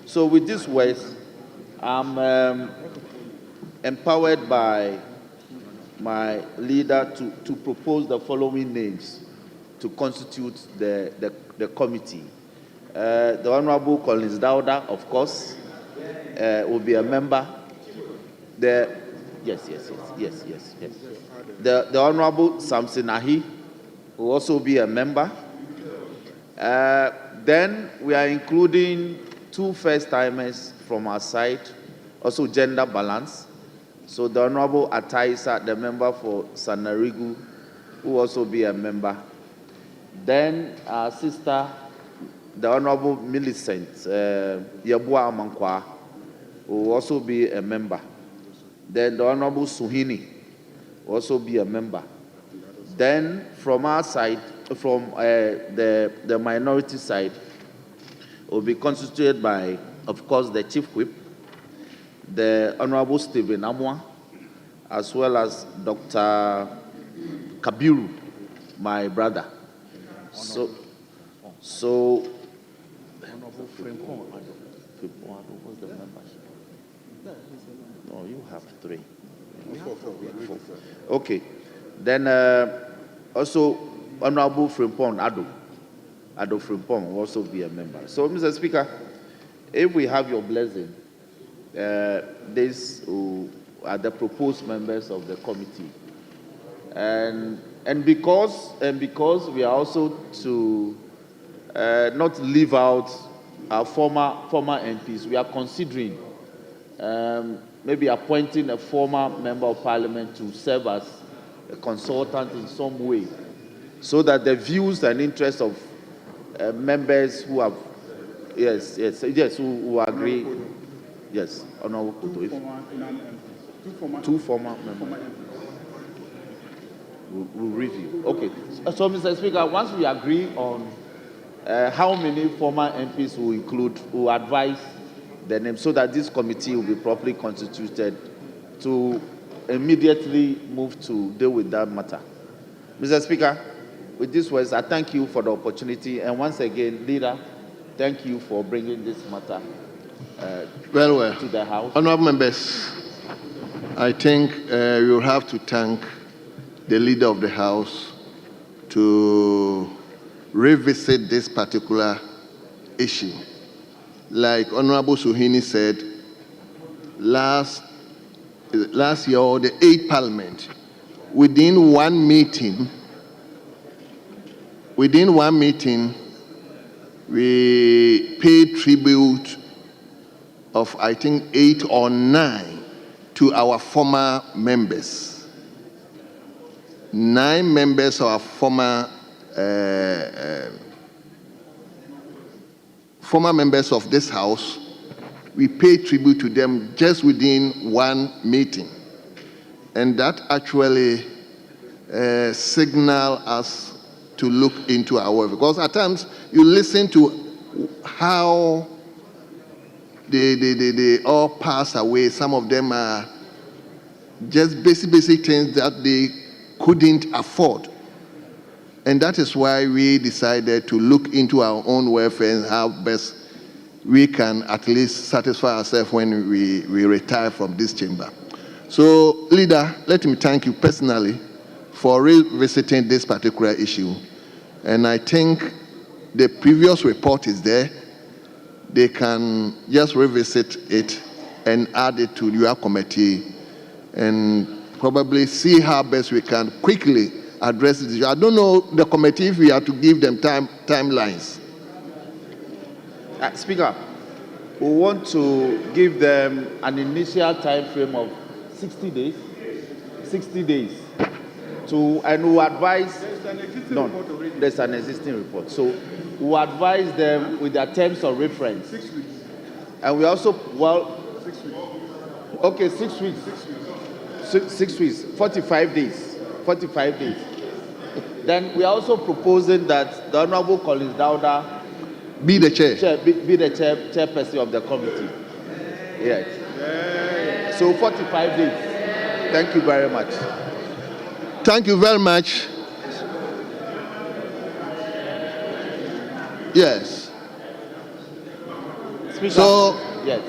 so with these words, I'm empowered by my leader to propose the following names to constitute the committee. The Honorable Collins Dauda, of course, will be a member. Yes. The Honorable Samson Ahi will also be a member. Then we are including 2 first-timers from our side, also gender balance. So the Honorable Ataisa, the member for Sanarigu, will also be a member. Then our sister, the Honorable Millicent Yabua Amankwa, will also be a member. Then the Honorable Suhini will also be a member. Then from our side, from the minority side, will be constituted by, of course, the Chief Whip, the Honorable Stephen Amwa, as well as Dr. Kabiru, my brother. So Honorable Frimpong, what's the membership? No, you have 3. 4. Okay. Then also Honorable Frimpong Ado Frimpong will also be a member. So, Mr. Speaker, if we have your blessing, these are the proposed members of the committee, and because we are also to not leave out our former MPs, we are considering maybe appointing a former member of parliament to serve as a consultant in some way, so that the views and interests of members who have who agree. Yes, Honorable Kuto. Two former members. We'll review. Okay. So, Mr. Speaker, once we agree on how many former MPs will include, will advise the name, so that this committee will be properly constituted to immediately move to deal with that matter. Mr. Speaker, with these words, I thank you for the opportunity, and once again, Leader, thank you for bringing this matter to the House. Honourable members, I think you'll have to thank the Leader of the House to revisit this particular issue. Like Honourable Suhini said, last year, or the 8th Parliament, within one meeting, we paid tribute of, I think, 8 or 9 to our former members. 9 members of our former members of this House, we paid tribute to them just within one meeting. And that actually signaled us to look into our work. Because at times, you listen to how they all pass away. Some of them are just basic things that they couldn't afford. And that is why we decided to look into our own welfare and how best we can at least satisfy ourselves when we retire from this chamber. So, Leader, let me thank you personally for revisiting this particular issue. And I think the previous report is there. They can just revisit it and add it to your committee and probably see how best we can quickly address this issue. I don't know the committee if we have to give them timelines. Speaker, we want to give them an initial time frame of 60 days. 60 days. And we advise. There's an existing report. So we advise them with their terms of reference. 6 weeks. And we also, 6 weeks. Okay, 6 weeks. 6 weeks, 45 days. 45 days. Then we are also proposing that the Honorable Collins Dauda be the chairperson of the committee. Yes. So 45 days. Thank you very much. Thank you very much. Yes. Speaker. So, yes.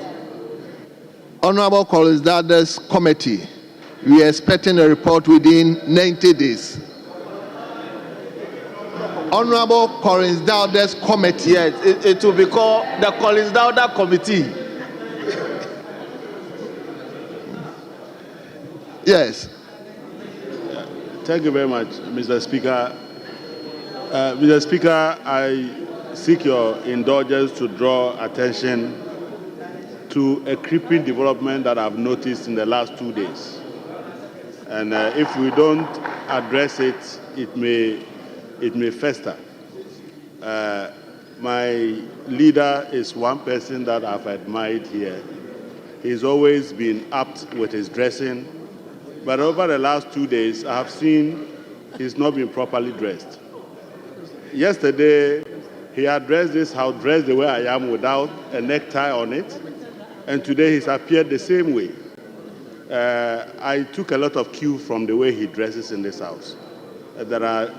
Honorable Collins Dauda's committee, we are expecting a report within 90 days. Honorable Collins Dauda's committee. Yes, it will be called the Collins Dauda Committee. Yes. Thank you very much, Mr. Speaker. Mr. Speaker, I seek your indulgence to draw attention to a creeping development that I've noticed in the last 2 days. And if we don't address it, it may fester. My leader is one person that I've admired here. He's always been apt with his dressing, but over the last 2 days, I have seen he's not been properly dressed. Yesterday, he addressed this house dressed the way I am without a necktie on it, and today he's appeared the same way. I took a lot of cue from the way he dresses in this house. There are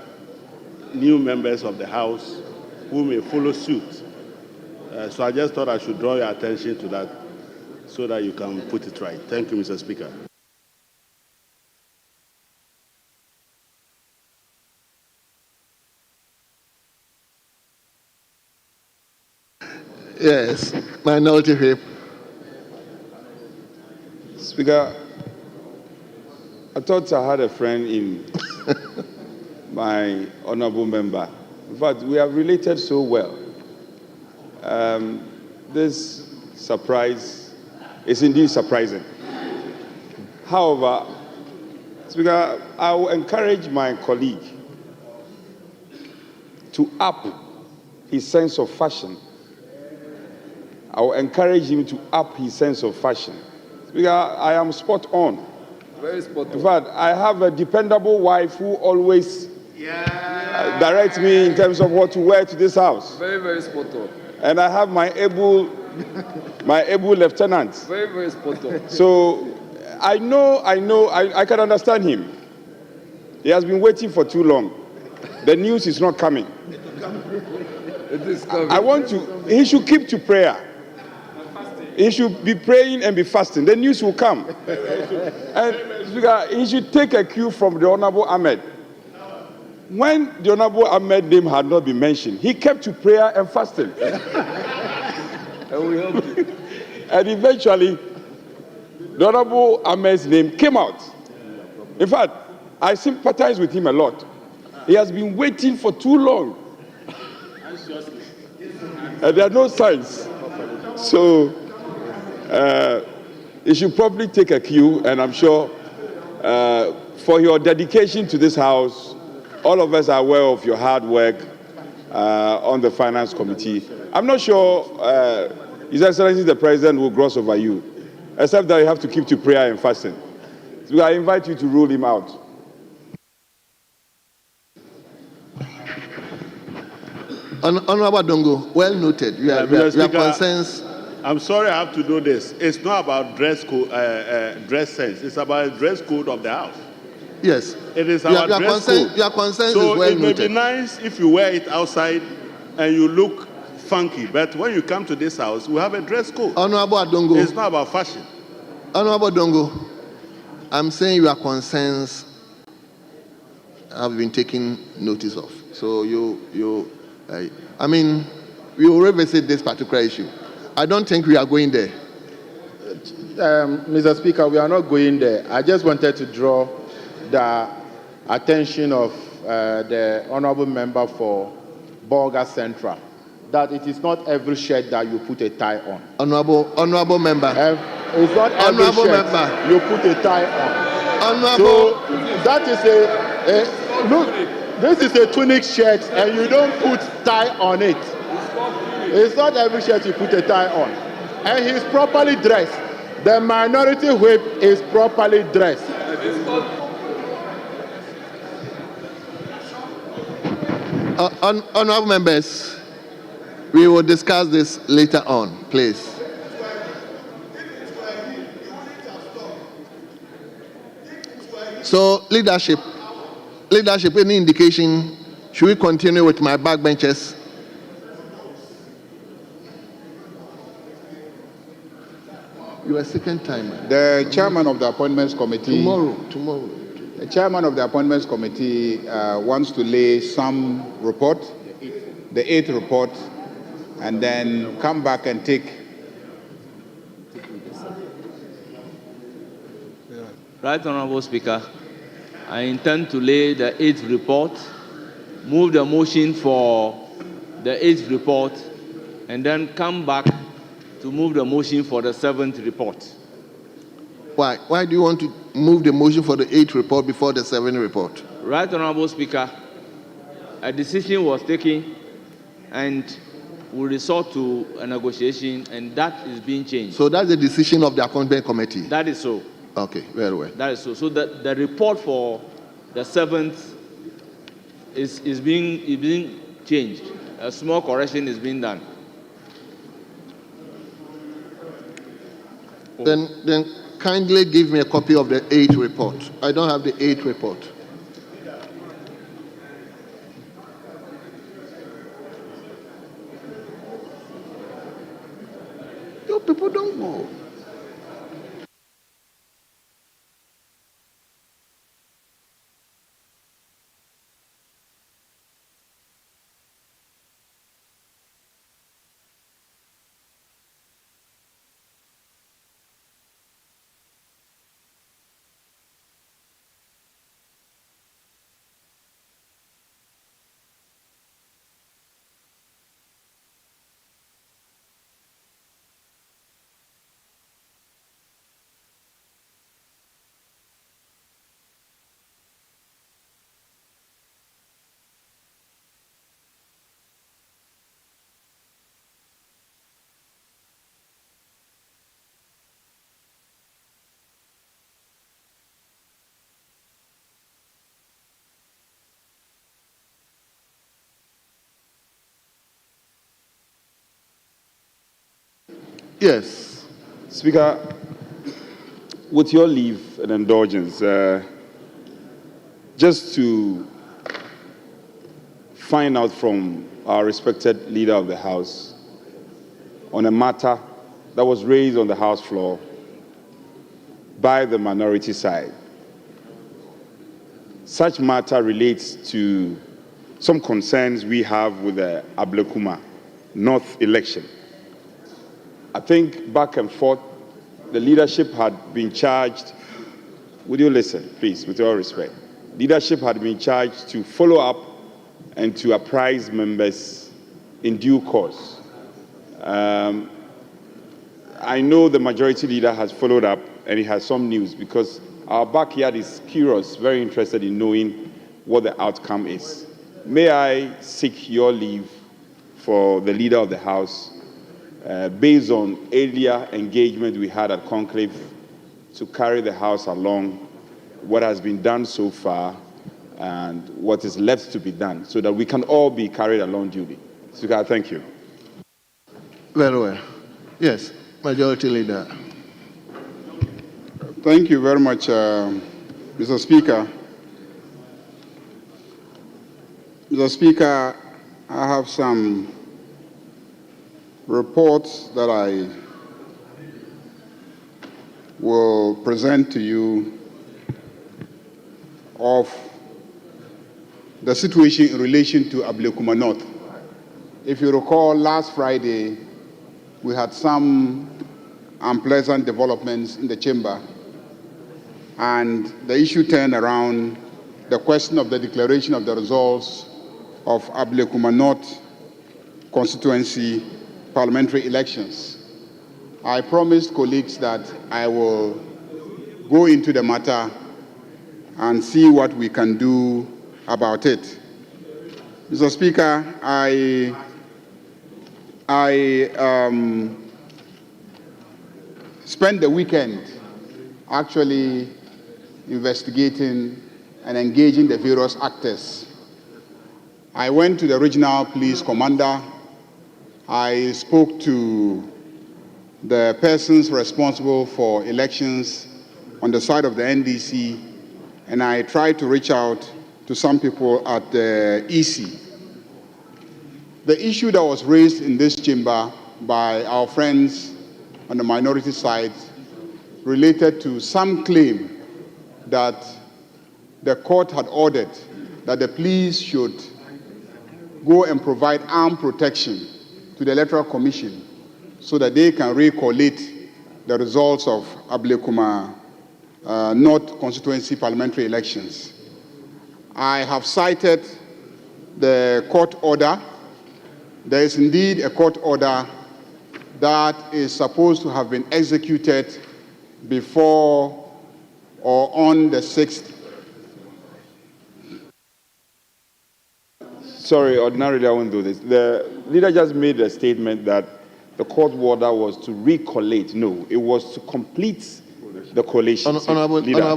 new members of the House who may follow suit. So I just thought I should draw your attention to that so that you can put it right. Thank you, Mr. Speaker. Yes, Minority Whip. Speaker, I thought I had a friend in my honorable member. In fact, we have related so well. This surprise is indeed surprising. However, Speaker, I will encourage my colleague to up his sense of fashion. I will encourage him to up his sense of fashion. Speaker, I am spot on. Very spot on. In fact, I have a dependable wife who always directs me in terms of what to wear to this house. Very, very spot on. And I have my able lieutenant. Very, very spot on. So I can understand him. He has been waiting for too long. The news is not coming. It is coming. He should keep to prayer. He should be praying and be fasting. The news will come. And Speaker, he should take a cue from the Honorable Ahmed. When the Honorable Ahmed's name had not been mentioned, he kept to prayer and fasting. And we helped you. And eventually, the Honorable Ahmed's name came out. In fact, I sympathize with him a lot. He has been waiting for too long. And there are no signs. So, You should probably take a cue, and I'm sure for your dedication to this House, all of us are aware of your hard work on the Finance Committee. I'm not sure His Excellency the President will gloss over you, except that you have to keep to prayer and fasting. So I invite you to rule him out. Honorable Dongo, well noted. Your concerns. I'm sorry I have to do this. It's not about dress code, dress sense. It's about dress code of the House. Yes. It is about dress code. Your concerns so is well it may noted. be nice if you wear it outside and you look funky, but when you come to this House, we have a dress code. Honorable Adongo. It's not about fashion. Honorable Dongo, I'm saying your concerns have been taken notice of. So I mean, we will revisit this particular issue. I don't think we are going there. Mr. Speaker, we are not going there. I just wanted to draw the attention of the honorable member for Bolga Central that it is not every shirt that you put a tie on. Honorable member. It's not every honorable shirt member. you put a tie on. Honorable. So that is look, this is a tunic shirt and you don't put tie on it. It's not every shirt you put a tie on. And he's properly dressed. The minority whip is properly dressed. Honorable members, we will discuss this later on, please. So, leadership, any indication? Should we continue with my backbenchers? You are second timer. The chairman of the Appointments Committee. Tomorrow. The chairman of the Appointments Committee wants to lay some report, the 8th report, and then come back and take. Right, Honorable Speaker, I intend to lay the 8th report, move the motion for the 8th report, and then come back to move the motion for the 7th report. Why? Why do you want to move the motion for the 8th report before the 7th report? Right, Honorable Speaker, a decision was taken and we resort to a negotiation, and that is being changed. So that's the decision of the Appointment Committee? That is so. Okay, very well. That is so. So the report for the 7th is being changed. A small correction is being done. Then kindly give me a copy of the 8th report. I don't have the 8th report. You people don't go. Yes. Speaker, with your leave and indulgence, just to find out from our respected leader of the House on a matter that was raised on the House floor by the minority side. Such matter relates to some concerns we have with the Ablekuma North election. I think back and forth, the leadership had been charged. Would you listen, please, with all respect? Leadership had been charged to follow up and to apprise members in due course. I know the majority leader has followed up and he has some news because our backyard is curious, very interested in knowing what the outcome is. May I seek your leave for the leader of the House, based on earlier engagement we had at Conclave, to carry the House along what has been done so far and what is left to be done so that we can all be carried along duly. Speaker, thank you. Very well. Yes, Majority Leader. Thank you very much, Mr. Speaker. Mr. Speaker, I have some reports that I will present to you of the situation in relation to Ablekuma North. If you recall, last Friday, we had some unpleasant developments in the chamber, and the issue turned around the question of the declaration of the results of Ablekuma North constituency parliamentary elections. I promised colleagues that I will go into the matter and see what we can do about it. Mr. Speaker, I spent the weekend actually investigating and engaging the various actors. I went to the regional police commander. I spoke to the persons responsible for elections on the side of the NDC, and I tried to reach out to some people at the EC. The issue that was raised in this chamber by our friends on the minority side related to some claim that the court had ordered that the police should go and provide armed protection to the Electoral Commission so that they can recollate the results of Ablekuma North constituency parliamentary elections. I have cited the court order. There is indeed a court order that is supposed to have been executed before or on the 6th. Sorry, ordinarily I won't do this. The leader just made a statement that the court order was to recollate. No, it was to complete the collation. Honorable, Leader,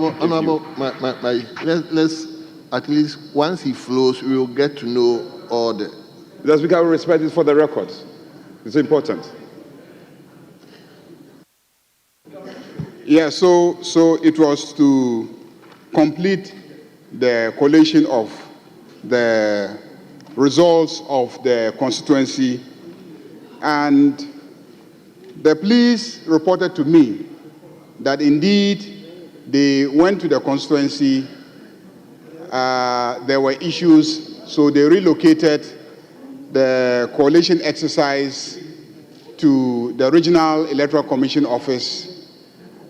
let's at least once he flows, we will get to know all the. That's because we respect it for the record. It's important. Yeah, so it was to complete the collation of the results of the constituency, and the police reported to me that indeed they went to the constituency, there were issues, so they relocated the coalition exercise to the Regional Electoral Commission office.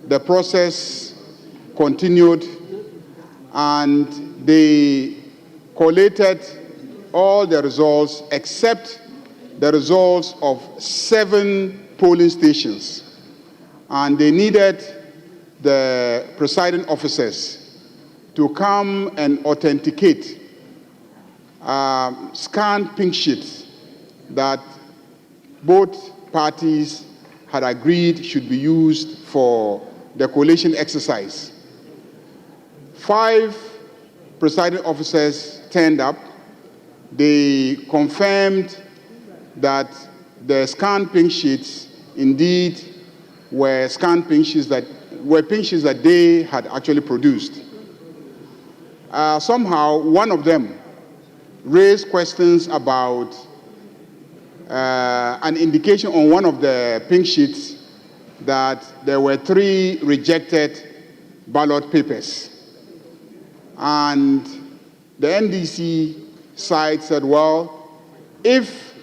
The process continued, and they collated all the results except the results of 7 polling stations. And they needed the presiding officers to come and authenticate scanned pink sheets that both parties had agreed should be used for the collation exercise. 5 presiding officers turned up. They confirmed that the scanned pink sheets indeed were scanned pink sheets that they had actually produced. Somehow, one of them raised questions about an indication on one of the pink sheets that there were 3 rejected ballot papers. And the NDC side said, well, if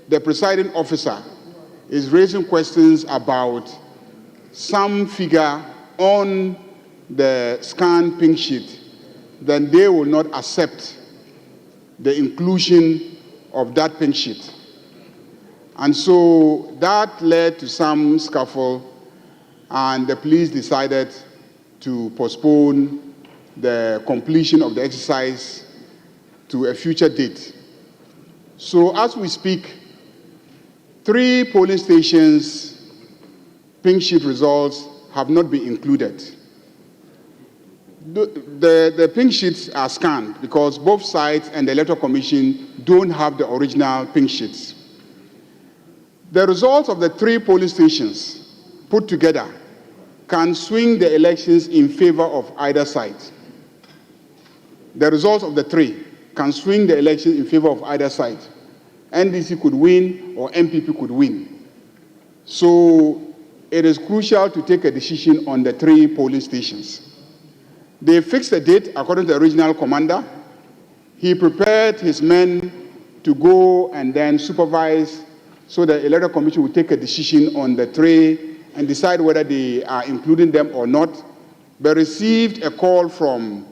the presiding officer is raising questions about some figure on the scanned pink sheet, then they will not accept the inclusion of that pink sheet. And so that led to some scuffle, and the police decided to postpone the completion of the exercise to a future date. So as we speak, 3 polling stations' pink sheet results have not been included. The pink sheets are scanned because both sides and the Electoral Commission don't have the original pink sheets. The results of the 3 polling stations put together can swing the elections in favor of either side. The results of the 3 can swing the election in favor of either side. NDC could win or MPP could win. So it is crucial to take a decision on the 3 polling stations. They fixed the date according to the regional commander. He prepared his men to go and then supervise so the Electoral Commission will take a decision on the 3 and decide whether they are including them or not. But received a call from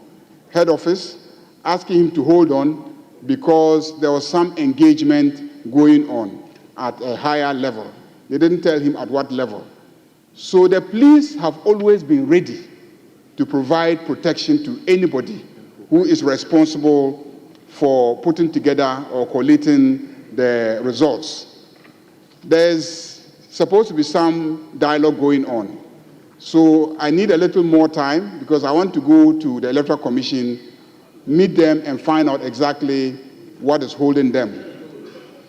head office asking him to hold on because there was some engagement going on at a higher level. They didn't tell him at what level. So the police have always been ready to provide protection to anybody who is responsible for putting together or collating the results. There's supposed to be some dialogue going on. So I need a little more time because I want to go to the Electoral Commission, meet them, and find out exactly what is holding them.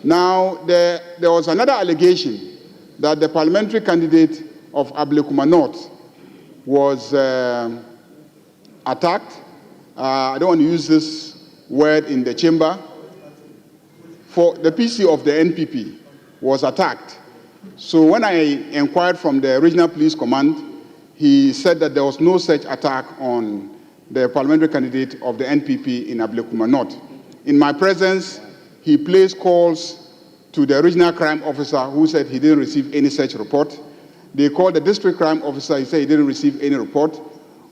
Now, there was another allegation that the parliamentary candidate of Ablekuma North was attacked. I don't want to use this word in the chamber. For the PC of the NPP was attacked. So when I inquired from the regional police command, he said that there was no such attack on the parliamentary candidate of the NPP in Ablekuma North. In my presence, he placed calls to the regional crime officer who said he didn't receive any such report. They called the district crime officer, he said he didn't receive any report.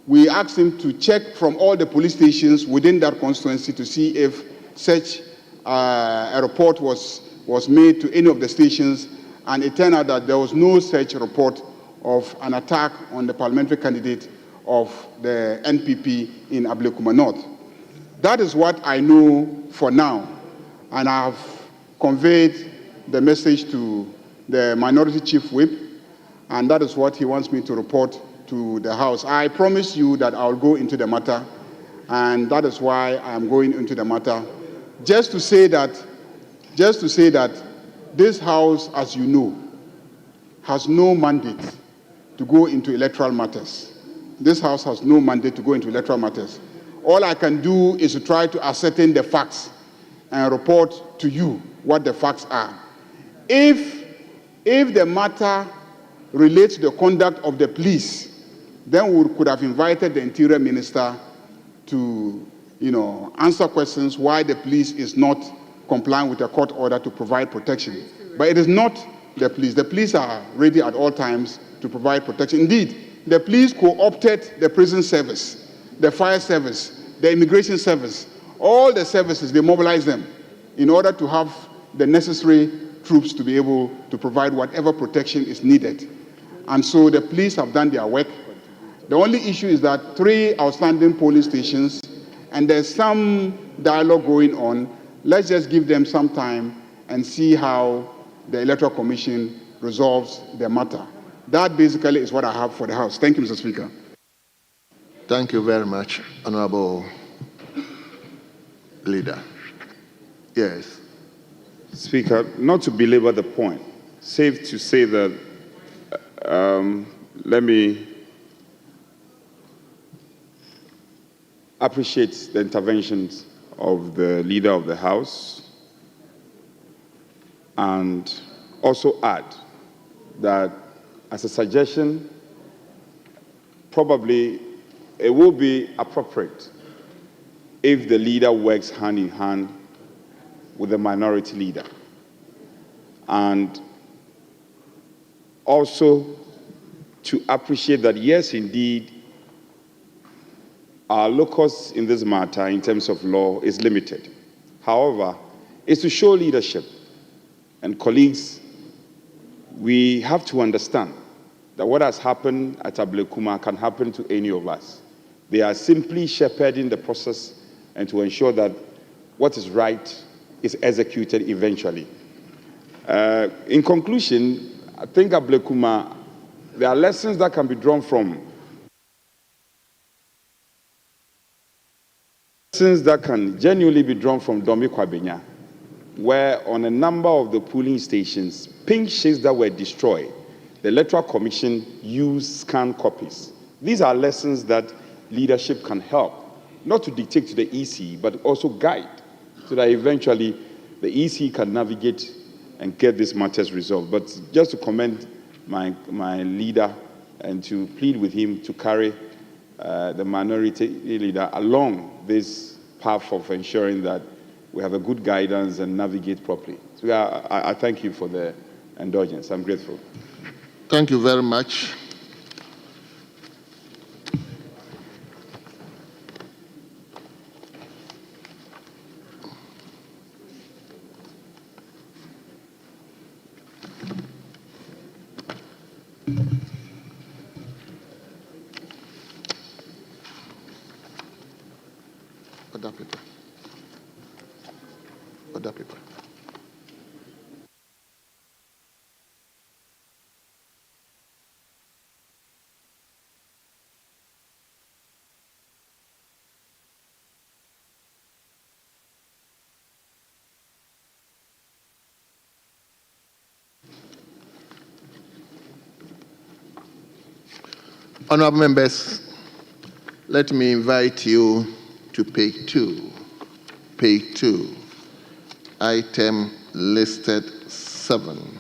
We asked him to check from all the police stations within that constituency to see if such a report was made to any of the stations, and it turned out that there was no such report of an attack on the parliamentary candidate of the NPP in Ablekuma North. That is what I know for now, and I have conveyed the message to the Minority Chief Whip, and that is what he wants me to report to the House. I promise you that I'll go into the matter, and that is why I'm going into the matter. Just to say that this House, as you know, has no mandate to go into electoral matters. This House has no mandate to go into electoral matters. All I can do is to try to ascertain the facts and report to you what the facts are. If the matter relates to the conduct of the police, then we could have invited the Interior Minister to, answer questions why the police is not complying with a court order to provide protection. But it is not the police. The police are ready at all times to provide protection. Indeed, the police co-opted the prison service, the fire service, the immigration service, all the services, they mobilized them in order to have the necessary troops to be able to provide whatever protection is needed. And so the police have done their work. The only issue is that 3 outstanding polling stations, and there's some dialogue going on. Let's just give them some time and see how the Electoral Commission resolves the matter. That basically is what I have for the House. Thank you, Mr. Speaker. Thank you very much, Honorable Leader. Yes. Speaker, not to belabor the point, safe to say that, let me appreciate the interventions of the Leader of the House and also add that as a suggestion, probably it will be appropriate if the leader works hand in hand with the minority leader. And also to appreciate that, yes, indeed, our locus in this matter, in terms of law, is limited. However, it's to show leadership. And colleagues we have to understand that what has happened at Ablekuma can happen to any of us. They are simply shepherding the process and to ensure that what is right is executed eventually. In conclusion, I think Ablekuma, there are lessons that can be drawn from. Lessons that can genuinely be drawn from Domi Kwabenya, where on a number of the polling stations, pink sheets that were destroyed, the Electoral Commission used scanned copies. These are lessons that leadership can help, not to dictate to the EC, but also guide, so that eventually the EC can navigate and get these matters resolved. But just to commend my leader and to plead with him to carry the minority leader along this path of ensuring that we have a good guidance and navigate properly. So I thank you for the indulgence. I'm grateful. Thank you very much. Other people. Other people. Honorable members, let me invite you to page 2. Page 2, item listed 7,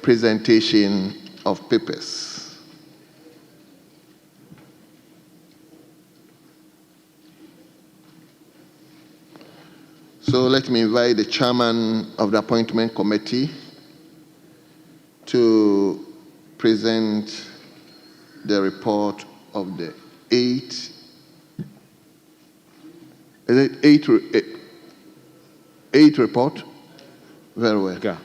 presentation of papers. So let me invite the chairman of the appointment committee to present the report of the 8 report? Very well. Yeah.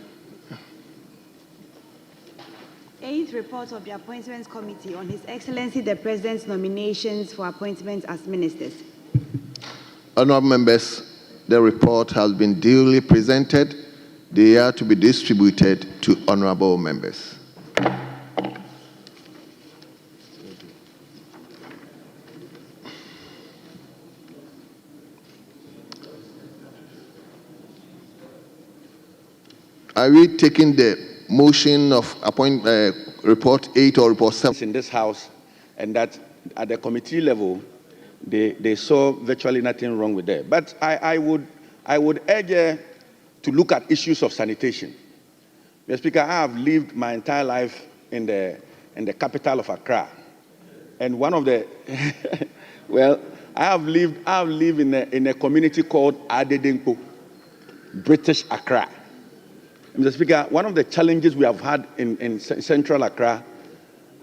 8th report of the Appointments Committee on His Excellency the President's nominations for appointments as ministers. Honorable members, the report has been duly presented. They are to be distributed to honorable members. Are we taking the motion of report 8 or report 7? In this house, and that at the committee level, they saw virtually nothing wrong with that. But I would urge to look at issues of sanitation. Mr. Speaker, I have lived my entire life in the capital of Accra, and one of the well, I have lived in a community called Adedenko, British Accra. Mr. Speaker, one of the challenges we have had in central Accra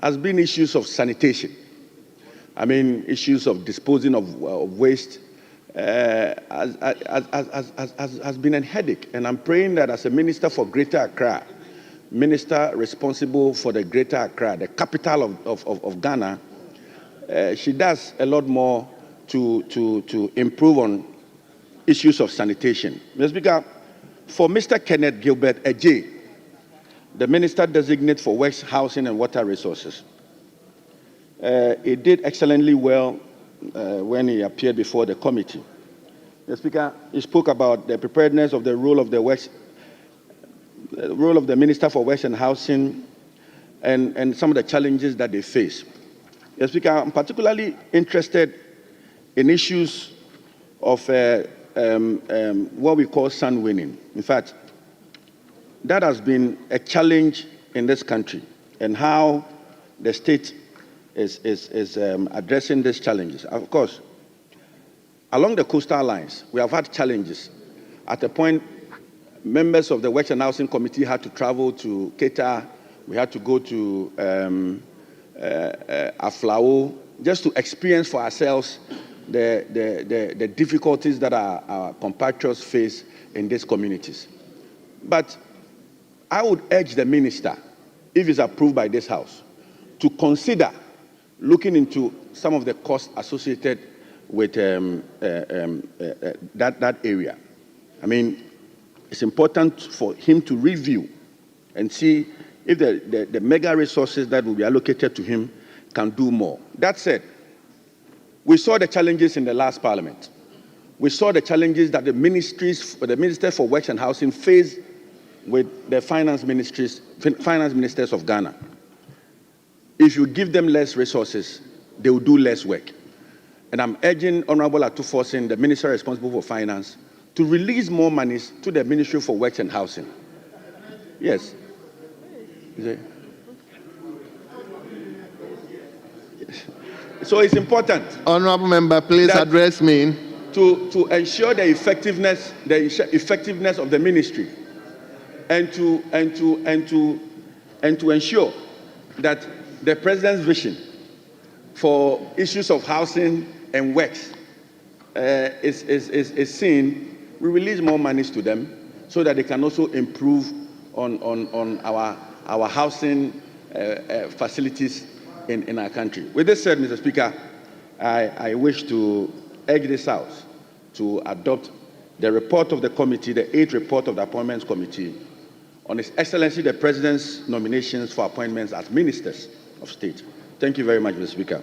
has been issues of sanitation. I mean, issues of disposing of waste has been a headache. And I'm praying that as a minister for Greater Accra, minister responsible for the Greater Accra, the capital of Ghana, she does a lot more to improve on issues of sanitation. Mr. Speaker, for Mr. Kenneth Gilbert Ejay, the Minister Designate for Works, Housing and Water Resources, he did excellently well when he appeared before the committee. The Speaker, he spoke about the preparedness of the role of the Minister for Works and Housing and some of the challenges that they face. The Speaker, I'm particularly interested in issues of what we call sun winning. In fact, that has been a challenge in this country, and how the state is addressing these challenges. Of course, along the coastal lines, we have had challenges. At a point, members of the Works and Housing Committee had to travel to Keta. We had to go to Aflao just to experience for ourselves the difficulties that our compatriots face in these communities. But I would urge the minister, if it's approved by this House, to consider looking into some of the costs associated with that area. I mean, it's important for him to review and see if the mega resources that will be allocated to him can do more. That said, we saw the challenges in the last parliament. We saw the challenges that the Minister for Works and Housing faced with the finance ministers of Ghana. If you give them less resources, they will do less work. And I'm urging Honorable Atuforsen, the Minister responsible for Finance, to release more monies to the Ministry for Works and Housing. Yes. So it's important. Honorable member, please address me. To ensure the effectiveness of the ministry, and to ensure that the president's vision for issues of housing and works is seen. We release more monies to them so that they can also improve on our housing facilities in our country. With this said, Mr. Speaker, I wish to urge this House to adopt the report of the committee, the 8th report of the Appointments Committee, on His Excellency the President's nominations for appointments as Ministers of State. Thank you very much, Mr. Speaker.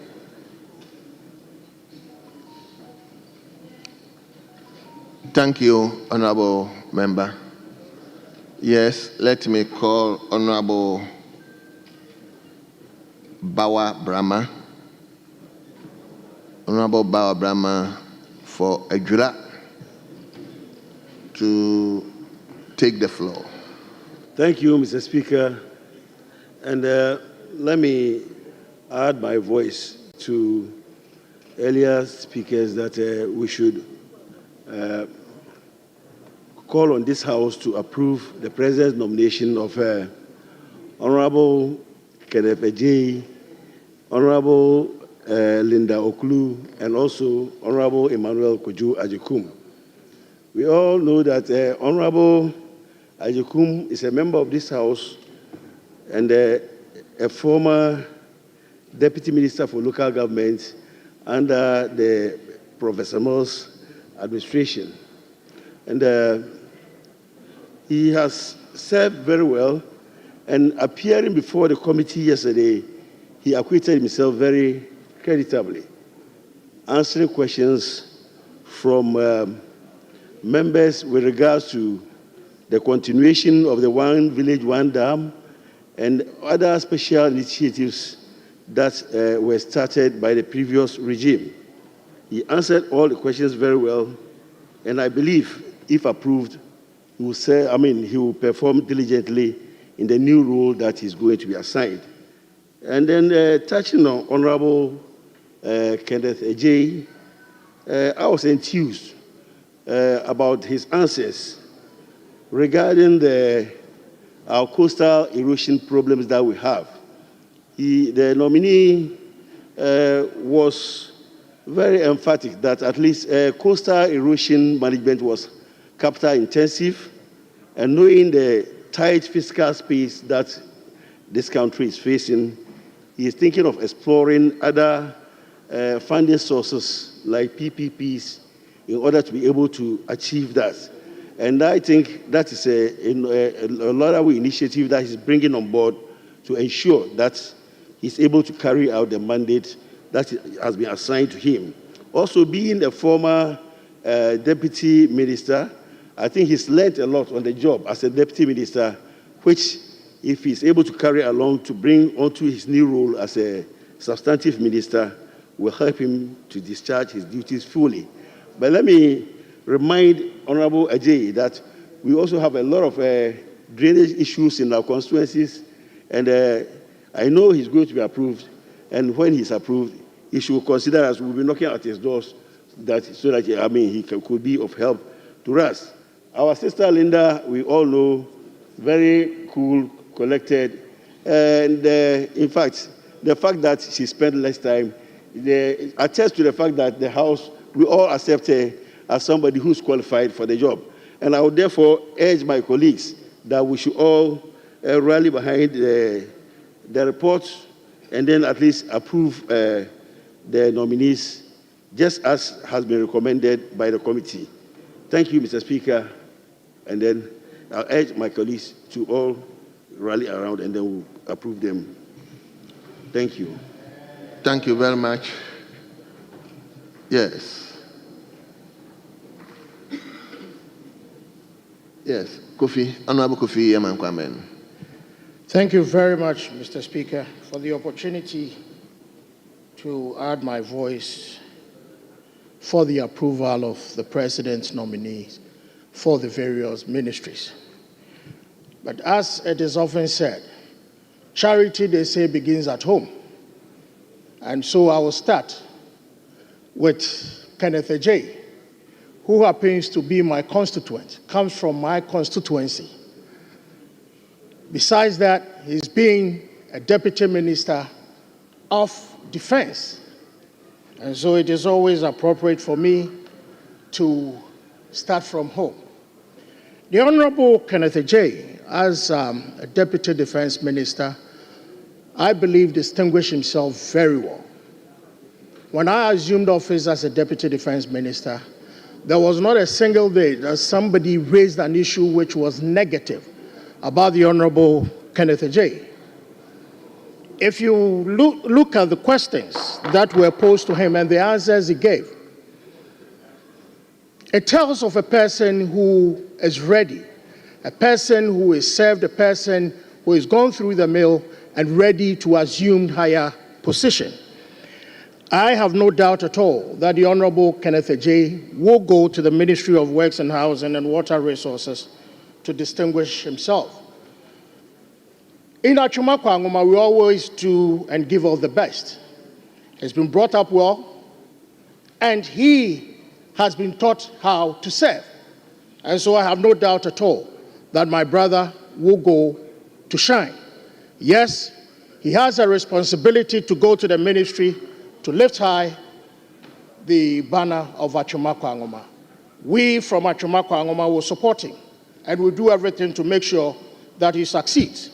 Thank you, Honorable Member. Yes, let me call Honorable Bawa Brahma. Honorable Bawa Brahma for Ejura to take the floor. Thank you, Mr. Speaker. And let me add my voice to earlier speakers that we should call on this House to approve the President's nomination of Honorable Kenneth Ejay, Honorable Linda Oklu, and also Honorable Emmanuel Kojo Ajikum. We all know that Honorable Ajikum is a member of this House and a former Deputy Minister for Local Government under the Professor Moore's administration. And he has served very well, and appearing before the committee yesterday, he acquitted himself very creditably, answering questions from members with regards to the continuation of the One Village, One Dam and other special initiatives that were started by the previous regime. He answered all the questions very well, and I believe, if approved, he will perform diligently in the new role that is going to be assigned. And then touching on Honorable Kenneth Ejay, I was enthused about his answers regarding our coastal erosion problems that we have. The nominee was very emphatic that at least coastal erosion management was capital intensive, and knowing the tight fiscal space that this country is facing, he is thinking of exploring other funding sources like PPPs in order to be able to achieve that. And I think that is a laudable initiative that he's bringing on board to ensure that he's able to carry out the mandate that has been assigned to him. Also, being a former deputy minister, I think he's learned a lot on the job as a deputy minister, which, if he's able to carry along to bring onto his new role as a substantive minister, will help him to discharge his duties fully. But let me remind Honorable Ejay that we also have a lot of drainage issues in our constituencies, and I know he's going to be approved, and when he's approved, he should consider us. We'll be knocking at his doors so that he could be of help to us. Our sister Linda, we all know, very cool, collected, and in fact, the fact that she spent less time attests to the fact that the House, we all accept her as somebody who's qualified for the job. And I would therefore urge my colleagues that we should all rally behind the report and then at least approve the nominees just as has been recommended by the committee. Thank you, Mr. Speaker. And then I'll urge my colleagues to all rally around and then we'll approve them. Thank you. Thank you very much. Yes. Yes, Kofi, Honorable Kofi Yaman-Kwamen. Thank you very much, Mr. Speaker, for the opportunity to add my voice for the approval of the President's nominees for the various ministries. But as it is often said, charity, they say, begins at home. And so I will start with Kenneth Ejay, who happens to be my constituent, comes from my constituency. Besides that, he's been a deputy minister of defense. And so it is always appropriate for me to start from home. The Honorable Kenneth Ejay, as a deputy defense minister, I believe distinguished himself very well. When I assumed office as a deputy defense minister, there was not a single day that somebody raised an issue which was negative about the Honorable Kenneth Ejay. If you look at the questions that were posed to him and the answers he gave, it tells of a person who is ready, a person who is served, a person who has gone through the mill and ready to assume higher position. I have no doubt at all that the Honorable Kenneth Ejay will go to the Ministry of Works and Housing and Water Resources to distinguish himself. In Achuma Kwangoma, we always do and give all the best. He's been brought up well, and he has been taught how to serve. And so I have no doubt at all that my brother will go to shine. Yes, he has a responsibility to go to the ministry to lift high the banner of Achuma Kwangoma. We from Achuma Kwangoma will support him and will do everything to make sure that he succeeds.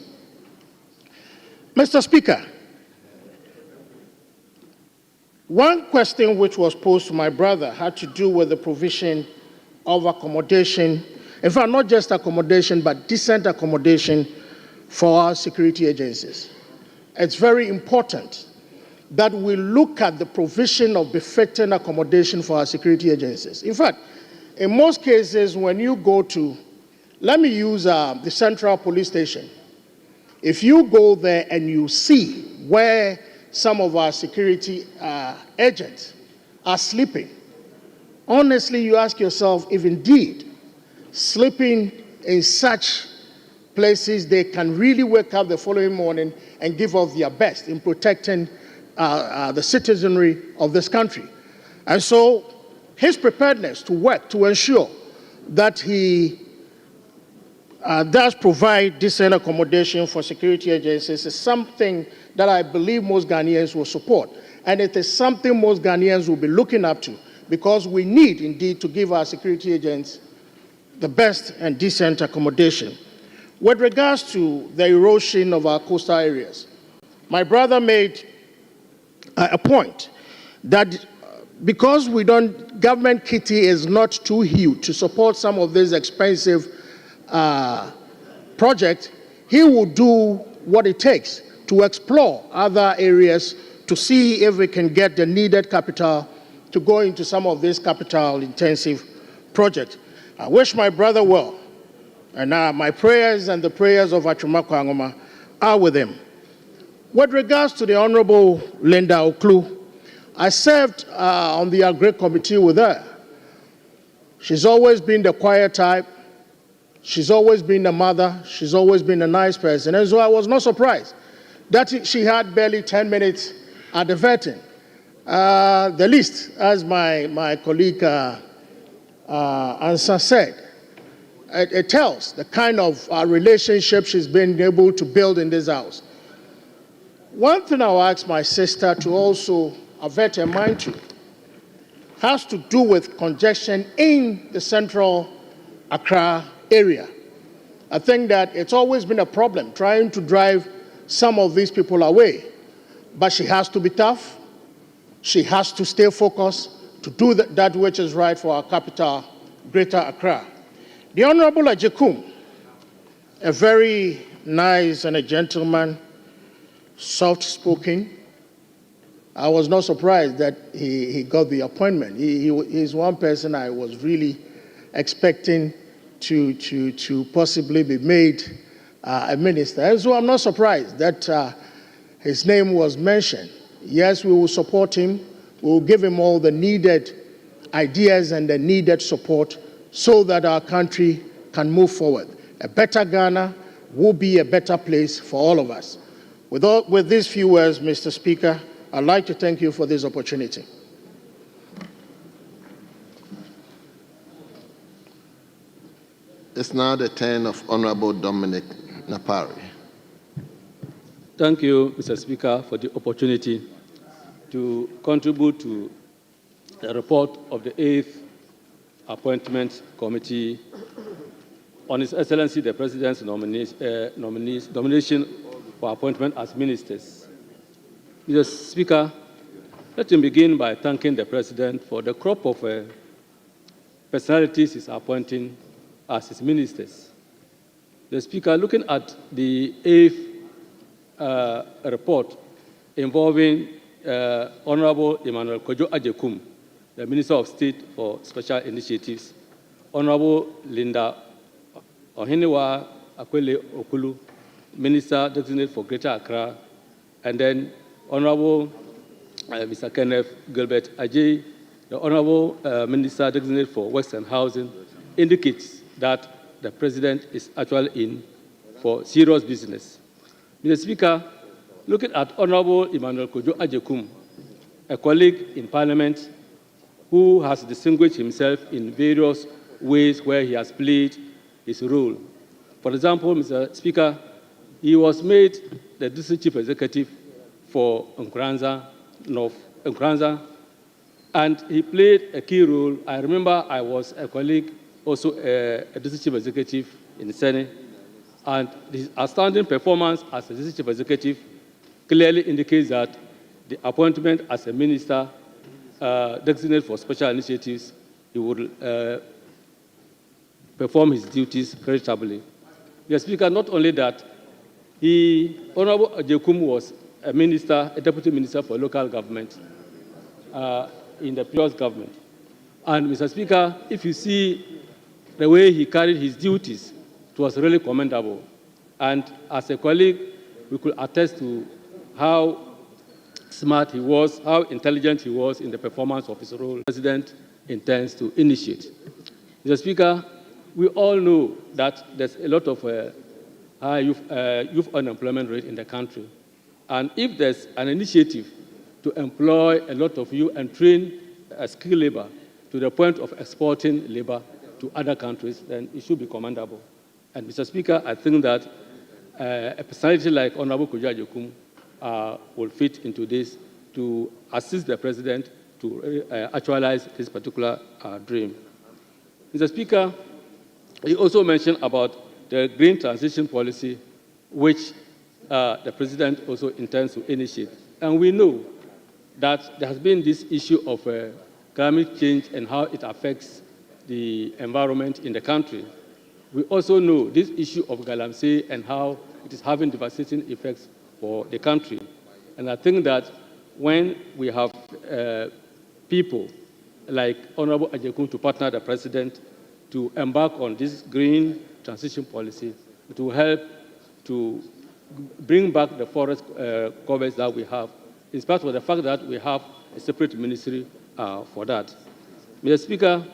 Mr. Speaker, one question which was posed to my brother had to do with the provision of accommodation, in fact, not just accommodation, but decent accommodation for our security agencies. It's very important that we look at the provision of befitting accommodation for our security agencies. In fact, in most cases, when you go to, let me use the Central Police Station. If you go there and you see where some of our security agents are sleeping, honestly, you ask yourself if indeed sleeping in such places they can really wake up the following morning and give up their best in protecting the citizenry of this country. And so his preparedness to work to ensure that he does provide decent accommodation for security agencies is something that I believe most Ghanaians will support. And it is something most Ghanaians will be looking up to, because we need indeed to give our security agents the best and decent accommodation. With regards to the erosion of our coastal areas, my brother made a point that because government kitty is not too huge to support some of these expensive projects, he will do what it takes to explore other areas to see if we can get the needed capital to go into some of these capital-intensive projects. I wish my brother well, and my prayers and the prayers of Achuma Kwangoma are with him. With regards to the Honorable Linda Oklu, I served on the Agri Committee with her. She's always been the quiet type. She's always been a mother. She's always been a nice person. And so I was not surprised that she had barely 10 minutes at the vetting. The least, as my colleague Ansa said, it tells the kind of relationship she's been able to build in this house. One thing I'll ask my sister to also avert her mind to has to do with congestion in the central Accra area. I think that it's always been a problem trying to drive some of these people away. But she has to be tough. She has to stay focused to do that which is right for our capital, Greater Accra. The Honorable Ajekum, a very nice and a gentleman, soft-spoken. I was not surprised that he got the appointment. He's one person I was really expecting to possibly be made a minister. And so I'm not surprised that his name was mentioned. Yes, we will support him. We will give him all the needed ideas and the needed support so that our country can move forward. A better Ghana will be a better place for all of us. With these few words, Mr. Speaker, I'd like to thank you for this opportunity. It's now the turn of Honorable Dominic Napari. Thank you, Mr. Speaker, for the opportunity to contribute to the report of the 8th Appointment Committee on His Excellency the President's nomination for appointment as ministers. Mr. Speaker, let me begin by thanking the President for the crop of personalities he's appointing as his ministers. The Speaker, looking at the 8th report involving Honorable Emmanuel Kojo Ajekum, the Minister of State for Special Initiatives, Honorable Linda Ohinewa Akwele Okulu, Minister Designate for Greater Accra, and then Honorable Mr. Kenneth Gilbert Ajay, the Honorable Minister Designate for Works and Housing, indicates that the President is actually in for serious business. Mr. Speaker, looking at Honorable Emmanuel Kojo Ajekum, a colleague in Parliament who has distinguished himself in various ways where he has played his role. For example, Mr. Speaker, he was made the District Chief Executive for Nkranza North, and he played a key role. I remember I was a colleague, also a District Chief Executive in the Senate, and his outstanding performance as a District Chief Executive clearly indicates that the appointment as a minister designated for special initiatives, he would perform his duties creditably. Mr. Speaker, not only that, Honorable Ajekum was a minister, a deputy minister for local government in the previous government. And Mr. Speaker, if you see the way he carried his duties, it was really commendable. And as a colleague, we could attest to how smart he was, how intelligent he was in the performance of his role. The President intends to initiate. Mr. Speaker, we all know that there's a lot of high youth unemployment rate in the country. And if there's an initiative to employ a lot of youth and train skilled labor to the point of exporting labor to other countries, then it should be commendable. And Mr. Speaker, I think that a personality like Honorable Kojo Ajekum will fit into this to assist the President to actualize this particular dream. Mr. Speaker, he also mentioned about the green transition policy, which the President also intends to initiate. And we know that there has been this issue of climate change and how it affects the environment in the country. We also know this issue of galamsey and how it is having devastating effects for the country. And I think that when we have people like Honorable Ajekum to partner the President to embark on this green transition policy, it will help to bring back the forest covers that we have, in spite of the fact that we have a separate ministry for that. Mr. Speaker,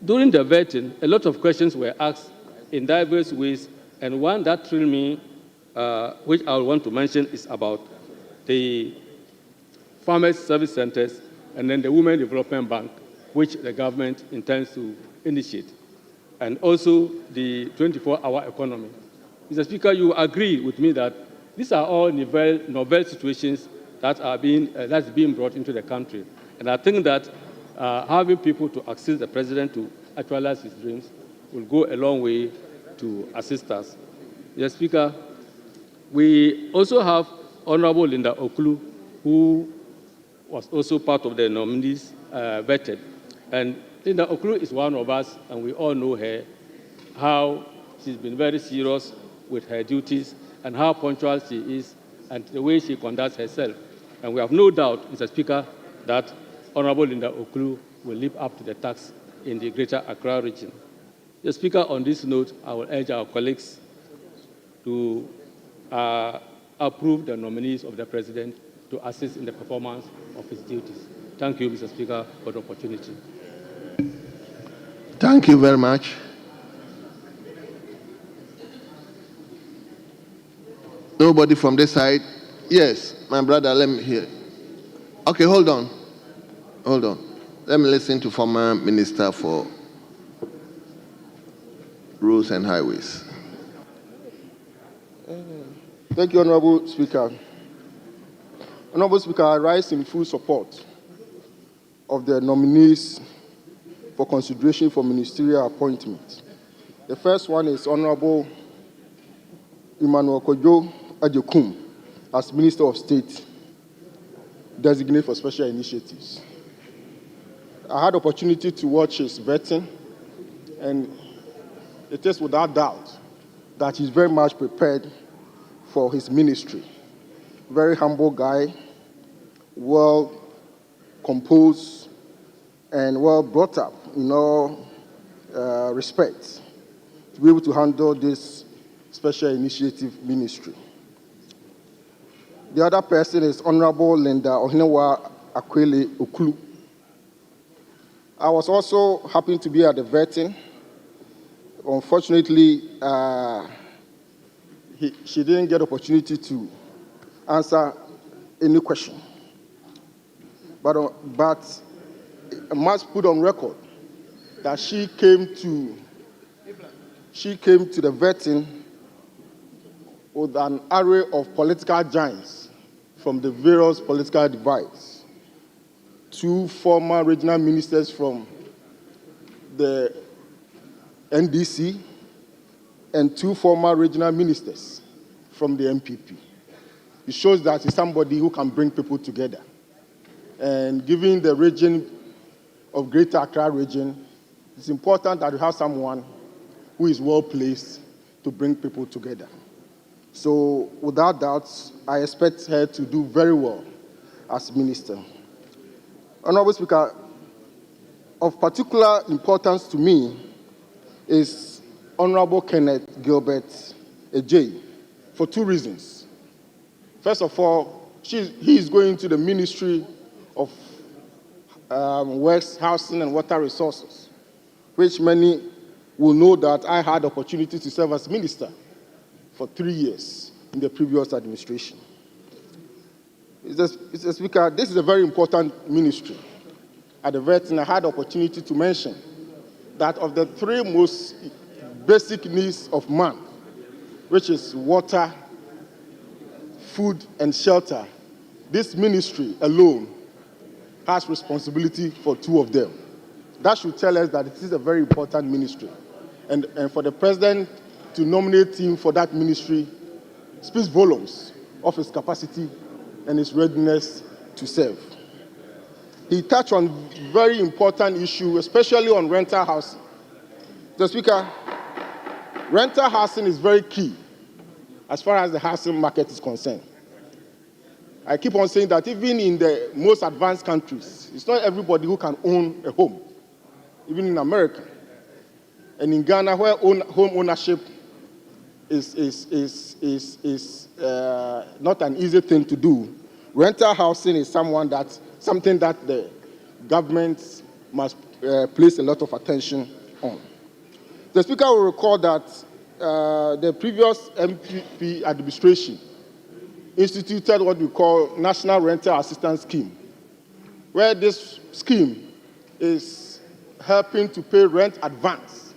during the vetting, a lot of questions were asked in diverse ways, and one that thrilled me, which I want to mention, is about the Farmers Service Centers and then the Women Development Bank, which the government intends to initiate, and also the 24-hour economy. Mr. Speaker, you agree with me that these are all novel situations that are being brought into the country. And I think that having people to assist the President to actualize his dreams will go a long way to assist us. Mr. Speaker, we also have Honorable Linda Okulu, who was also part of the nominees vetted. And Linda Okulu is one of us, and we all know her, how she's been very serious with her duties and how punctual she is and the way she conducts herself. And we have no doubt, Mr. Speaker, that Honorable Linda Okulu will live up to the task in the Greater Accra region. Mr. Speaker, on this note, I will urge our colleagues to approve the nominees of the President to assist in the performance of his duties. Thank you, Mr. Speaker, for the opportunity. Thank you very much. Nobody from this side? Yes, my brother, let me hear. Okay, hold on. Hold on. Let me listen to former Minister for Roads and Highways. Thank you, Honorable Speaker. Honorable Speaker, I rise in full support of the nominees for consideration for ministerial appointment. The first one is Honorable Emmanuel Kojo Ajekum as Minister of State, designated for special initiatives. I had opportunity to watch his vetting, and it is without doubt that he's very much prepared for his ministry. Very humble guy, well composed, and well brought up in all respects to be able to handle this special initiative ministry. The other person is Honorable Linda Ohinewa Akwele Okulu. I was also happy to be at the vetting. Unfortunately, she didn't get opportunity to answer any question. But I must put on record that she came to the vetting with an array of political giants from the various political divides. 2 former regional ministers from the NDC and 2 former regional ministers from the MPP. It shows that he's somebody who can bring people together. And given the region of Greater Accra region, it's important that you have someone who is well placed to bring people together. So without doubt, I expect her to do very well as minister. Honorable Speaker, of particular importance to me is Honorable Kenneth Gilbert Ejay for 2 reasons. First of all, he is going to the Ministry of Works, Housing and Water Resources, which many will know that I had the opportunity to serve as minister for 3 years in the previous administration. Mr. Speaker, this is a very important ministry. At the vetting, I had the opportunity to mention that of the 3 most basic needs of man, which is water, food, and shelter, this ministry alone has responsibility for 2 of them. That should tell us that it is a very important ministry. And for the president to nominate him for that ministry speaks volumes of his capacity and his readiness to serve. He touched on very important issues, especially on rental housing. Mr. Speaker, rental housing is very key as far as the housing market is concerned. I keep on saying that even in the most advanced countries, it's not everybody who can own a home, even in America. And in Ghana, where home ownership is not an easy thing to do, rental housing is something that the government must place a lot of attention on. The Speaker will recall that the previous MPP administration instituted what we call National Rental Assistance Scheme, where this scheme is helping to pay rent advance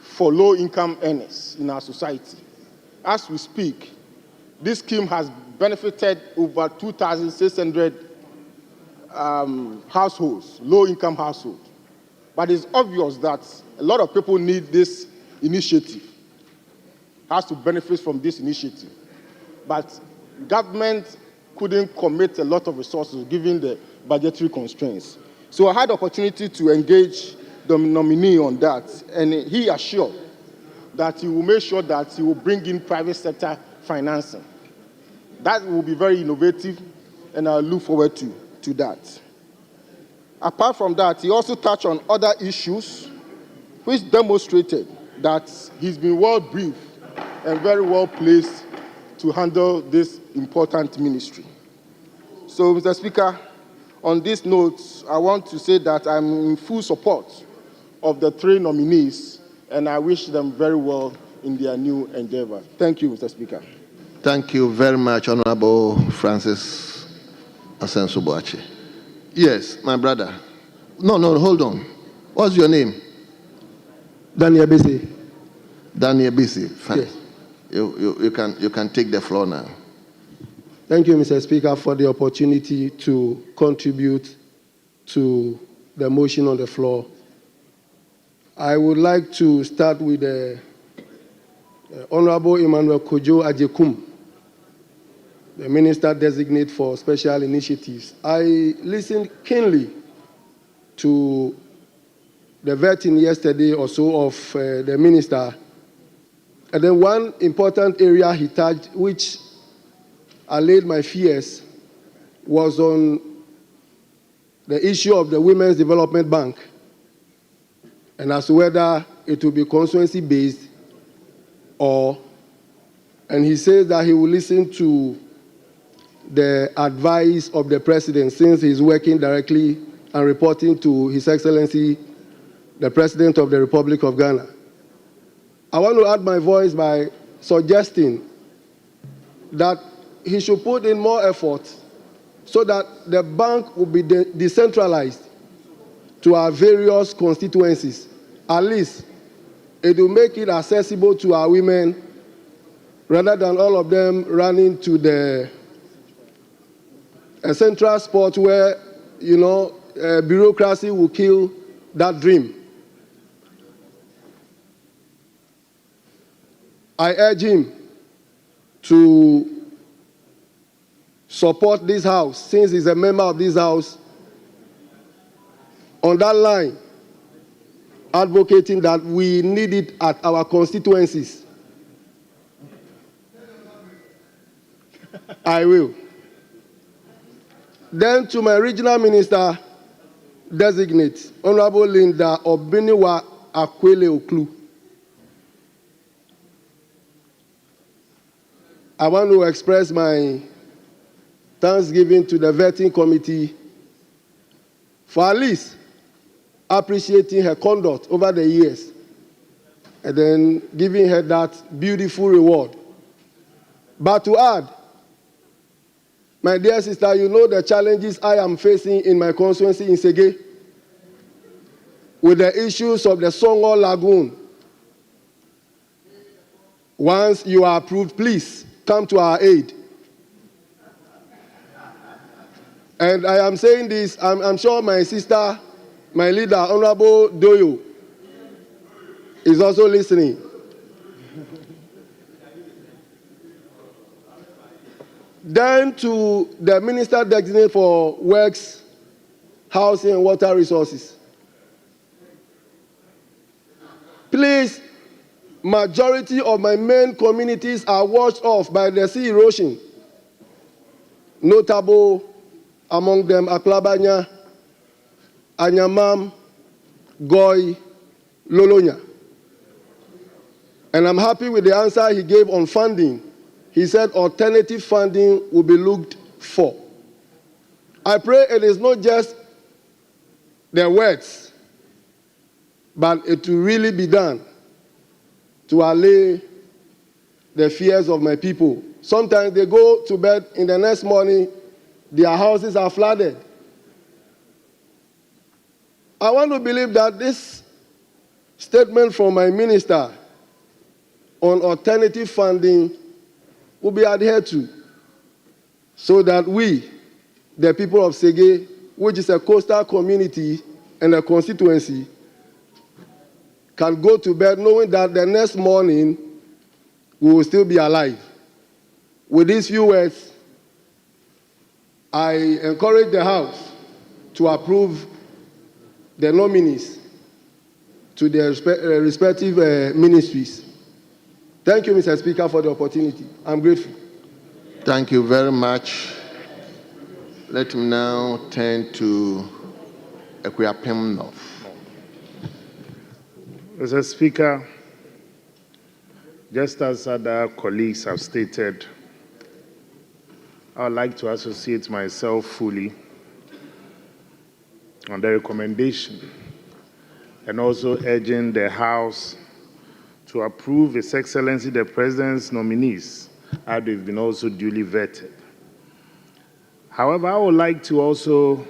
for low-income earners in our society. As we speak, this scheme has benefited over 2,600 households, low-income households. But it's obvious that a lot of people need this initiative has to benefit from this initiative. But government couldn't commit a lot of resources given the budgetary constraints. So I had the opportunity to engage the nominee on that, and he assured that he will make sure that he will bring in private sector financing. That will be very innovative, and I look forward to that. Apart from that, he also touched on other issues which demonstrated that he's been well briefed and very well placed to handle this important ministry. So, Mr. Speaker, on this note, I want to say that I'm in full support of the three nominees, and I wish them very well in their new endeavor. Thank you, Mr. Speaker. Thank you very much, Honorable Francis Asensubuachi. Yes, my brother. No, hold on. What's your name? Daniel Bisi. Daniel Bisi. Fine. Yes. You can take the floor now. Thank you, Mr. Speaker, for the opportunity to contribute to the motion on the floor. I would like to start with the Honorable Emmanuel Kojo Ajekum, the Minister Designate for Special Initiatives. I listened keenly to the vetting yesterday or so of the Minister. And then one important area he touched, which allayed my fears, was on the issue of the Women's Development Bank, and as to whether it will be constituency-based and he says that he will listen to the advice of the President since he's working directly and reporting to His Excellency, the President of the Republic of Ghana. I want to add my voice by suggesting that he should put in more effort so that the bank will be decentralized to our various constituencies. At least it will make it accessible to our women rather than all of them running to the central spot where, bureaucracy will kill that dream. I urge him to support this House, since he's a member of this House, on that line, advocating that we need it at our constituencies. I will. Then to my regional minister designate, Honorable Linda Obiniwa Akwele Oklu. I want to express my thanksgiving to the vetting committee for at least appreciating her conduct over the years and then giving her that beautiful reward. But to add, my dear sister, you know the challenges I am facing in my constituency in Sege with the issues of the Songo Lagoon. Once you are approved, please come to our aid. And I am saying this, I'm sure my sister, my leader, Honorable Doyo, is also listening. Then to the Minister Designate for Works, Housing and Water Resources. Please, majority of my main communities are washed off by the sea erosion. Notable among them Aklabanya, Anyamam, Goy, Lolonya. And I'm happy with the answer he gave on funding. He said alternative funding will be looked for. I pray it is not just the words, but it will really be done to allay the fears of my people. Sometimes they go to bed in the next morning, their houses are flooded. I want to believe that this statement from my minister on alternative funding will be adhered to so that we, the people of Sege, which is a coastal community and a constituency, can go to bed knowing that the next morning we will still be alive. With these few words, I encourage the House to approve the nominees to their respective ministries. Thank you, Mr. Speaker, for the opportunity. I'm grateful. Thank you very much. Let me now turn to Equiapem North. Mr. Speaker, just as other colleagues have stated, I would like to associate myself fully on the recommendation and also urging the House to approve His Excellency the President's nominees as they've been also duly vetted. However, I would like to also,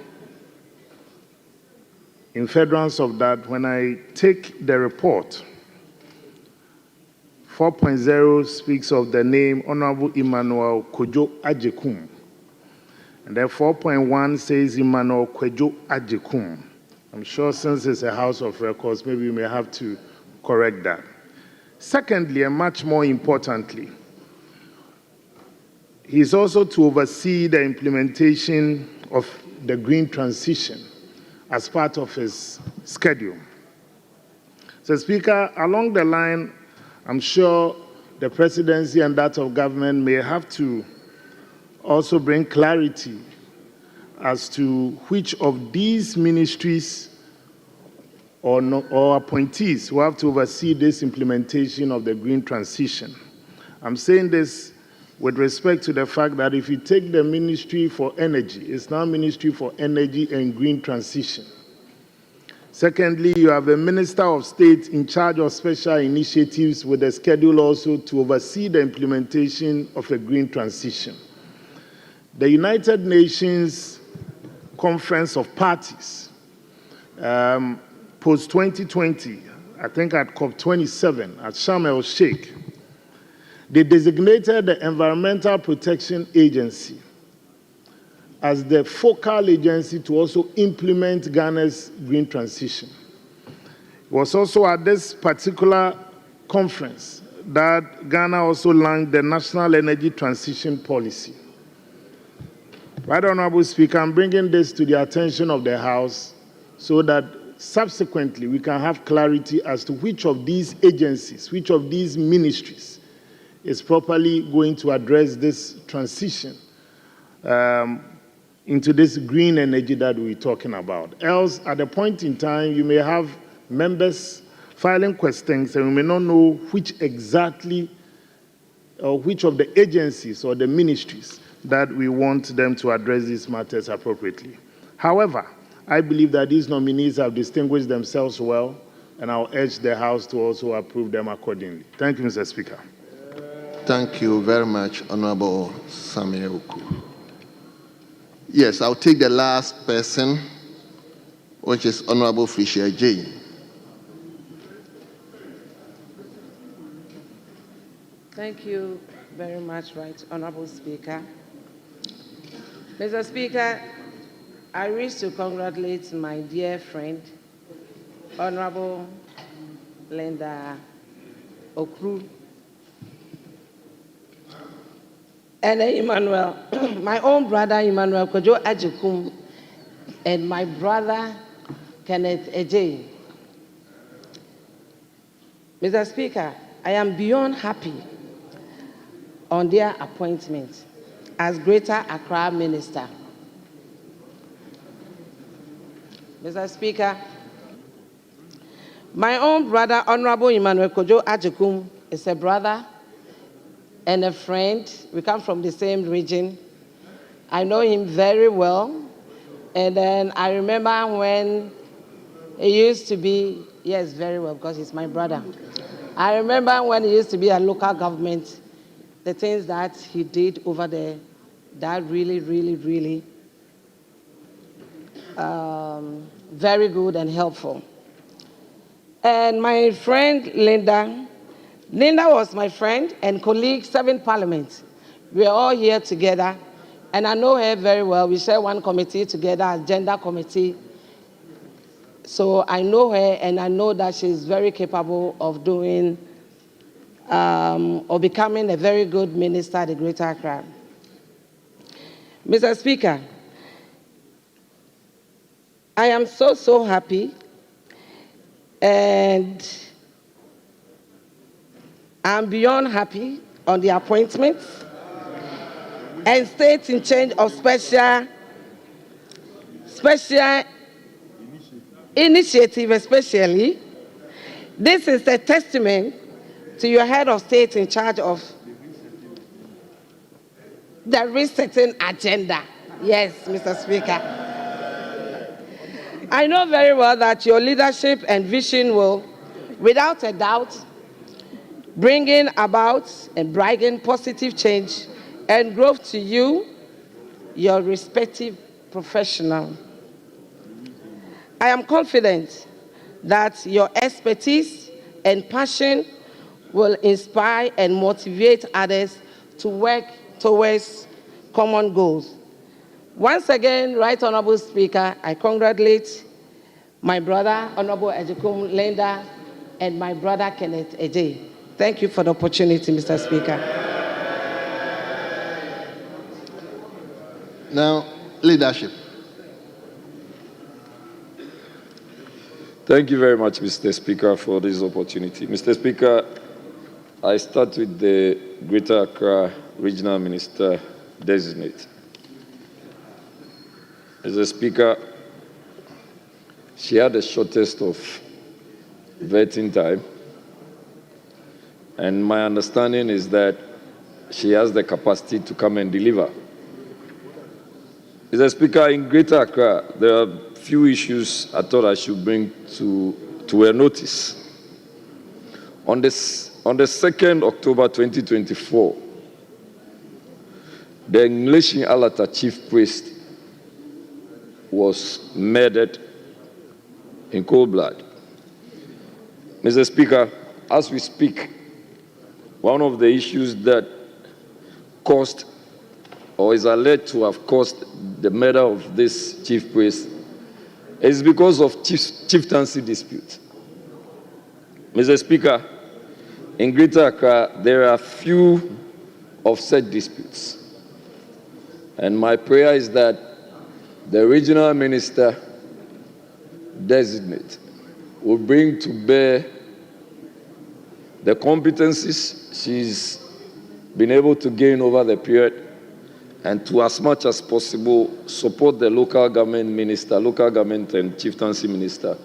in furtherance of that, when I take the report, 4.0 speaks of the name Honorable Emmanuel Kojo Ajekum. And then 4.1 says Emmanuel Kojo Ajekum. I'm sure since it's a House of Records, maybe we may have to correct that. Secondly, and much more importantly, he is also to oversee the implementation of the green transition as part of his schedule. So, Speaker, along the line, I'm sure the presidency and that of government may have to also bring clarity as to which of these ministries or appointees who have to oversee this implementation of the green transition. I'm saying this with respect to the fact that if you take the Ministry for Energy, it's now Ministry for Energy and Green Transition. Secondly, you have a Minister of State in charge of special initiatives with a schedule also to oversee the implementation of a green transition. The United Nations Conference of Parties, post-2020, I think at COP27 at Sharm el-Sheikh, they designated the Environmental Protection Agency as the focal agency to also implement Ghana's green transition. It was also at this particular conference that Ghana also launched the National Energy Transition Policy. Right Honorable Speaker, I'm bringing this to the attention of the House so that subsequently we can have clarity as to which of these agencies, which of these ministries is properly going to address this transition into this green energy that we're talking about. Else, at a point in time, you may have members filing questions and we may not know which exactly or which of the agencies or the ministries that we want them to address these matters appropriately. However, I believe that these nominees have distinguished themselves well, and I'll urge the House to also approve them accordingly. Thank you, Mr. Speaker. Thank you very much, Honorable Samuel Oku. Yes, I'll take the last person, which is Honorable Fisher Jane. Thank you very much, Right Honorable Speaker. Mr. Speaker, I wish to congratulate my dear friend, Honorable Linda Okru, and Emmanuel, my own brother Emmanuel Kojo Ajekum, and my brother Kenneth Ejay. Mr. Speaker, I am beyond happy on their appointment as Greater Accra Minister. Mr. Speaker, my own brother, Honorable Emmanuel Kojo Ajekum, is a brother and a friend. We come from the same region. I know him very well. And then I remember when he used to be, yes, very well, because he's my brother. I remember when he used to be a local government, the things that he did over there, that really, really, really very good and helpful. And my friend Linda was my friend and colleague, 7th Parliament. We are all here together, and I know her very well. We share one committee together, a gender committee. So I know her, and I know that she's very capable of doing of becoming a very good minister at the Greater Accra. Mr. Speaker, I am so happy, and I'm beyond happy on the appointment and state in charge of special initiative especially. This is a testament to your head of state in charge of the resetting agenda. Yes, Mr. Speaker. I know very well that your leadership and vision will, without a doubt, bringing about and bringing positive change and growth to you, your respective professional. I am confident that your expertise and passion will inspire and motivate others to work towards common goals. Once again, Right Honorable Speaker, I congratulate my brother, Honorable Ejekum Lenda, and my brother, Kenneth Eje. Thank you for the opportunity, Mr. Speaker. Now, leadership. Thank you very much, Mr. Speaker, for this opportunity. Mr. Speaker, I start with the Greater Accra Regional Minister Designate. Mr. Speaker, she had the shortest of vetting time, and my understanding is that she has the capacity to come and deliver. Mr. Speaker, in Greater Accra, there are few issues I thought I should bring to her notice. On the 2nd October 2024, the English Alata chief priest was murdered in cold blood. Mr. Speaker, as we speak, one of the issues that caused or is alleged to have caused the murder of this chief priest is because of chieftaincy dispute. Mr. Speaker, in Greater Accra, there are few of such disputes. And my prayer is that the regional minister designate will bring to bear the competencies she's been able to gain over the period, and to as much as possible support the local government minister, local government and chieftaincy minister,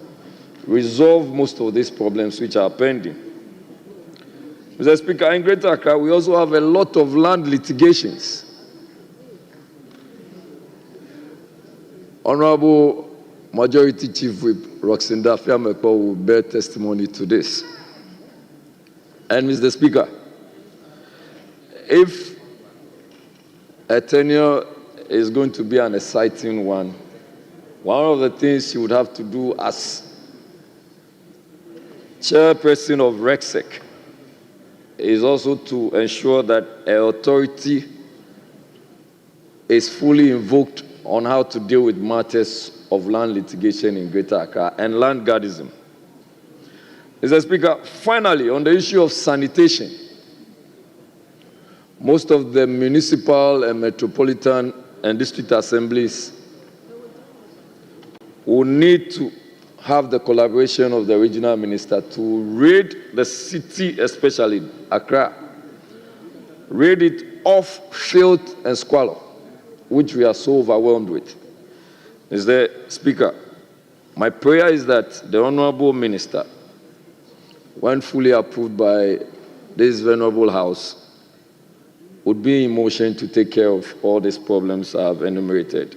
resolve most of these problems which are pending. Mr. Speaker, in Greater Accra, we also have a lot of land litigations. Honorable Majority Chief Whip Roxinda Fiamekpo will bear testimony to this. And Mr. Speaker, if a tenure is going to be an exciting one, one of the things she would have to do as chairperson of RECSEC is also to ensure that her authority is fully invoked on how to deal with matters of land litigation in Greater Accra and land guardism. Mr. Speaker, finally, on the issue of sanitation, most of the municipal and metropolitan and district assemblies will need to have the collaboration of the regional minister to rid the city, especially Accra, rid it of filth and squalor, which we are so overwhelmed with. Mr. Speaker, my prayer is that the Honorable Minister, when fully approved by this venerable House, would be in motion to take care of all these problems I have enumerated.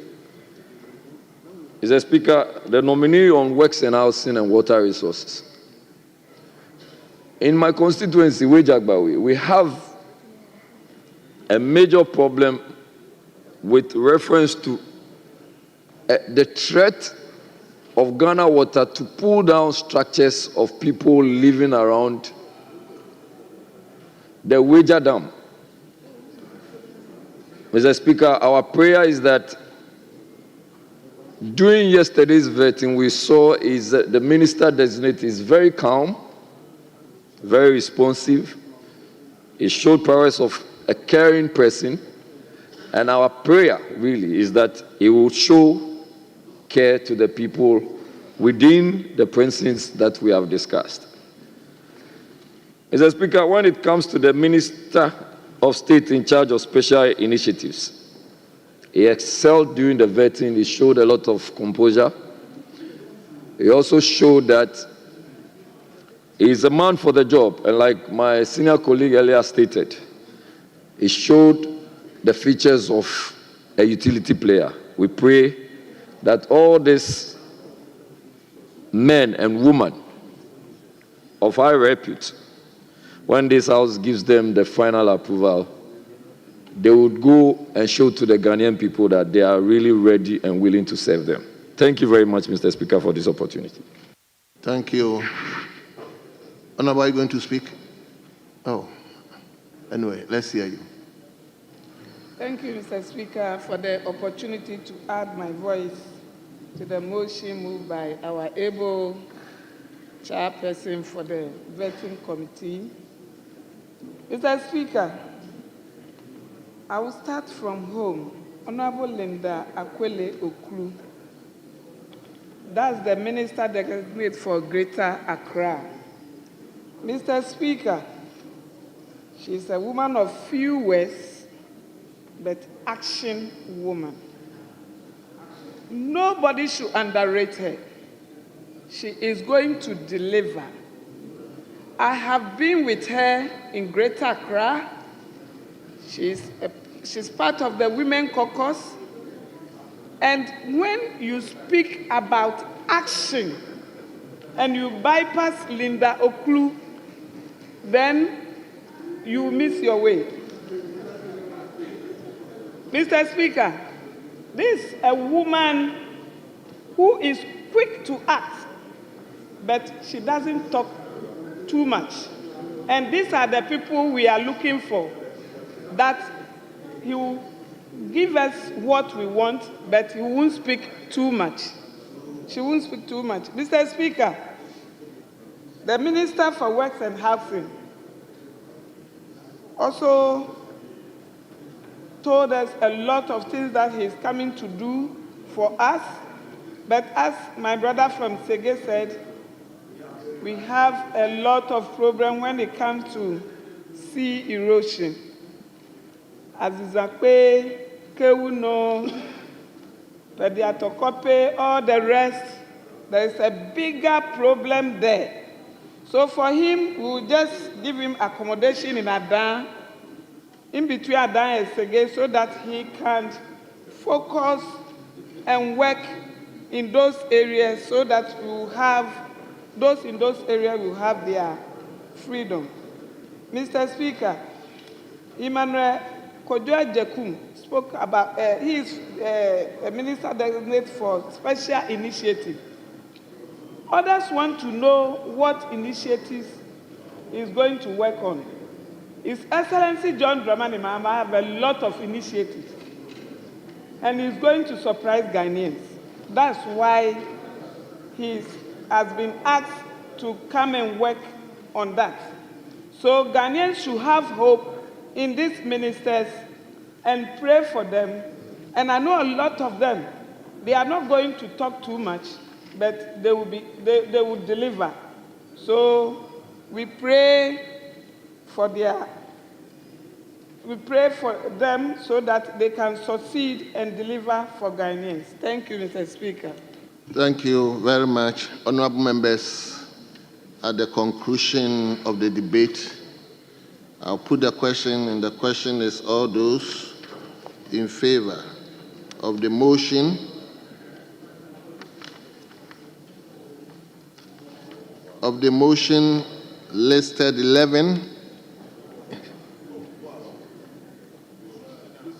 Mr. Speaker, the nominee on Works and Housing and Water Resources. In my constituency, Wejagbawi, we have a major problem with reference to the threat of Ghana Water to pull down structures of people living around the Weja Dam. Mr. Speaker, our prayer is that during yesterday's vetting, we saw is that the minister designate is very calm, very responsive, He showed prowess of a caring person, and our prayer really is that he will show care to the people within the precincts that we have discussed. Mr. Speaker, when it comes to the Minister of State in charge of special initiatives, he excelled during the vetting. He showed a lot of composure. He also showed that he is a man for the job, and like my senior colleague earlier stated, he showed the features of a utility player. We pray that all these men and women of high repute, when this House gives them the final approval, they would go and show to the Ghanaian people that they are really ready and willing to serve them. Thank you very much, Mr. Speaker, for this opportunity. Thank you. Honorable, are you going to speak? Oh, anyway, let's hear you. Thank you, Mr. Speaker, for the opportunity to add my voice to the motion moved by our able chairperson for the vetting committee. Mr. Speaker, I will start from home. Honorable Linda Akwele Okru, that's the Minister Designate for Greater Accra. Mr. Speaker, she's a woman of few words, but action woman. Nobody should underrate her. She is going to deliver. I have been with her in Greater Accra. She's part of the Women Caucus. And when you speak about action and you bypass Linda Oklu, then you miss your way. Mr. Speaker, this is a woman who is quick to act, but she doesn't talk too much. And these are the people we are looking for, that he will give us what we want, but he won't speak too much. She won't speak too much. Mr. Speaker, the Minister for Works and Housing also told us a lot of things that he's coming to do for us. But as my brother from Sege said, we have a lot of problems when it comes to sea erosion. Azizakwe, Kewuno, Pediatokope, all the rest, there is a bigger problem there. So for him, we'll just give him accommodation in Adan, in between Adan and Sege, so that he can focus and work in those areas, so that we will have, those in those areas will have their freedom. Mr. Speaker, Emmanuel Kojoa Jekum spoke about, he is a minister designate for special initiative. Others want to know what initiatives he's going to work on. His Excellency John Dramani Mahama have a lot of initiatives, and he's going to surprise Ghanaians. That's why he has been asked to come and work on that. So Ghanaians should have hope in these ministers and pray for them. And I know a lot of them, they are not going to talk too much, but they will deliver. So we pray for them so that they can succeed and deliver for Ghanaians. Thank you, Mr. Speaker. Thank you very much. Honorable members, at the conclusion of the debate, I'll put the question, and the question is all those in favor of the motion listed 11.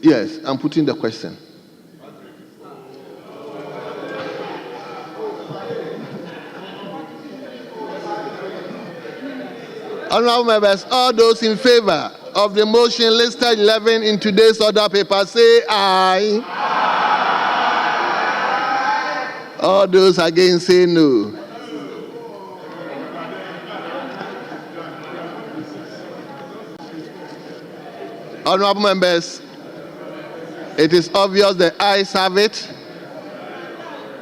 Yes, I'm putting the question. Honorable members, all those in favor of the motion listed 11 in today's order paper, say aye. Aye. All those against, say no. Honorable members, it is obvious the ayes have it.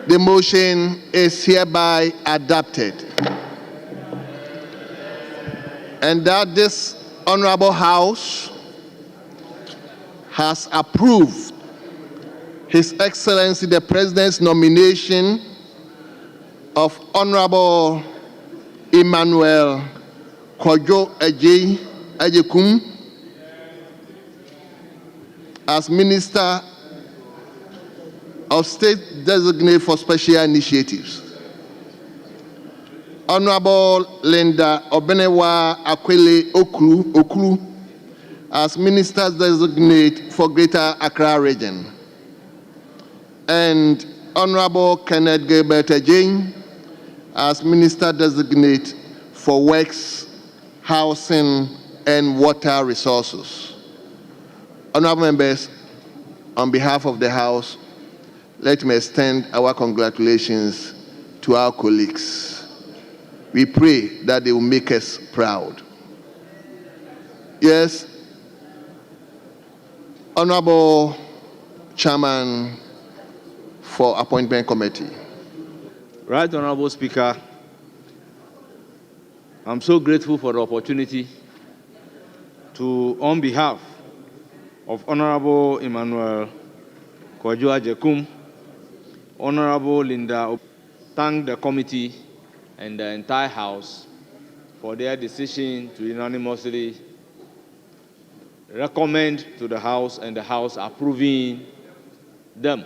The motion is hereby adopted. And that this Honorable House has approved His Excellency the President's nomination of Honorable Emmanuel Kojo Ejekum as Minister of State Designate for Special Initiatives. Honorable Linda Obenewa Akwele Okru as Minister Designate for Greater Accra Region. And Honorable Kenneth Gilbert Ejane as Minister Designate for Works, Housing, and Water Resources. Honorable members, on behalf of the House, let me extend our congratulations to our colleagues. We pray that they will make us proud. Yes, Honorable Chairman for Appointment Committee. Right, Honorable Speaker, I'm so grateful for the opportunity to, on behalf of Honorable Emmanuel Kojo Ejekum, Honorable Linda, thank the committee and the entire House for their decision to unanimously recommend to the House and the House approving them.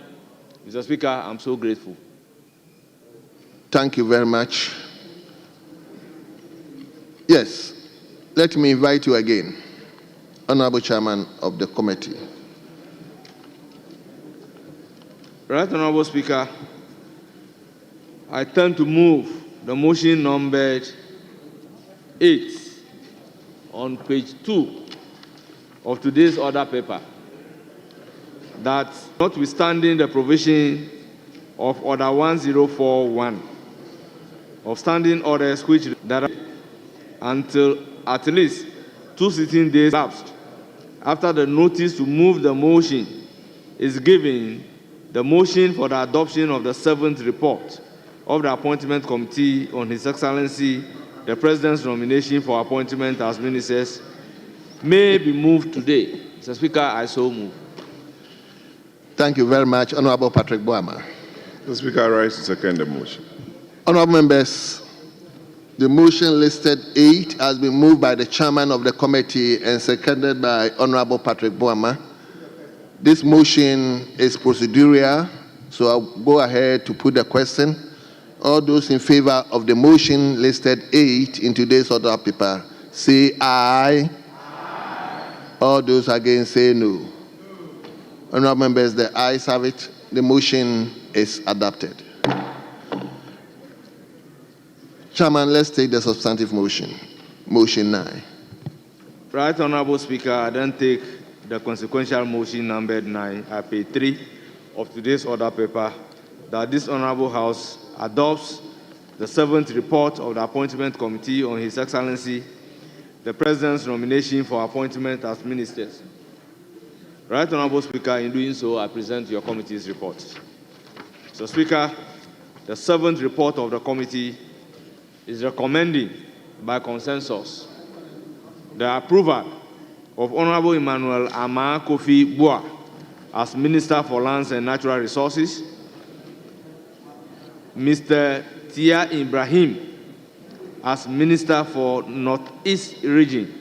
Mr. Speaker, I'm so grateful. Thank you very much. Yes, let me invite you again, Honorable Chairman of the committee. Right, Honorable Speaker, I turn to move the motion numbered 8 on page 2 of today's order paper, that notwithstanding the provision of Order 1041 of standing orders which that until at least 2 sitting days elapsed after the notice to move the motion is given, the motion for the adoption of the 7th report of the Appointment Committee on His Excellency the President's nomination for appointment as ministers may be moved today. Mr. Speaker, I so move. Thank you very much, Honorable Patrick Boama. Mr. Speaker, I rise to second the motion. Honorable members, the motion listed 8 has been moved by the chairman of the committee and seconded by Honorable Patrick Boama. This motion is procedural, so I'll go ahead to put the question. All those in favor of the motion listed 8 in today's order paper, say aye. All those against say no. Honorable members, the ayes have it. The motion is adopted. Chairman, let's take the substantive motion. Motion 9. Right, Honorable Speaker, I then take the consequential motion numbered 9 at page 3 of today's order paper, that this Honorable House adopts the 7th report of the Appointment Committee on His Excellency the President's nomination for appointment as ministers. Right, Honorable Speaker, in doing so, I present your committee's report. So, Speaker, the 7th report of the committee is recommending by consensus the approval of Honorable Emmanuel Ama Kofi Boa as Minister for Lands and Natural Resources, Mr. Tia Ibrahim as Minister for Northeast Region,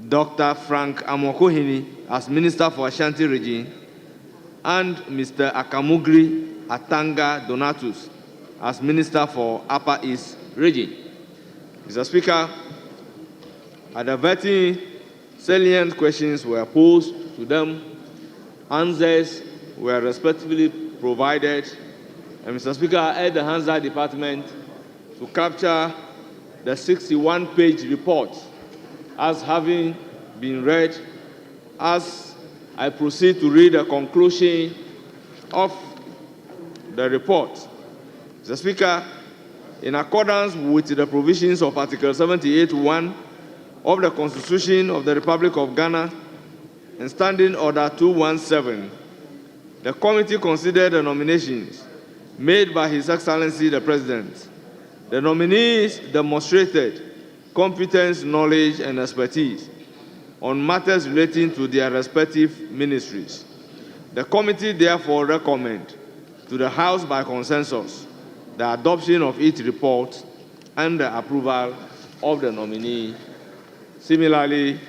Dr. Frank Amokohini as Minister for Ashanti Region, and Mr. Akamugri Atanga Donatus as Minister for Upper East Region. Mr. Speaker, at the vetting, salient questions were posed to them, answers were respectively provided, and Mr. Speaker, I urge the Hansard Department to capture the 61-page report as having been read, as I proceed to read the conclusion of the report. Mr. Speaker, in accordance with the provisions of Article 78(1) of the Constitution of the Republic of Ghana and Standing Order 217, the committee considered the nominations made by His Excellency the President. The nominees demonstrated competence, knowledge, and expertise on matters relating to their respective ministries. The committee therefore recommends to the House by consensus the adoption of each report and the approval of the nominee. Similarly,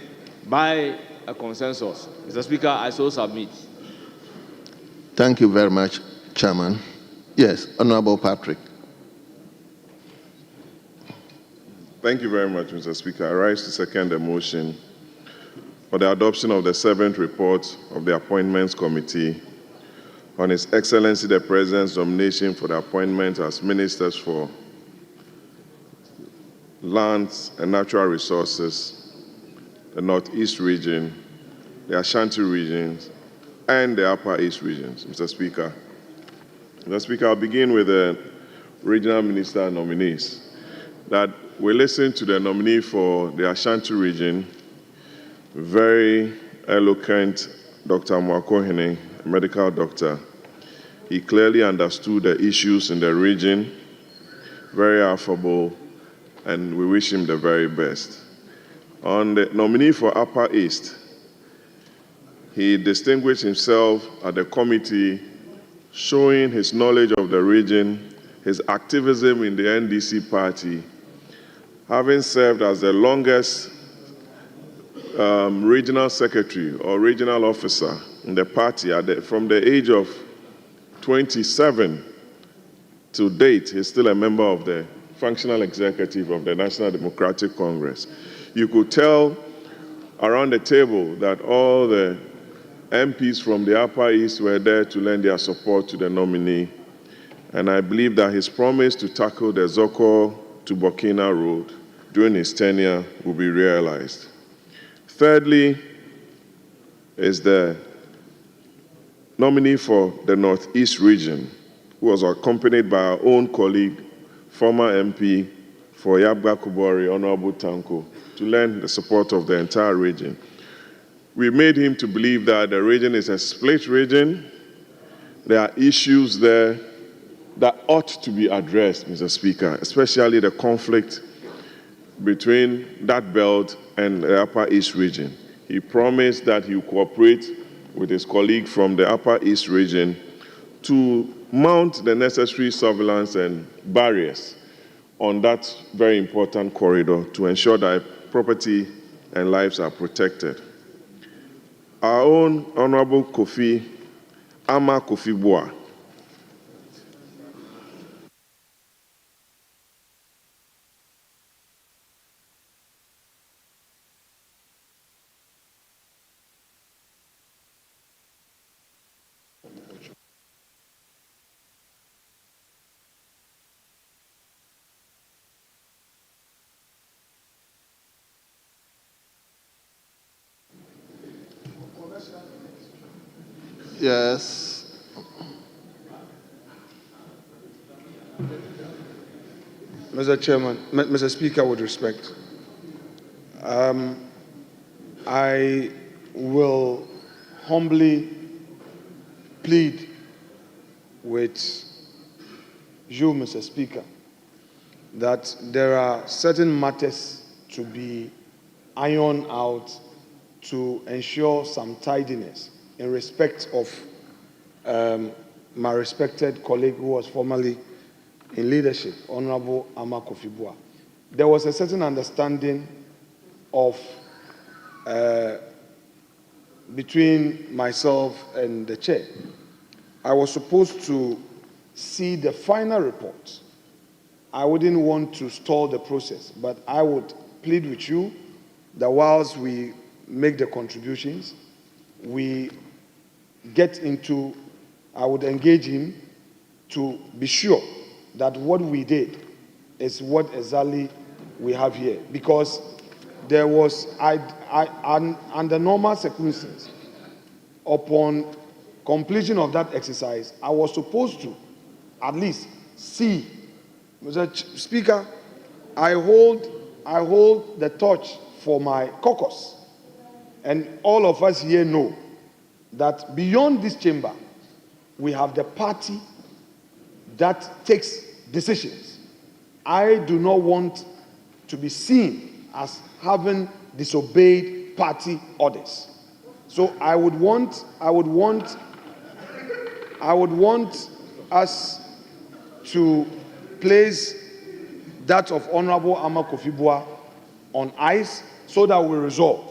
by a consensus. Mr. Speaker, I so submit. Thank you very much, Chairman. Yes, Honorable Patrick. Thank you very much, Mr. Speaker. I rise to second the motion for the adoption of the 7th report of the Appointments Committee on His Excellency the President's nomination for the appointment as Ministers for Lands and Natural Resources, the Northeast region, the Ashanti regions, and the Upper East regions, Mr. Speaker. Mr. Speaker, I'll begin with the regional minister nominees. That we listened to the nominee for the Ashanti region, very eloquent Dr. Mwakohene, a medical doctor. He clearly understood the issues in the region, very affable, and we wish him the very best. On the nominee for Upper East, he distinguished himself at the committee, showing his knowledge of the region, his activism in the NDC party, having served as the longest regional secretary or regional officer in the party from the age of 27 to date. He's still a member of the functional executive of the National Democratic Congress. You could tell around the table that all the MPs from the Upper East were there to lend their support to the nominee. And I believe that his promise to tackle the Zoko to Burkina road during his tenure will be realized. Thirdly is the nominee for the Northeast region, who was accompanied by our own colleague, former MP for Yabga Kubori, Honorable Tanko, to lend the support of the entire region. We made him to believe that the region is a split region. There are issues there that ought to be addressed, Mr. Speaker, especially the conflict between that belt and the Upper East region. He promised that he would cooperate with his colleague from the Upper East region to mount the necessary surveillance and barriers on that very important corridor to ensure that property and lives are protected. Our own Honorable Ama Kofi Boa, Yes. Mr. Chairman, Mr. Speaker, with respect, I will humbly plead with you, Mr. Speaker, that there are certain matters to be ironed out to ensure some tidiness in respect of my respected colleague who was formerly in leadership, Honorable Ama Kofi Boa. There was a certain understanding of between myself and the chair. I was supposed to see the final report. I wouldn't want to stall the process, but I would plead with you that whilst we make the contributions, we get into, I would engage him to be sure that what we did is what exactly we have here. Because there was, under normal circumstances, upon completion of that exercise, I was supposed to at least see, Mr. Speaker, I hold the torch for my caucus. And all of us here know that beyond this chamber, we have the party that takes decisions. I do not want to be seen as having disobeyed party orders. So I would want us to place that of Honorable Ama Kofi Boah on ice so that we resolve.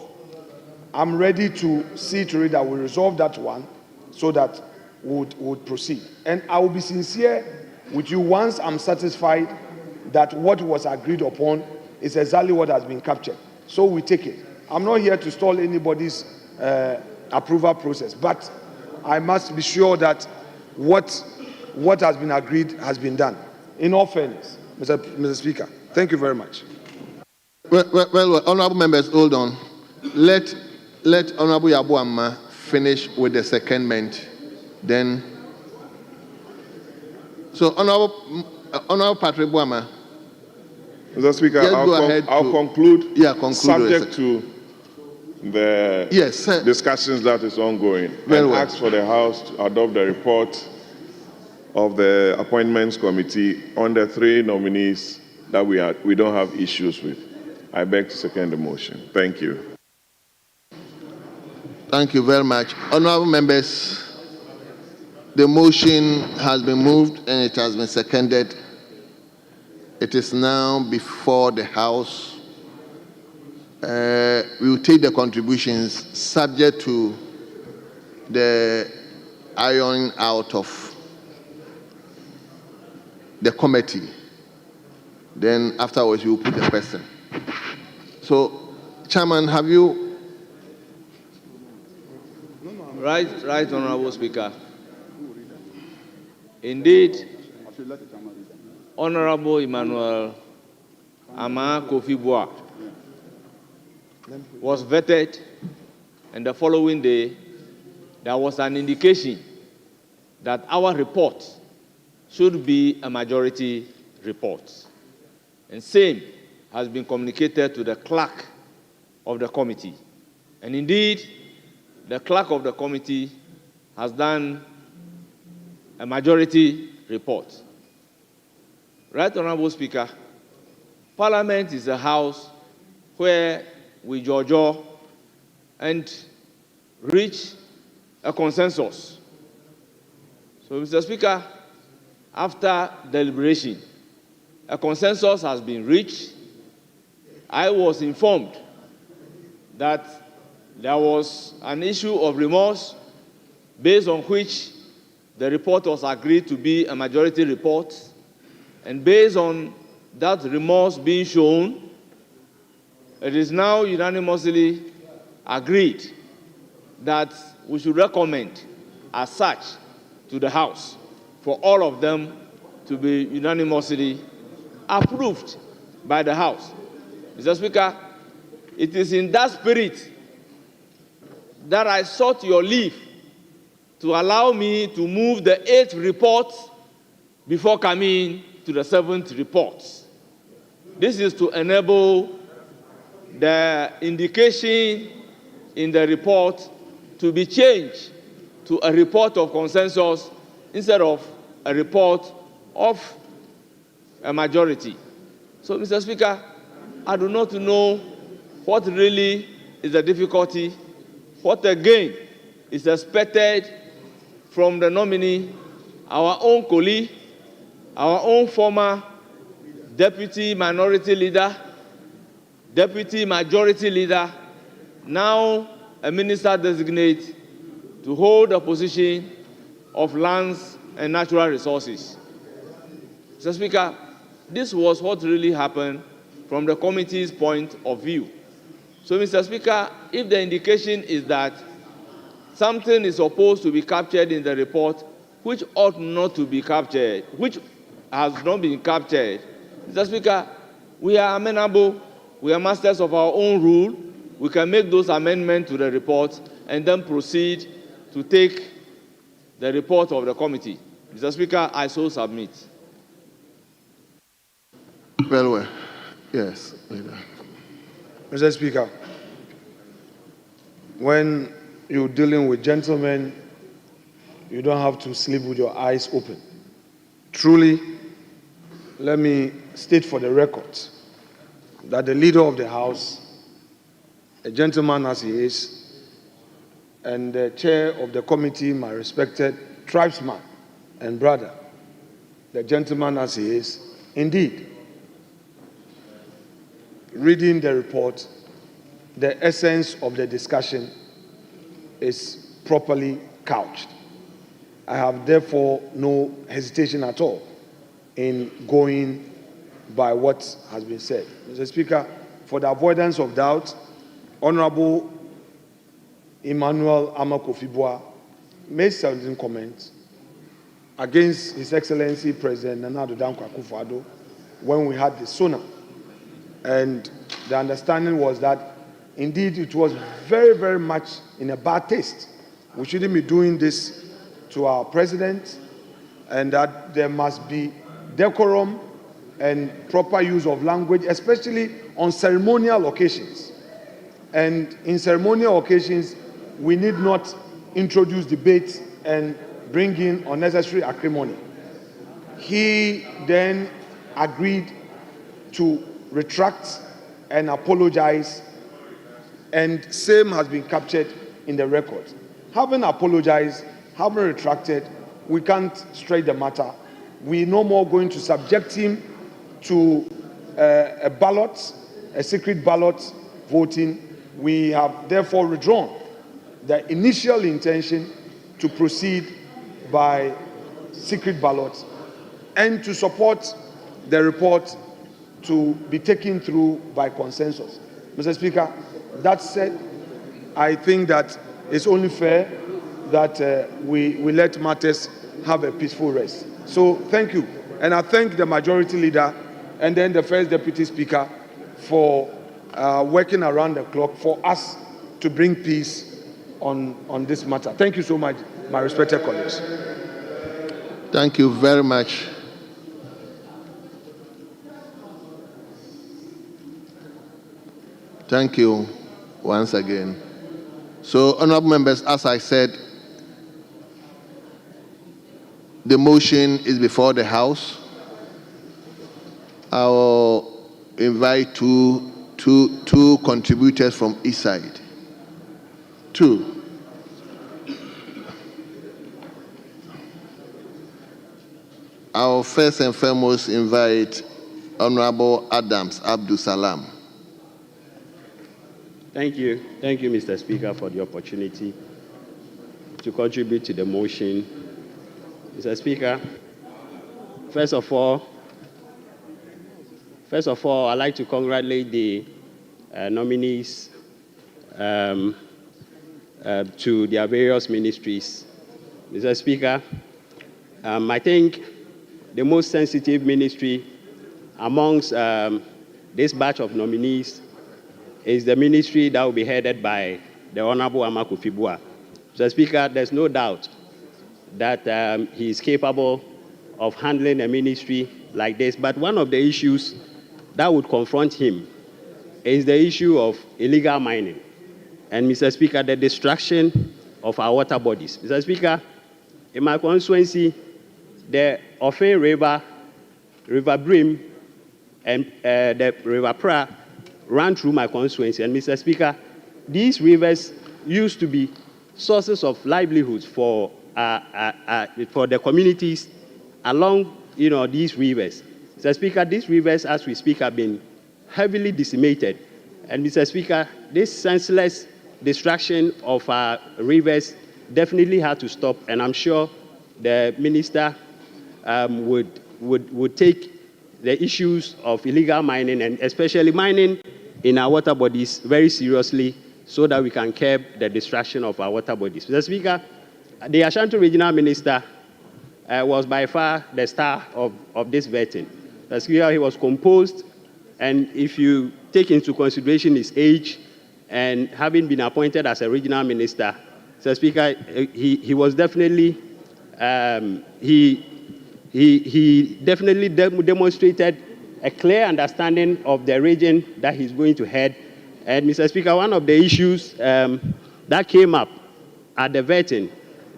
I'm ready to see to it that we resolve that one so that we would proceed. And I will be sincere with you once I'm satisfied that what was agreed upon is exactly what has been captured. So we take it. I'm not here to stall anybody's approval process, but I must be sure that what has been agreed has been done. In all fairness, Mr. Speaker, thank you very much. Well, honorable members, hold on. Let Honorable Yabuama finish with the secondment. Then, so Honorable Patrick Boama. Mr. Speaker, I'll conclude. Yeah, conclude. Subject to the discussions that is ongoing. And ask for the House to adopt the report of the Appointments Committee on the 3 nominees that we don't have issues with. I beg to second the motion. Thank you. Thank you very much. Honorable members, the motion has been moved and it has been seconded. It is now before the House. We will take the contributions subject to the ironing out of the committee. Then afterwards, we will put the question. So, Chairman, have you? Right, Honorable Speaker. Indeed, Honorable Emmanuel Ama Kofi Boah was vetted, and the following day, there was an indication that our report should be a majority report. And same has been communicated to the clerk of the committee. And indeed, the clerk of the committee has done a majority report. Right, Honorable Speaker, Parliament is a house where we judge and reach a consensus. So, Mr. Speaker, after deliberation, a consensus has been reached. I was informed that there was an issue of remorse based on which the report was agreed to be a majority report. And based on that remorse being shown, it is now unanimously agreed that we should recommend as such to the House for all of them to be unanimously approved by the House. Mr. Speaker, it is in that spirit that I sought your leave to allow me to move the 8th report before coming to the 7th report. This is to enable the indication in the report to be changed to a report of consensus instead of a report of a majority. So, Mr. Speaker, I do not know what really is the difficulty, what again is expected from the nominee, our own colleague, our own former deputy minority leader, deputy majority leader, now a minister designate, to hold a position of lands and natural resources. Mr. Speaker, this was what really happened from the committee's point of view. So, Mr. Speaker, if the indication is that something is supposed to be captured in the report which ought not to be captured, which has not been captured, Mr. Speaker, we are amenable, we are masters of our own rule, we can make those amendments to the report and then proceed to take the report of the committee. Mr. Speaker, I so submit. Well, yes, leader. Mr. Speaker, when you're dealing with gentlemen, you don't have to sleep with your eyes open. Truly, let me state for the record that the leader of the House, a gentleman as he is, and the chair of the committee, my respected tribesman and brother, the gentleman as he is, indeed, reading the report, the essence of the discussion is properly couched. I have therefore no hesitation at all in going by what has been said. Mr. Speaker, for the avoidance of doubt, Honorable Emmanuel Amakofibua made certain comments against His Excellency President Nana Addo Dankwa Akufo-Addo when we had the SONA. And the understanding was that indeed it was very, very much in a bad taste. We shouldn't be doing this to our president, and that there must be decorum and proper use of language, especially on ceremonial occasions. And in ceremonial occasions, we need not introduce debate and bring in unnecessary acrimony. He then agreed to retract and apologize, and same has been captured in the record. Having apologized, having retracted, we can't stretch the matter. We're no more going to subject him to a ballot, a secret ballot voting. We have therefore withdrawn the initial intention to proceed by secret ballot and to support the report to be taken through by consensus. Mr. Speaker, that said, I think that it's only fair that we let matters have a peaceful rest. So thank you. And I thank the majority leader and then the first deputy speaker for working around the clock for us to bring peace on this matter. Thank you so much, my respected colleagues. Thank you very much. Thank you once again. So, honorable members, as I said, the motion is before the House. I will invite two contributors from each side. Two. I will first and foremost invite Honorable Adams Abdul Salam. Thank you, Mr. Speaker, for the opportunity to contribute to the motion. Mr. Speaker, first of all, I'd like to congratulate the nominees to their various ministries. Mr. Speaker, I think the most sensitive ministry amongst this batch of nominees is the ministry that will be headed by the Honorable Amakofibua. Mr. Speaker, there's no doubt that he is capable of handling a ministry like this, but one of the issues that would confront him is the issue of illegal mining. And Mr. Speaker, the destruction of our water bodies. Mr. Speaker, in my constituency, the Ofe River, River Brim, and the River Pra ran through my constituency. And Mr. Speaker, these rivers used to be sources of livelihoods for the communities along, these rivers. Mr. Speaker, these rivers, as we speak, have been heavily decimated. And Mr. Speaker, this senseless destruction of our rivers definitely had to stop. And I'm sure the minister would take the issues of illegal mining and especially mining in our water bodies very seriously so that we can curb the destruction of our water bodies. Mr. Speaker, the Ashanti Regional Minister was by far the star of this vetting. Mr. Speaker, he was composed, and if you take into consideration his age and having been appointed as a regional minister, Mr. Speaker, he was definitely, he definitely demonstrated a clear understanding of the region that he's going to head And Mr. Speaker, one of the issues that came up at the vetting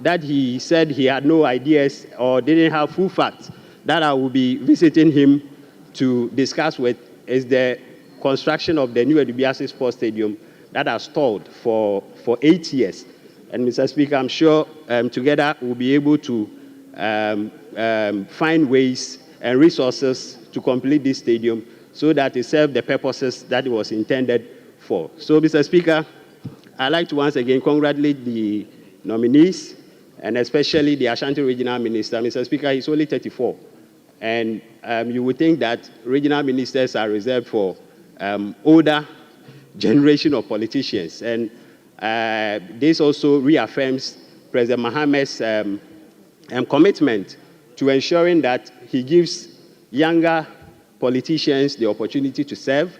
that he said he had no ideas or didn't have full facts that I will be visiting him to discuss with is the construction of the new Edubiase Sports Stadium that has stalled for 8 years. And Mr. Speaker, I'm sure together we'll be able to find ways and resources to complete this stadium so that it serves the purposes that it was intended for. So, Mr. Speaker, I'd like to once again congratulate the nominees and especially the Ashanti Regional Minister. Mr. Speaker, he's only 34. And you would think that regional ministers are reserved for older generation of politicians. And this also reaffirms President Mohammed's commitment to ensuring that he gives younger politicians the opportunity to serve,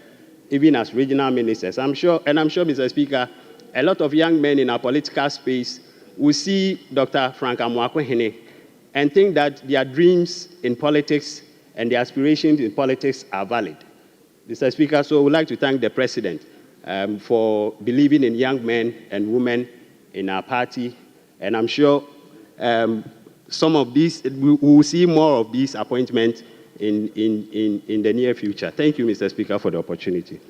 even as regional ministers. I'm sure, Mr. Speaker, a lot of young men in our political space will see Dr. Frank Amoako-Hene and think that their dreams in politics and their aspirations in politics are valid. Mr. Speaker, so I would like to thank the President for believing in young men and women in our party, and I'm sure some of these, we will see more of these appointments in the near future. Thank you, Mr. Speaker, for the opportunity.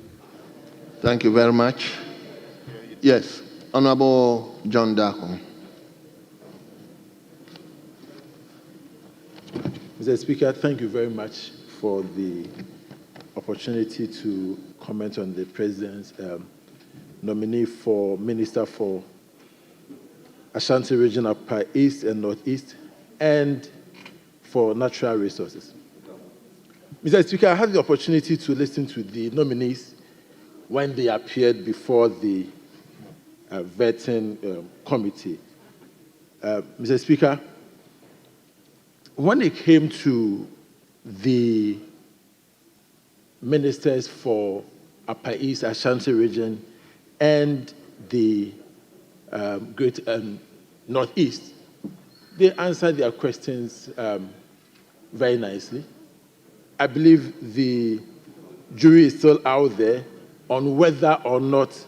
Thank you very much. Yes, Honorable John Darko. Mr. Speaker, thank you very much for the opportunity to comment on the President's nominee for Minister for Ashanti Region, Upper East and Northeast, and for Natural Resources. Mr. Speaker, I had the opportunity to listen to the nominees when they appeared before the vetting committee. Mr. Speaker, when it came to the ministers for Upper East, Ashanti region, and the Great Northeast, they answered their questions very nicely. I believe the jury is still out there on whether or not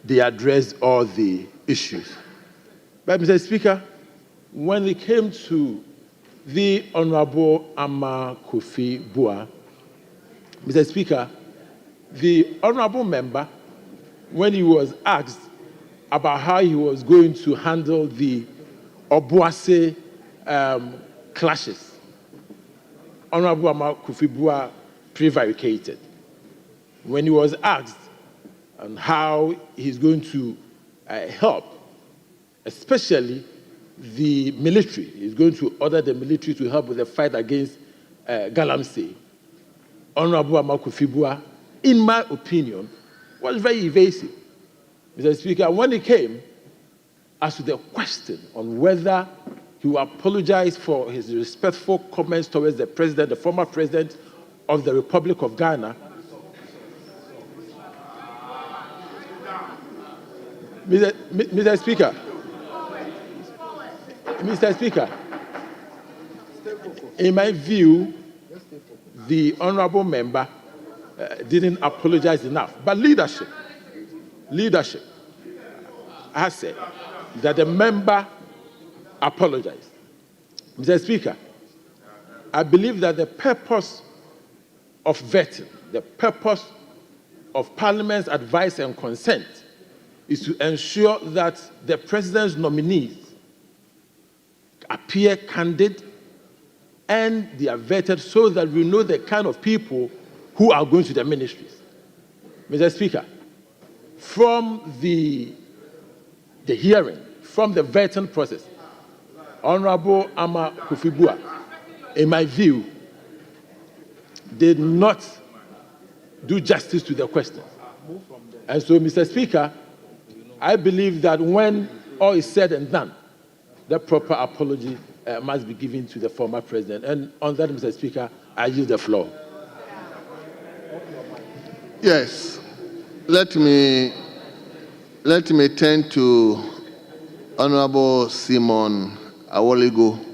they addressed all the issues. But, Mr. Speaker, when it came to the Honorable Ama Kofi Bua, Mr. Speaker, the honorable member, when he was asked about how he was going to handle the Obuase clashes, Honorable Ama Kofi Bua prevaricated. When he was asked on how he's going to help, especially the military, he's going to order the military to help with the fight against Galamsey. Honorable Ama Kofi Bua, in my opinion, was very evasive. Mr. Speaker, when he came as to the question on whether he will apologize for his respectful comments towards the president, the former president of the Republic of Ghana, Mr. Speaker, in my view, the honorable member didn't apologize enough. But leadership has said that the member apologized. Mr. Speaker, I believe that the purpose of vetting, the purpose of Parliament's advice and consent is to ensure that the President's nominees appear candid and they are vetted so that we know the kind of people who are going to the ministries. Mr. Speaker, from the hearing, from the vetting process, Honorable Ama Kofi Bua, in my view, did not do justice to the question. And so, Mr. Speaker, I believe that when all is said and done, the proper apology must be given to the former president. And on that, Mr. Speaker, I yield the floor. Yes. Let me turn to Honorable Simon Awoligo.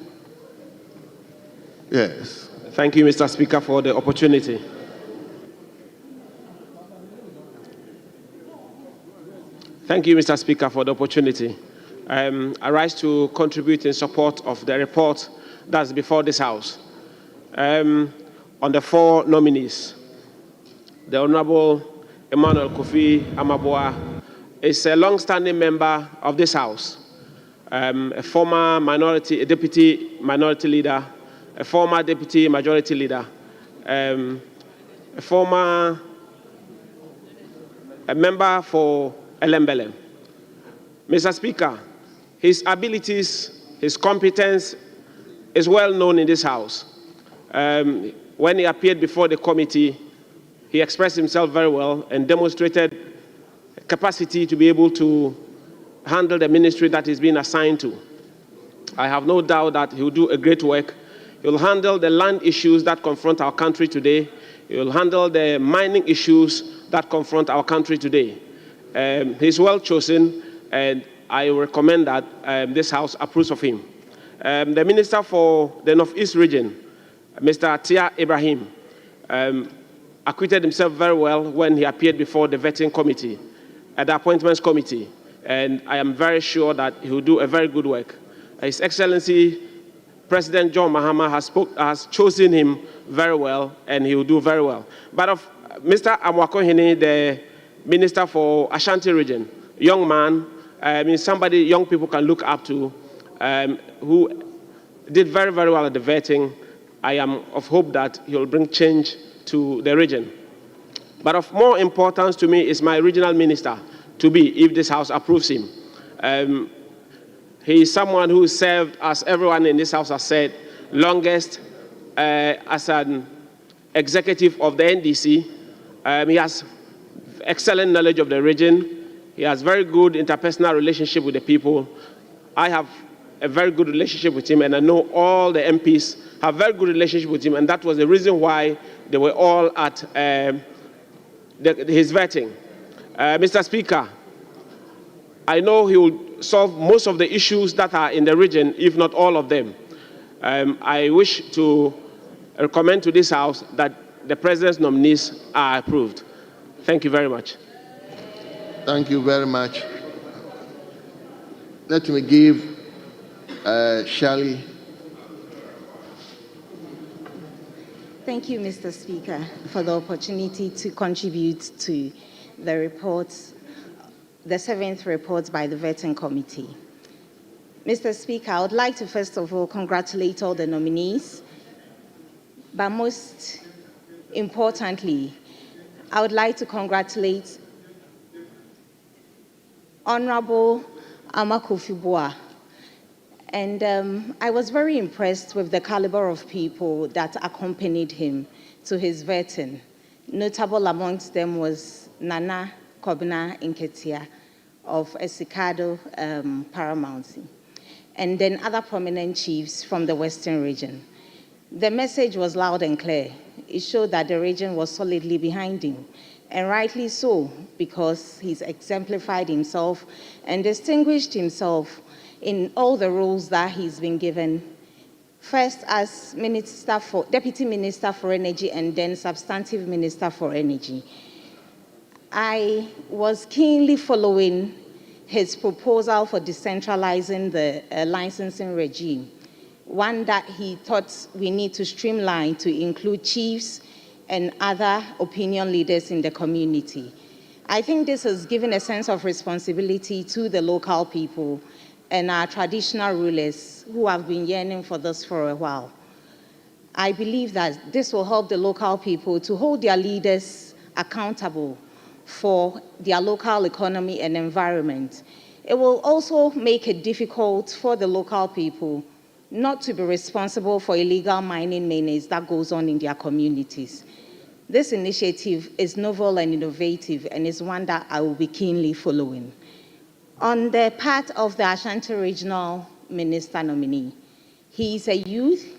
Yes. Thank you, Mr. Speaker, for the opportunity. Thank you, Mr. Speaker, for the opportunity. I rise to contribute in support of the report that's before this House. On the 4 nominees, the Honorable Emmanuel Kofi Amaboa is a long-standing member of this House, a former deputy minority leader, a former deputy majority leader, a former member for Elembele. Mr. Speaker, his abilities, his competence is well known in this House. When he appeared before the committee, he expressed himself very well and demonstrated capacity to be able to handle the ministry that he's been assigned to. I have no doubt that he will do a great work. He will handle the land issues that confront our country today. He will handle the mining issues that confront our country today. He's well chosen, and I recommend that this House approves of him. The Minister for the Northeast region, Mr. Tia Ibrahim, acquitted himself very well when he appeared before the vetting committee, the appointments committee, and I am very sure that he will do a very good work. His Excellency President John Mahama has chosen him very well, and he will do very well. But of Mr. Amwakohene, the Minister for Ashanti region, young man, somebody young people can look up to, who did very, very well at the vetting. I am of hope that he will bring change to the region. But of more importance to me is my regional minister to be, if this House approves him. He is someone who served, as everyone in this House has said, longest as an executive of the NDC. He has excellent knowledge of the region. He has very good interpersonal relationship with the people. I have a very good relationship with him, and I know all the MPs have very good relationship with him, and that was the reason why they were all at his vetting. Mr. Speaker, I know he will solve most of the issues that are in the region, if not all of them. I wish to recommend to this House that the President's nominees are approved. Thank you very much. Thank you very much. Let me give Shirley. Thank you, Mr. Speaker, for the opportunity to contribute to the reports, the 7th report by the Vetting Committee. Mr. Speaker, I would like to first of all congratulate all the nominees, but most importantly, I would like to congratulate Honorable Amakofi-Boa. And I was very impressed with the caliber of people that accompanied him to his vetting. Notable amongst them was Nana Kobina Nketia of Esikado Paramountcy, and then other prominent chiefs from the Western region. The message was loud and clear. It showed that the region was solidly behind him, and rightly so, because he's exemplified himself and distinguished himself in all the roles that he's been given, first as Deputy Minister for Energy and then Substantive Minister for Energy. I was keenly following his proposal for decentralizing the licensing regime, one that he thought we need to streamline to include chiefs and other opinion leaders in the community. I think this has given a sense of responsibility to the local people and our traditional rulers who have been yearning for this for a while. I believe that this will help the local people to hold their leaders accountable for their local economy and environment. It will also make it difficult for the local people not to be responsible for illegal mining menace that goes on in their communities. This initiative is novel and innovative, and is one that I will be keenly following. On the part of the Ashanti Regional Minister nominee, he is a youth,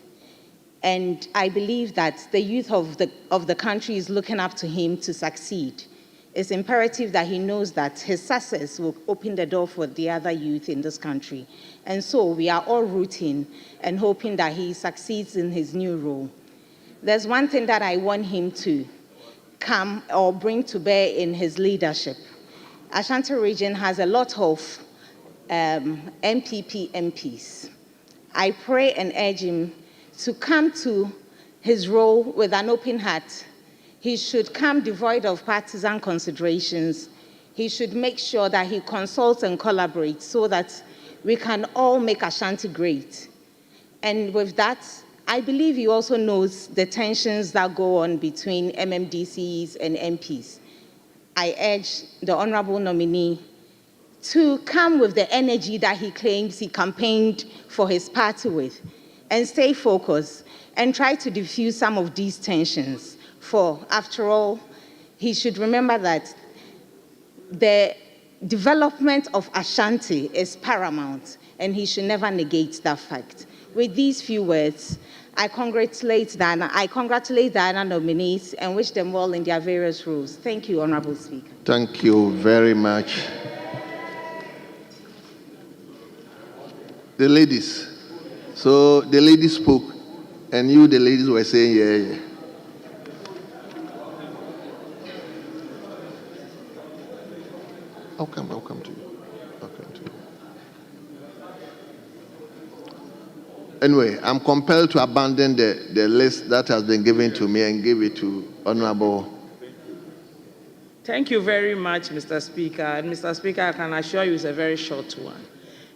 and I believe that the youth of the country is looking up to him to succeed. It's imperative that he knows that his success will open the door for the other youth in this country. And so we are all rooting and hoping that he succeeds in his new role. There's one thing that I want him to come or bring to bear in his leadership. Ashanti region has a lot of MPP MPs. I pray and urge him to come to his role with an open heart. He should come devoid of partisan considerations. He should make sure that he consults and collaborates so that we can all make Ashanti great. And with that, I believe he also knows the tensions that go on between MMDCs and MPs. I urge the honorable nominee to come with the energy that he claims he campaigned for his party with, and stay focused and try to diffuse some of these tensions. For, after all, he should remember that the development of Ashanti is paramount, and he should never negate that fact. With these few words, I congratulate the other nominees and wish them well in their various roles. Thank you, Honorable Speaker. Thank you very much. The ladies. So the ladies spoke, and you, the ladies, were saying, yeah. I'll come to you. Anyway, I'm compelled to abandon the list that has been given to me and give it to Honorable. Thank you very much, Mr. Speaker. And Mr. Speaker, I can assure you it's a very short one.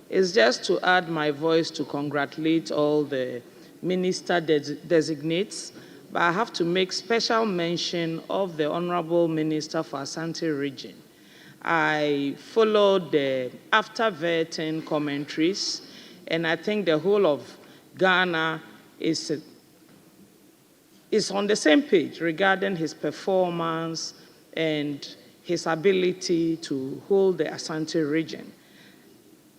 It's just to add my voice to congratulate all the minister designates, but I have to make special mention of the Honorable Minister for Ashanti Region. I followed the after vetting commentaries, and I think the whole of Ghana is on the same page regarding his performance and his ability to hold the Ashanti region.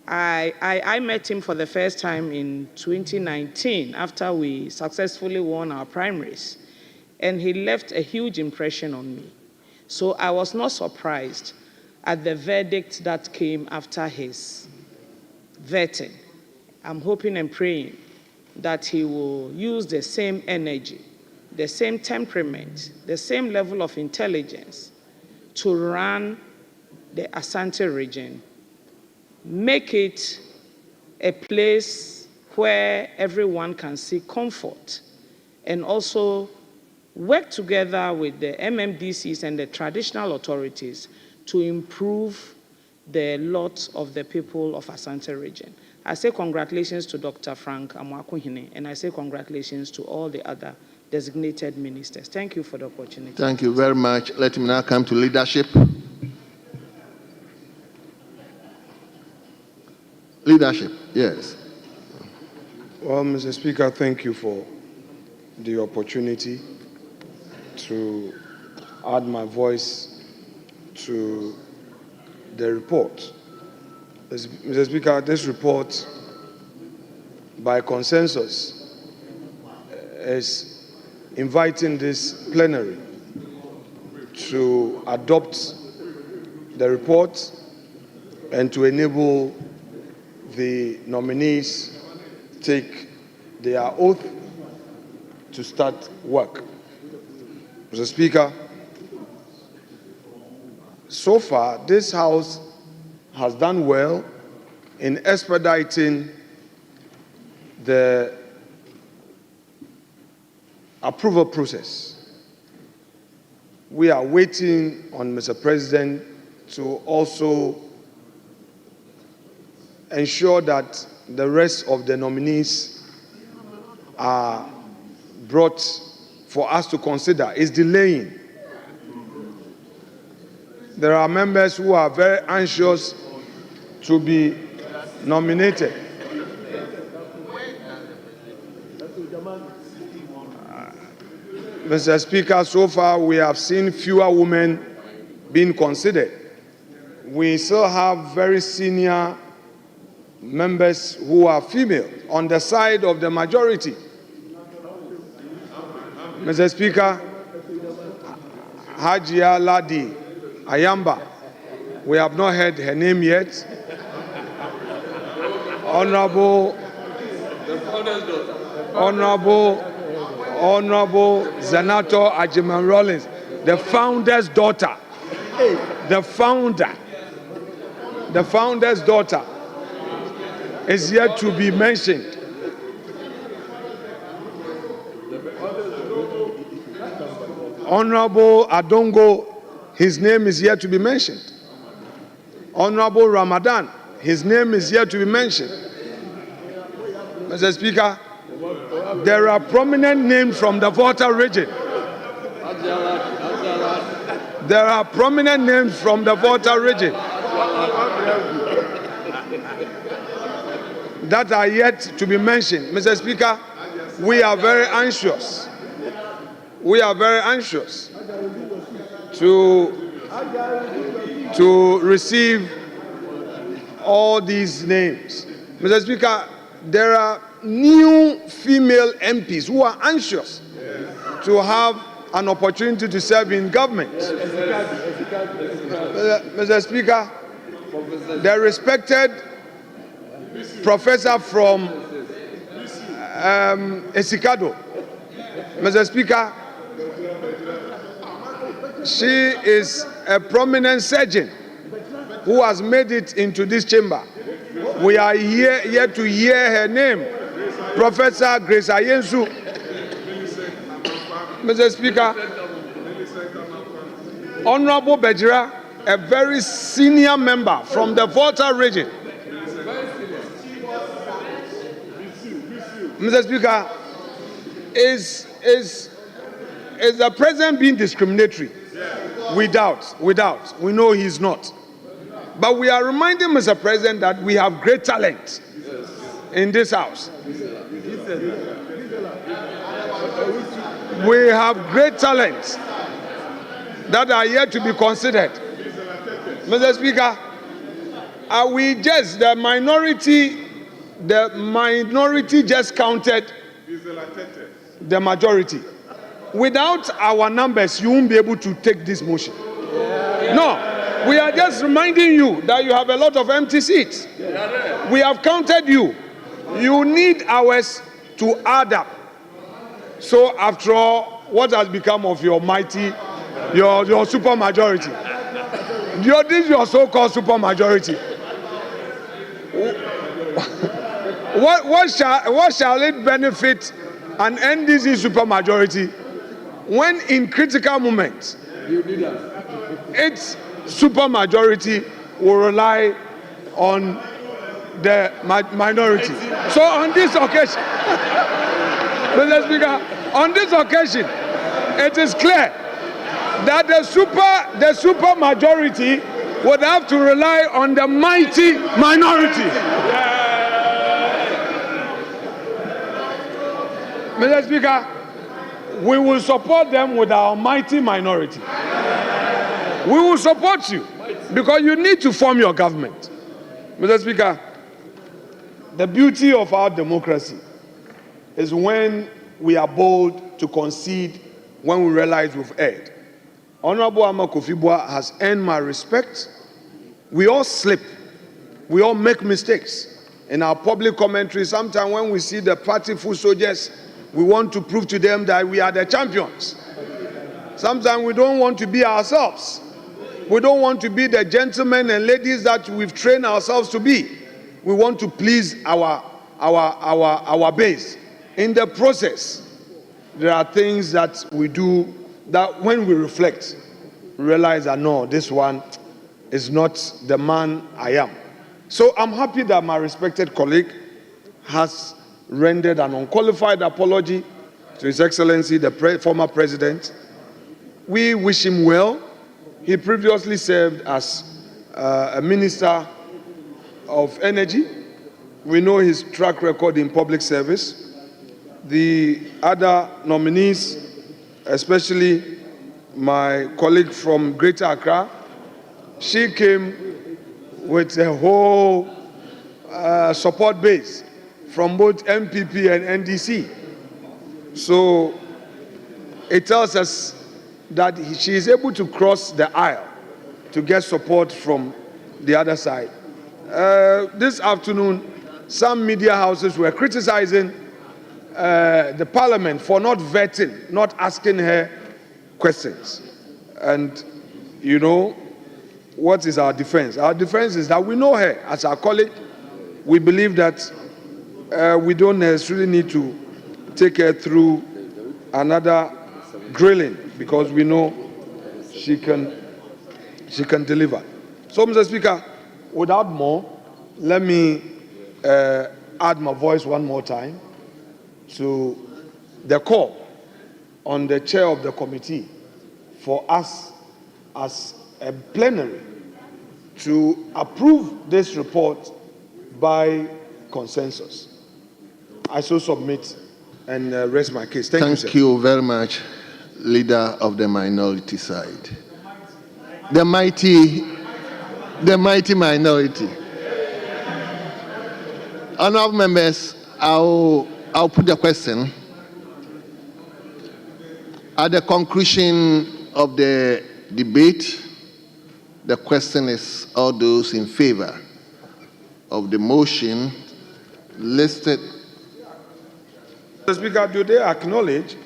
I met him for the first time in 2019 after we successfully won our primaries, and he left a huge impression on me. So I was not surprised at the verdict that came after his vetting. I'm hoping and praying that he will use the same energy, the same temperament, the same level of intelligence to run the Ashanti region, make it a place where everyone can see comfort, and also work together with the MMDCs and the traditional authorities to improve the lot of the people of Ashanti region. I say congratulations to Dr. Frank Amwakuhine, and I say congratulations to all the other designated ministers. Thank you for the opportunity. Thank you very much. Let me now come to leadership. Leadership, yes. Well, Mr. Speaker, thank you for the opportunity to add my voice to the report. Mr. Speaker, this report, by consensus, is inviting this plenary to adopt the report and to enable the nominees take their oath to start work. Mr. Speaker, so far, this House has done well in expediting the approval process. We are waiting on Mr. President to also ensure that the rest of the nominees are brought for us to consider. It's delaying. There are members who are very anxious to be nominated. Mr. Speaker, so far we have seen fewer women being considered. We still have very senior members who are female on the side of the majority. Mr. Speaker, Hajia Ladi Ayamba, we have not heard her name yet. Honorable Zenato Ajiman Rollins, the founder's daughter, the founder the founder's daughter, is yet to be mentioned. Honorable Adongo, his name is yet to be mentioned. Honorable Ramadan, his name is yet to be mentioned. Mr. Speaker, there are prominent names from the Volta region. There are prominent names from the Volta region that are yet to be mentioned. Mr. Speaker, we are very anxious. We are very anxious to receive all these names. Mr. Speaker, there are new female MPs who are anxious to have an opportunity to serve in government. Mr. Speaker, the respected professor from Esikado, Mr. Speaker, she is a prominent surgeon who has made it into this chamber. We are here to hear her name, Professor Grace Ayensu. Mr. Speaker, Honorable Bejira, a very senior member from the Volta region. Mr. Speaker, is the president being discriminatory? Without. We know he's not. But we are reminding Mr. President that we have great talent in this house. We have great talents that are yet to be considered. Mr. Speaker, are we just the minority just counted the majority? Without our numbers, you won't be able to take this motion. No, we are just reminding you that you have a lot of empty seats. We have counted you. You need ours to add up. So after all, what has become of your mighty, your super majority? This is your so-called super majority. What shall it benefit an NDC super majority when in critical moments its super majority will rely on the minority? So on this occasion, Mr. Speaker, on this occasion, it is clear that the super majority would have to rely on the mighty minority. Mr. Speaker, we will support them with our mighty minority. We will support you because you need to form your government. Mr. Speaker, the beauty of our democracy is when we are bold to concede when we realize we've erred. Honorable Ama Kofi Boah has earned my respect. We all slip. We all make mistakes. In our public commentary, sometimes when we see the party full soldiers, we want to prove to them that we are the champions. Sometimes we don't want to be ourselves. We don't want to be the gentlemen and ladies that we've trained ourselves to be. We want to please our base. In the process, there are things that we do that when we reflect, we realize that no, this one is not the man I am. So I'm happy that my respected colleague has rendered an unqualified apology to His Excellency, the former president. We wish him well. He previously served as a minister of energy. We know his track record in public service. The other nominees, especially my colleague from Greater Accra, she came with a whole support base from both MPP and NDC. So it tells us that she is able to cross the aisle to get support from the other side. This afternoon, some media houses were criticizing the parliament for not vetting, not asking her questions. And, you know, what is our defense? Our defense is that we know her as our colleague. We believe that we don't necessarily need to take her through another grilling because we know she can deliver. So, Mr. Speaker, without more, let me add my voice one more time to the call on the chair of the committee for us as a plenary to approve this report by consensus. I so submit and rest my case. Thank you, sir. Thank you very much, leader of the minority side. The mighty minority. Honorable members, I'll put the question. At the conclusion of the debate, the question is all those in favor of the motion listed. Mr. Speaker, do they acknowledge?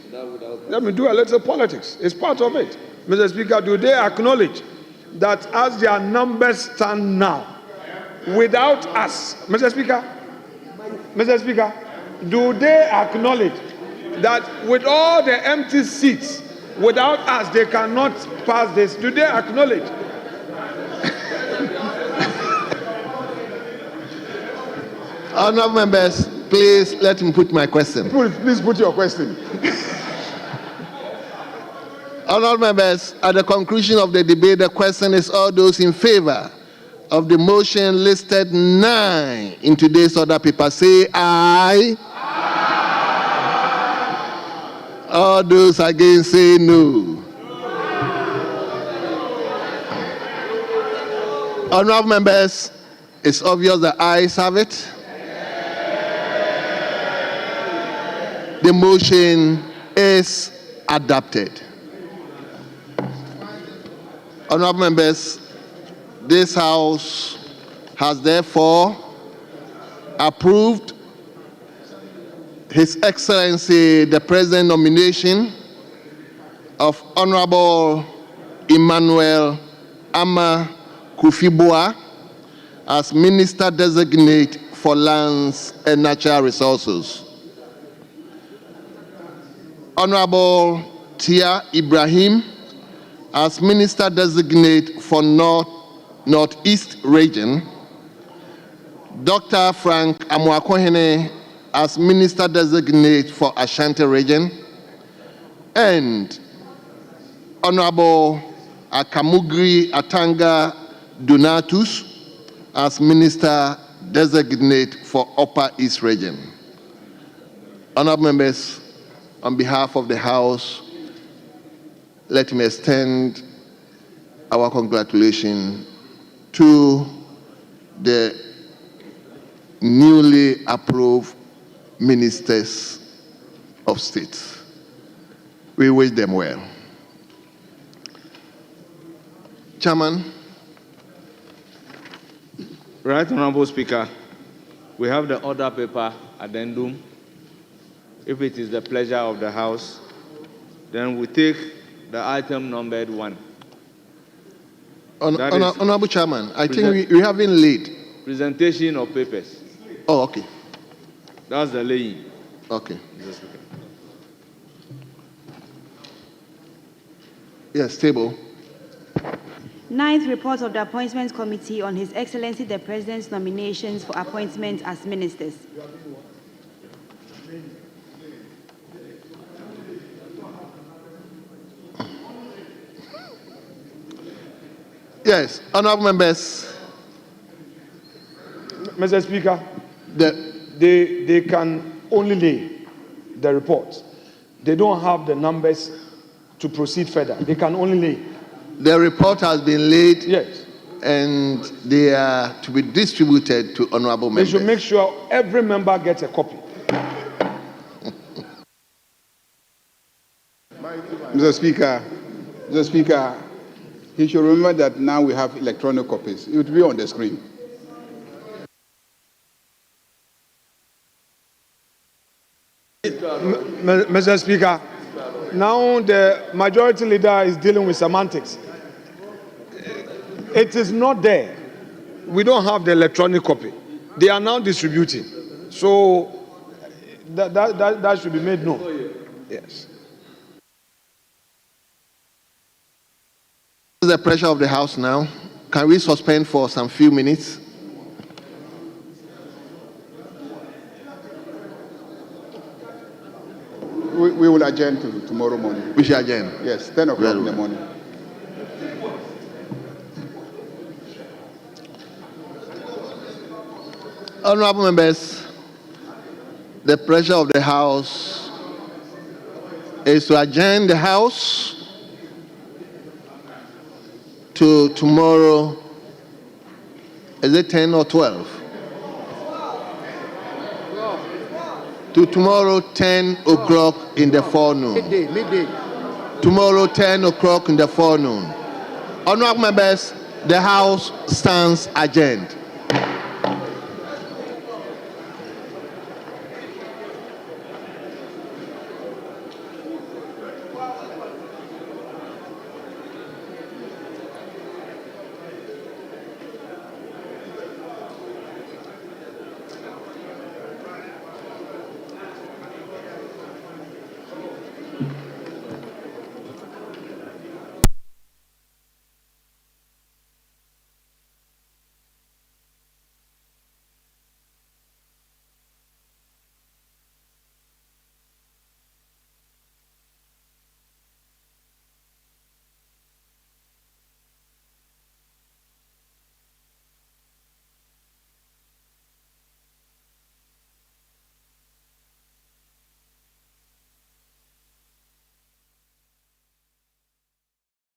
Let me do a little politics. It's part of it. Mr. Speaker, do they acknowledge that as their numbers stand now, without us, Mr. Speaker, do they acknowledge that with all the empty seats, without us, they cannot pass this? Do they acknowledge? Honorable members, please let me put my question. Please put your question. Honorable members, at the conclusion of the debate, the question is all those in favor of the motion listed 9 in today's order paper say aye. All those against say no. Honorable members, it's obvious the ayes have it. The motion is adopted. Honorable members, this House has therefore approved His Excellency the President nomination of Honorable Emmanuel Ama Kufibua as Minister Designate for Lands and Natural Resources. Honorable Tia Ibrahim as Minister Designate for Northeast Region. Dr. Frank Amoakohene as Minister Designate for Ashanti Region. And Honorable Akamugri Atanga Donatus as Minister Designate for Upper East Region. Honorable members, on behalf of the House, let me extend our congratulations to the newly approved ministers of state. We wish them well. Chairman. Right, Honorable Speaker, we have the order paper addendum. If it is the pleasure of the House, then we take the item numbered 1. Honorable Chairman, I think we haven't laid. Presentation of papers. Oh, okay. That's the laying. Okay. Yes, table. 9th report of the Appointments Committee on His Excellency the President's nominations for appointment as ministers. Yes, honorable members. Mr. Speaker, they can only lay the report. They don't have the numbers to proceed further. They can only lay. The report has been laid. Yes. And they are to be distributed to honorable members. They should make sure every member gets a copy. Mr. Speaker, he should remember that now we have electronic copies. It will be on the screen. Mr. Speaker, now the majority leader is dealing with semantics. It is not there. We don't have the electronic copy. They are now distributing. So that should be made known. Yes. The pressure of the House now. Can we suspend for some few minutes? We will adjourn to tomorrow morning. We shall adjourn. Yes, 10 o'clock in the morning. Honorable members, the pressure of the House is to adjourn the House to tomorrow. Is it 10 or 12? To tomorrow, 10 o'clock in the forenoon. Midday. Tomorrow, 10 o'clock in the forenoon. Honorable members, the House stands adjourned.